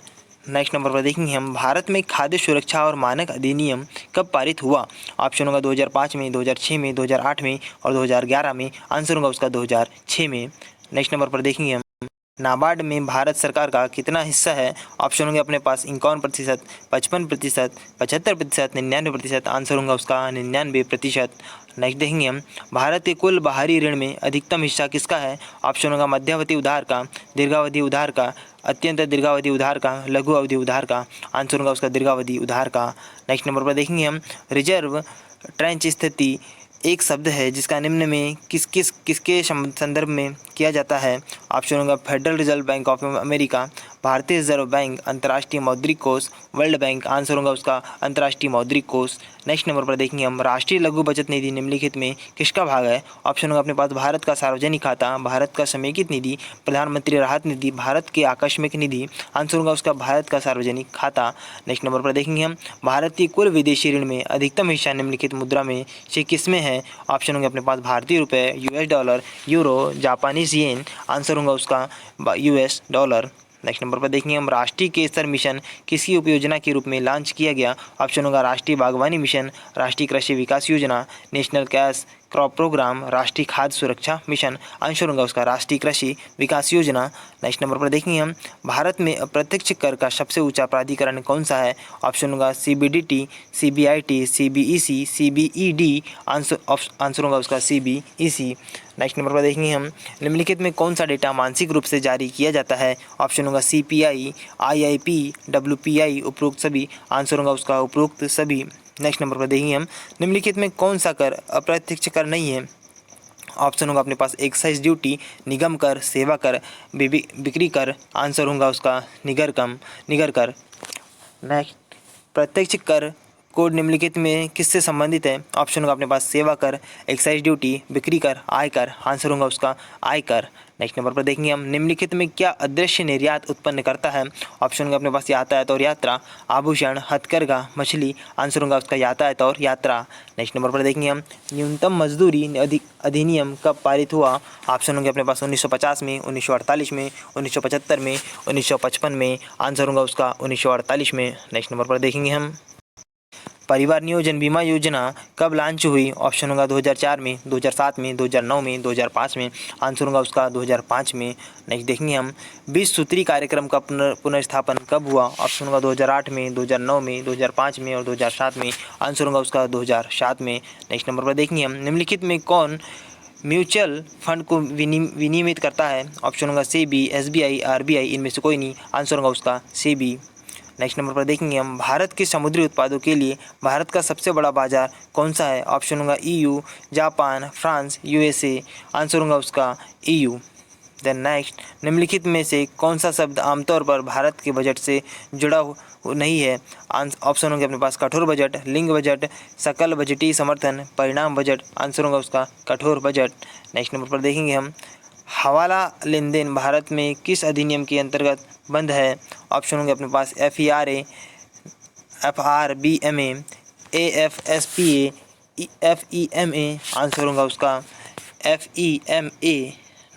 नेक्स्ट नंबर पर देखेंगे हम, भारत में खाद्य सुरक्षा और मानक अधिनियम कब पारित हुआ? ऑप्शन होगा 2005 में, 2006 में, 2008 में और 2011 में। आंसर होगा उसका 2006 में। नेक्स्ट नंबर पर देखेंगे हम, नाबार्ड में भारत सरकार का कितना हिस्सा है? ऑप्शन होंगे अपने पास 51%, 55%, 75%, 99%। आंसर होगा उसका 99%। नेक्स्ट देखेंगे हम, भारत के कुल बाहरी ऋण में अधिकतम हिस्सा किसका है? ऑप्शन होगा मध्यावधि उधार का, दीर्घावधि उधार का, अत्यंत दीर्घावधि उधार का, लघु अवधि उधार का। आंसर होगा उसका दीर्घावधि उधार का। नेक्स्ट नंबर पर देखेंगे हम, रिजर्व ट्रेंच स्थिति एक शब्द है जिसका निम्न में किसके संदर्भ में किया जाता है? ऑप्शन होगा federal reserve bank of America, भारतीय रिजर्व बैंक, अंतर्राष्ट्रीय मौद्रिक कोष, वर्ल्ड बैंक। आंसर होगा उसका अंतर्राष्ट्रीय मौद्रिक कोष। नेक्स्ट नंबर पर देखेंगे हम, राष्ट्रीय लघु बचत निधि निम्नलिखित में किसका भाग है? ऑप्शन होगा अपने पास भारत का सार्वजनिक खाता, भारत का समेकित निधि, प्रधानमंत्री राहत निधि, भारत के आकस्मिक निधि। आंसर होगा उसका भारत का सार्वजनिक खाता। नेक्स्ट नंबर पर देखेंगे हम, भारत की कुल विदेशी ऋण में अधिकतम हिस्सा निम्नलिखित मुद्रा में से किसमें है? ऑप्शन होंगे अपने पास भारतीय रुपये, US dollar, euro, Japanese yen. Answer होगा उसका यूएस डॉलर। नेक्स्ट नंबर पर देखेंगे हम, राष्ट्रीय केसर मिशन किसी उपयोजना के रूप में लॉन्च किया गया? ऑप्शन होगा राष्ट्रीय बागवानी मिशन, राष्ट्रीय कृषि विकास योजना, नेशनल कैश क्रॉप प्रोग्राम, राष्ट्रीय खाद्य सुरक्षा मिशन। आंसर होगा उसका राष्ट्रीय कृषि विकास योजना। नेक्स्ट नंबर पर देखेंगे हम, भारत में अप्रत्यक्ष कर का सबसे ऊंचा प्राधिकरण कौन सा है? ऑप्शन होगा सीबीडीटी, सीबीआईटी, सीबीईसी, सीबीईडी। आंसर होगा उसका सीबीईसी। नेक्स्ट नंबर पर देखेंगे हम, निम्नलिखित में कौन सा डेटा मानसिक रूप से जारी किया जाता है? ऑप्शन होगा सीपीआई, आईआईपी, डब्ल्यूपीआई, उपरोक्त सभी। आंसर होगा उसका उपरोक्त सभी। नेक्स्ट नंबर पर देखेंगे हम, निम्नलिखित में कौन सा कर अप्रत्यक्ष कर नहीं है? ऑप्शन होगा अपने पास एक्साइज ड्यूटी, निगम कर, सेवा कर, बिक्री कर। आंसर होगा उसका निगर कर। नेक्स्ट, प्रत्यक्ष कर कोड निम्नलिखित में किससे संबंधित है? ऑप्शन होगा अपने पास सेवा कर, एक्साइज ड्यूटी, बिक्री कर, आयकर। आंसर होगा उसका आयकर। नेक्स्ट नंबर पर देखेंगे हम, निम्नलिखित में क्या अदृश्य निर्यात उत्पन्न करता है? ऑप्शन होगा अपने पास यातायात और यात्रा, आभूषण, हथकरघा, मछली। आंसर होगा उसका यातायात और यात्रा। नेक्स्ट नंबर पर देखेंगे हम, न्यूनतम मजदूरी अधिनियम कब पारित हुआ? ऑप्शन होंगे अपने पास 1950 में, 1948 में, 1975 में, 1955 में। आंसर होगा उसका 1948 में। नेक्स्ट नंबर पर देखेंगे हम, परिवार नियोजन बीमा योजना कब लॉन्च हुई? ऑप्शन होगा 2004 में, 2007 में, 2009 में, 2005 में। आंसर होगा उसका 2005 में। नेक्स्ट देखेंगे हम, 20 सूत्री कार्यक्रम का पुनर्स्थापन कब हुआ? ऑप्शन होगा 2008 में, 2009 में, 2005 में और 2007 में। आंसर होगा उसका 2007 में। नेक्स्ट नंबर पर देखेंगे हम, निम्नलिखित में कौन म्यूचुअल फंड को विनियमित करता है? ऑप्शन होगा सेबी, एसबीआई, आरबीआई। इनमें से कोई नहीं। आंसर होगा उसका सेबी। नेक्स्ट नंबर पर देखेंगे हम, भारत के समुद्री उत्पादों के लिए भारत का सबसे बड़ा बाजार कौन सा है? ऑप्शन होगा EU, Japan, France, USA. Answer होगा उसका ईयू। देन नेक्स्ट, निम्नलिखित में से कौन सा शब्द आमतौर पर भारत के बजट से जुड़ा नहीं है? ऑप्शन होंगे अपने पास कठोर बजट, लिंग बजट, सकल बजटीय समर्थन, परिणाम बजट। आंसर होगा उसका कठोर बजट। नेक्स्ट नंबर पर देखेंगे हम, हवाला लेन देन भारत में किस अधिनियम के अंतर्गत बंद है? ऑप्शन होंगे अपने पास FERA, FRBMA, AFSPA, FEMA। Answer होगा उसका FEMA।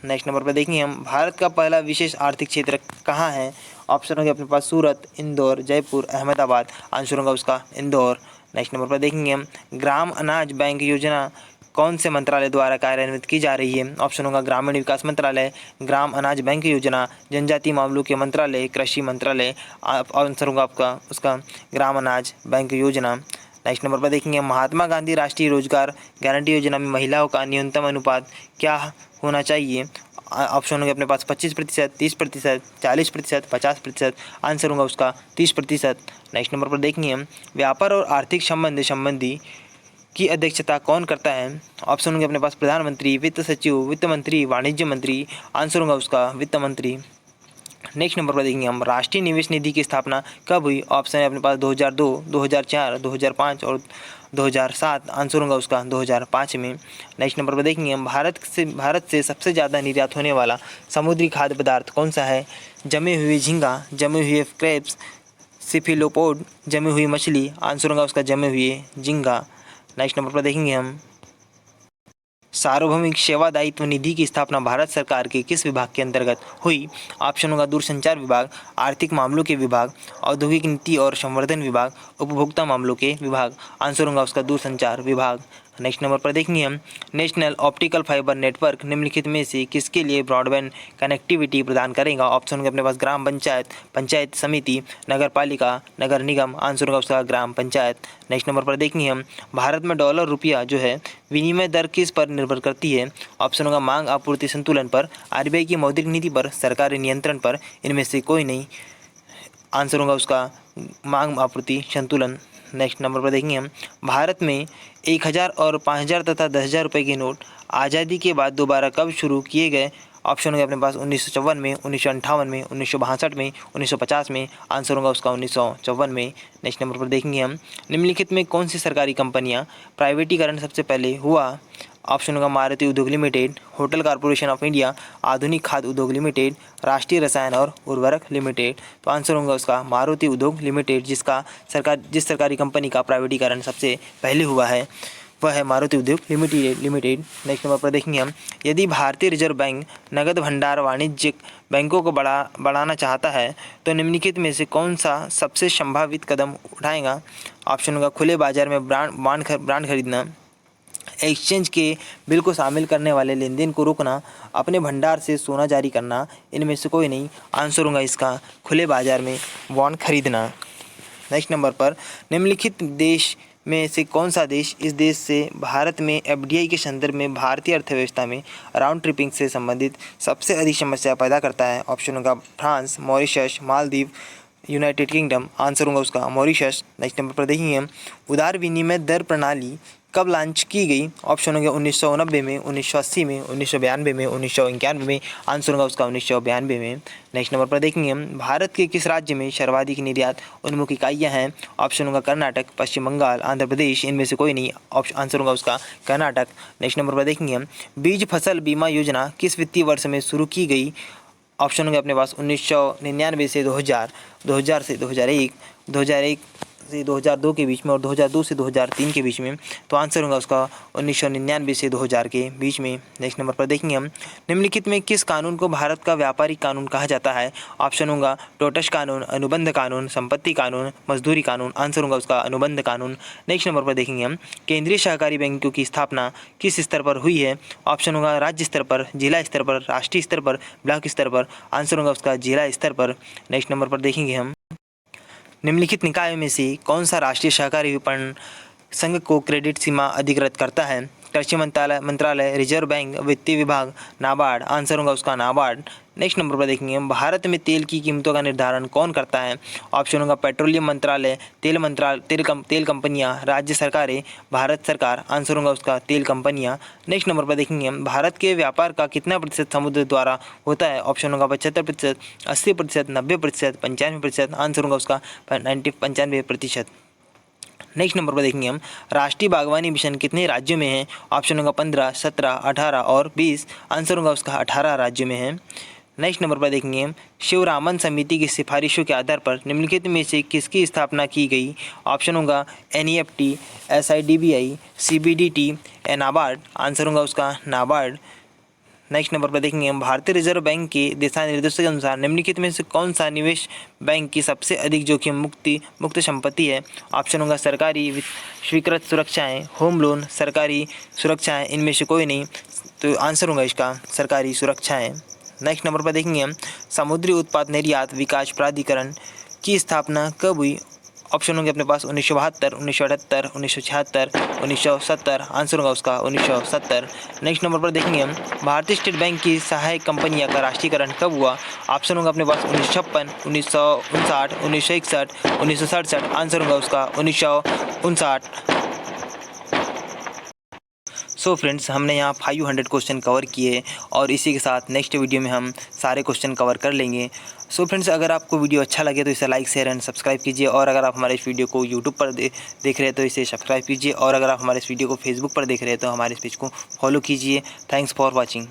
नेक्स्ट नंबर पर देखेंगे हम, भारत का पहला विशेष आर्थिक क्षेत्र कहाँ है? ऑप्शन होंगे अपने पास सूरत, इंदौर, जयपुर, अहमदाबाद। आंसर होगा उसका इंदौर। नेक्स्ट नंबर पर देखेंगे हम, ग्राम अनाज बैंक योजना कौन से मंत्रालय द्वारा कार्यान्वित की जा रही है? ऑप्शन होगा ग्रामीण विकास मंत्रालय, ग्राम अनाज बैंक योजना, जनजातीय मामलों के मंत्रालय, कृषि मंत्रालय। आंसर होगा आपका उसका ग्राम अनाज बैंक योजना। नेक्स्ट नंबर पर देखेंगे, महात्मा गांधी राष्ट्रीय रोजगार गारंटी योजना में महिलाओं का न्यूनतम अनुपात क्या होना चाहिए? ऑप्शन होंगे अपने पास 25%, 30%, 40%, 50%। आंसर होगा उसका 30%। नेक्स्ट नंबर पर देखेंगे हम, व्यापार और आर्थिक संबंधी की अध्यक्षता कौन करता है? ऑप्शन होंगे अपने पास प्रधानमंत्री, वित्त सचिव, वित्त मंत्री, वाणिज्य मंत्री। आंसर होगा उसका वित्त मंत्री। नेक्स्ट नंबर पर देखेंगे हम राष्ट्रीय निवेश निधि की स्थापना कब हुई। ऑप्शन है अपने पास 2002, 2004, 2005 और 2007। आंसर होगा उसका 2005 में। नेक्स्ट नंबर पर देखेंगे हम भारत से सबसे ज़्यादा निर्यात होने वाला समुद्री खाद्य पदार्थ कौन सा है। जमे हुए झींगा, जमे हुए क्रेब्स, सिफिलोपोड, जमी हुई मछली। आंसर होगा उसका जमे हुए झींगा। नेक्स्ट नंबर पर देखेंगे हम सार्वभौमिक सेवा दायित्व निधि की स्थापना भारत सरकार के किस विभाग के अंतर्गत हुई। ऑप्शन होगा दूरसंचार विभाग, आर्थिक मामलों के विभाग, औद्योगिक नीति और संवर्धन विभाग, उपभोक्ता मामलों के विभाग। आंसर होगा उसका दूरसंचार विभाग। नेक्स्ट नंबर पर देखेंगे हम नेशनल ऑप्टिकल फाइबर नेटवर्क निम्नलिखित में से किसके लिए ब्रॉडबैंड कनेक्टिविटी प्रदान करेगा। ऑप्शन होंगे अपने पास ग्राम पंचायत, पंचायत समिति, नगर पालिका, नगर निगम। आंसर होगा उसका ग्राम पंचायत। नेक्स्ट नंबर पर देखेंगे हम भारत में डॉलर रुपया जो है विनिमय दर किस पर निर्भर करती है। ऑप्शन होगा मांग आपूर्ति संतुलन पर, आरबीआई की मौद्रिक नीति पर, सरकारी नियंत्रण पर, इनमें से कोई नहीं। आंसर होगा उसका मांग आपूर्ति संतुलन। नेक्स्ट नंबर पर देखेंगे हम भारत में 1000 और 5000 तथा 10,000 रुपये के नोट आज़ादी के बाद दोबारा कब शुरू किए गए। ऑप्शन होगा अपने पास 1954 में, 1958 में, 1962 में, 1950 में। आंसर होगा उसका 1954 में। नेक्स्ट नंबर पर देखेंगे हम निम्नलिखित में कौन सी सरकारी कंपनियां प्राइवेटीकरण सबसे पहले हुआ। ऑप्शन होगा मारुति उद्योग limited, hotel corporation of India, आधुनिक खाद्य उद्योग लिमिटेड, राष्ट्रीय रसायन और उर्वरक लिमिटेड। तो आंसर होगा उसका मारुति उद्योग लिमिटेड, जिस सरकारी कंपनी का प्राइवेटीकरण सबसे पहले हुआ है वह है मारुति उद्योग लिमिटेड। नेक्स्ट नंबर पर देखेंगे हम यदि भारतीय रिजर्व बैंक नगद भंडार वाणिज्यिक बैंकों को बढ़ाना चाहता है तो निम्नलिखित में से कौन सा सबसे संभावित कदम उठाएगा। ऑप्शन होगा खुले बाजार में ब्रांड खरीदना, एक्सचेंज के बिल को शामिल करने वाले लेन देन को रोकना, अपने भंडार से सोना जारी करना, इनमें से कोई नहीं। आंसर होगा इसका खुले बाजार में बॉन्ड खरीदना। नेक्स्ट नंबर पर निम्नलिखित देश में से कौन सा देश इस देश से भारत में एफडीआई के संदर्भ में भारतीय अर्थव्यवस्था में राउंड ट्रिपिंग से संबंधित सबसे अधिक समस्या पैदा करता है। ऑप्शन होगा France, Mauritius, Maldives, United kingdom. Answer होगा उसका मॉरिशस। नेक्स्ट नंबर पर देखेंगे हम उदार विनिमय दर प्रणाली कब लॉन्च की गई। ऑप्शन होंगे 1990 में, 1980 में, 1992 में, 1991 में। आंसर होगा उसका 1992 में। नेक्स्ट नंबर पर देखेंगे हम भारत के किस राज्य में सर्वाधिक निर्यात उन्मुख इकाइयाँ हैं। ऑप्शन होगा कर्नाटक, पश्चिम बंगाल, आंध्र प्रदेश, इनमें से कोई नहीं। आंसर होगा उसका कर्नाटक। नेक्स्ट नंबर पर देखेंगे हम बीज फसल बीमा योजना किस वित्तीय वर्ष में शुरू की गई। ऑप्शन होंगे अपने पास 1999 से 2000, 2000 से 2001, 2001 से 2002 के बीच में और 2002 से 2003 के बीच में। तो आंसर होगा उसका 1999 से 2000 के बीच में। नेक्स्ट नंबर पर देखेंगे हम निम्नलिखित में किस कानून को भारत का व्यापारिक कानून कहा जाता है। ऑप्शन होगा टोटस कानून, अनुबंध कानून, संपत्ति कानून, मजदूरी कानून। आंसर होगा उसका अनुबंध कानून। नेक्स्ट नंबर पर देखेंगे हम केंद्रीय सहकारी बैंकों की स्थापना किस स्तर पर हुई है। ऑप्शन होगा राज्य स्तर पर, जिला स्तर पर, राष्ट्रीय स्तर पर, ब्लॉक स्तर पर। आंसर होगा उसका जिला स्तर पर। नेक्स्ट नंबर पर देखेंगे हम निम्नलिखित निकायों में से कौन सा राष्ट्रीय सहकारी विपणन संघ को क्रेडिट सीमा अधिकृत करता है। कृषि मंत्रालय, रिजर्व बैंक, वित्तीय विभाग, नाबार्ड। आंसर होगा उसका नाबार्ड। नेक्स्ट नंबर पर देखेंगे हम भारत में तेल की कीमतों का निर्धारण कौन करता है। ऑप्शन होगा पेट्रोलियम मंत्रालय, तेल कंपनियां, राज्य सरकारें, भारत सरकार। आंसर होगा उसका तेल कंपनियां। नेक्स्ट नंबर पर देखेंगे हम भारत के व्यापार का कितना प्रतिशत समुद्र द्वारा होता है। ऑप्शन होगा 75%, 80%, 90%, 95%। आंसर होगा उसका 95%। नेक्स्ट नंबर पर देखेंगे हम राष्ट्रीय बागवानी मिशन कितने राज्यों में है। ऑप्शन होगा 15, 17, 18 और 20। आंसर होगा उसका 18 राज्यों में है। नेक्स्ट नंबर पर देखेंगे हम शिवरामन समिति की सिफारिशों के आधार पर निम्नलिखित में से किसकी स्थापना की गई। ऑप्शन होगा NEFT, SIDBI, CBDT, NABARD. Answer होगा उसका नाबार्ड। नेक्स्ट नंबर पर देखेंगे हम भारतीय रिजर्व बैंक के दिशा निर्देशों के अनुसार निम्नलिखित में से कौन सा निवेश बैंक की सबसे अधिक जोखिम मुक्त संपत्ति है। ऑप्शन होगा सरकारी स्वीकृत सुरक्षाएं, होम लोन, सरकारी सुरक्षाएं, इनमें से कोई नहीं। तो आंसर होगा इसका सरकारी सुरक्षाएं। नेक्स्ट नंबर पर देखेंगे हम समुद्री उत्पाद निर्यात विकास प्राधिकरण की स्थापना कब हुई। ऑप्शन होंगे अपने पास 1972, 1978, 1976, 1970। आंसर होगा उसका 1970। नेक्स्ट नंबर पर देखेंगे हम भारतीय स्टेट बैंक की सहायक कंपनियां का राष्ट्रीयकरण कब हुआ। ऑप्शन होगा अपने पास 1956, 1959, 1961, 1967। आंसर होगा उसका 1959। सो फ्रेंड्स, हमने यहाँ 500 क्वेश्चन कवर किए और इसी के साथ नेक्स्ट वीडियो में हम सारे क्वेश्चन कवर कर लेंगे। सो फ्रेंड्स, अगर आपको वीडियो अच्छा लगे तो इसे लाइक शेयर एंड सब्सक्राइब कीजिए, और अगर आप हमारे इस वीडियो को यूट्यूब पर देख रहे हैं तो इसे सब्सक्राइब कीजिए, और अगर आप हमारे इस वीडियो को फेसबुक पर देख रहे हैं तो हमारे इस पेज को फॉलो कीजिए। Thanks for watching.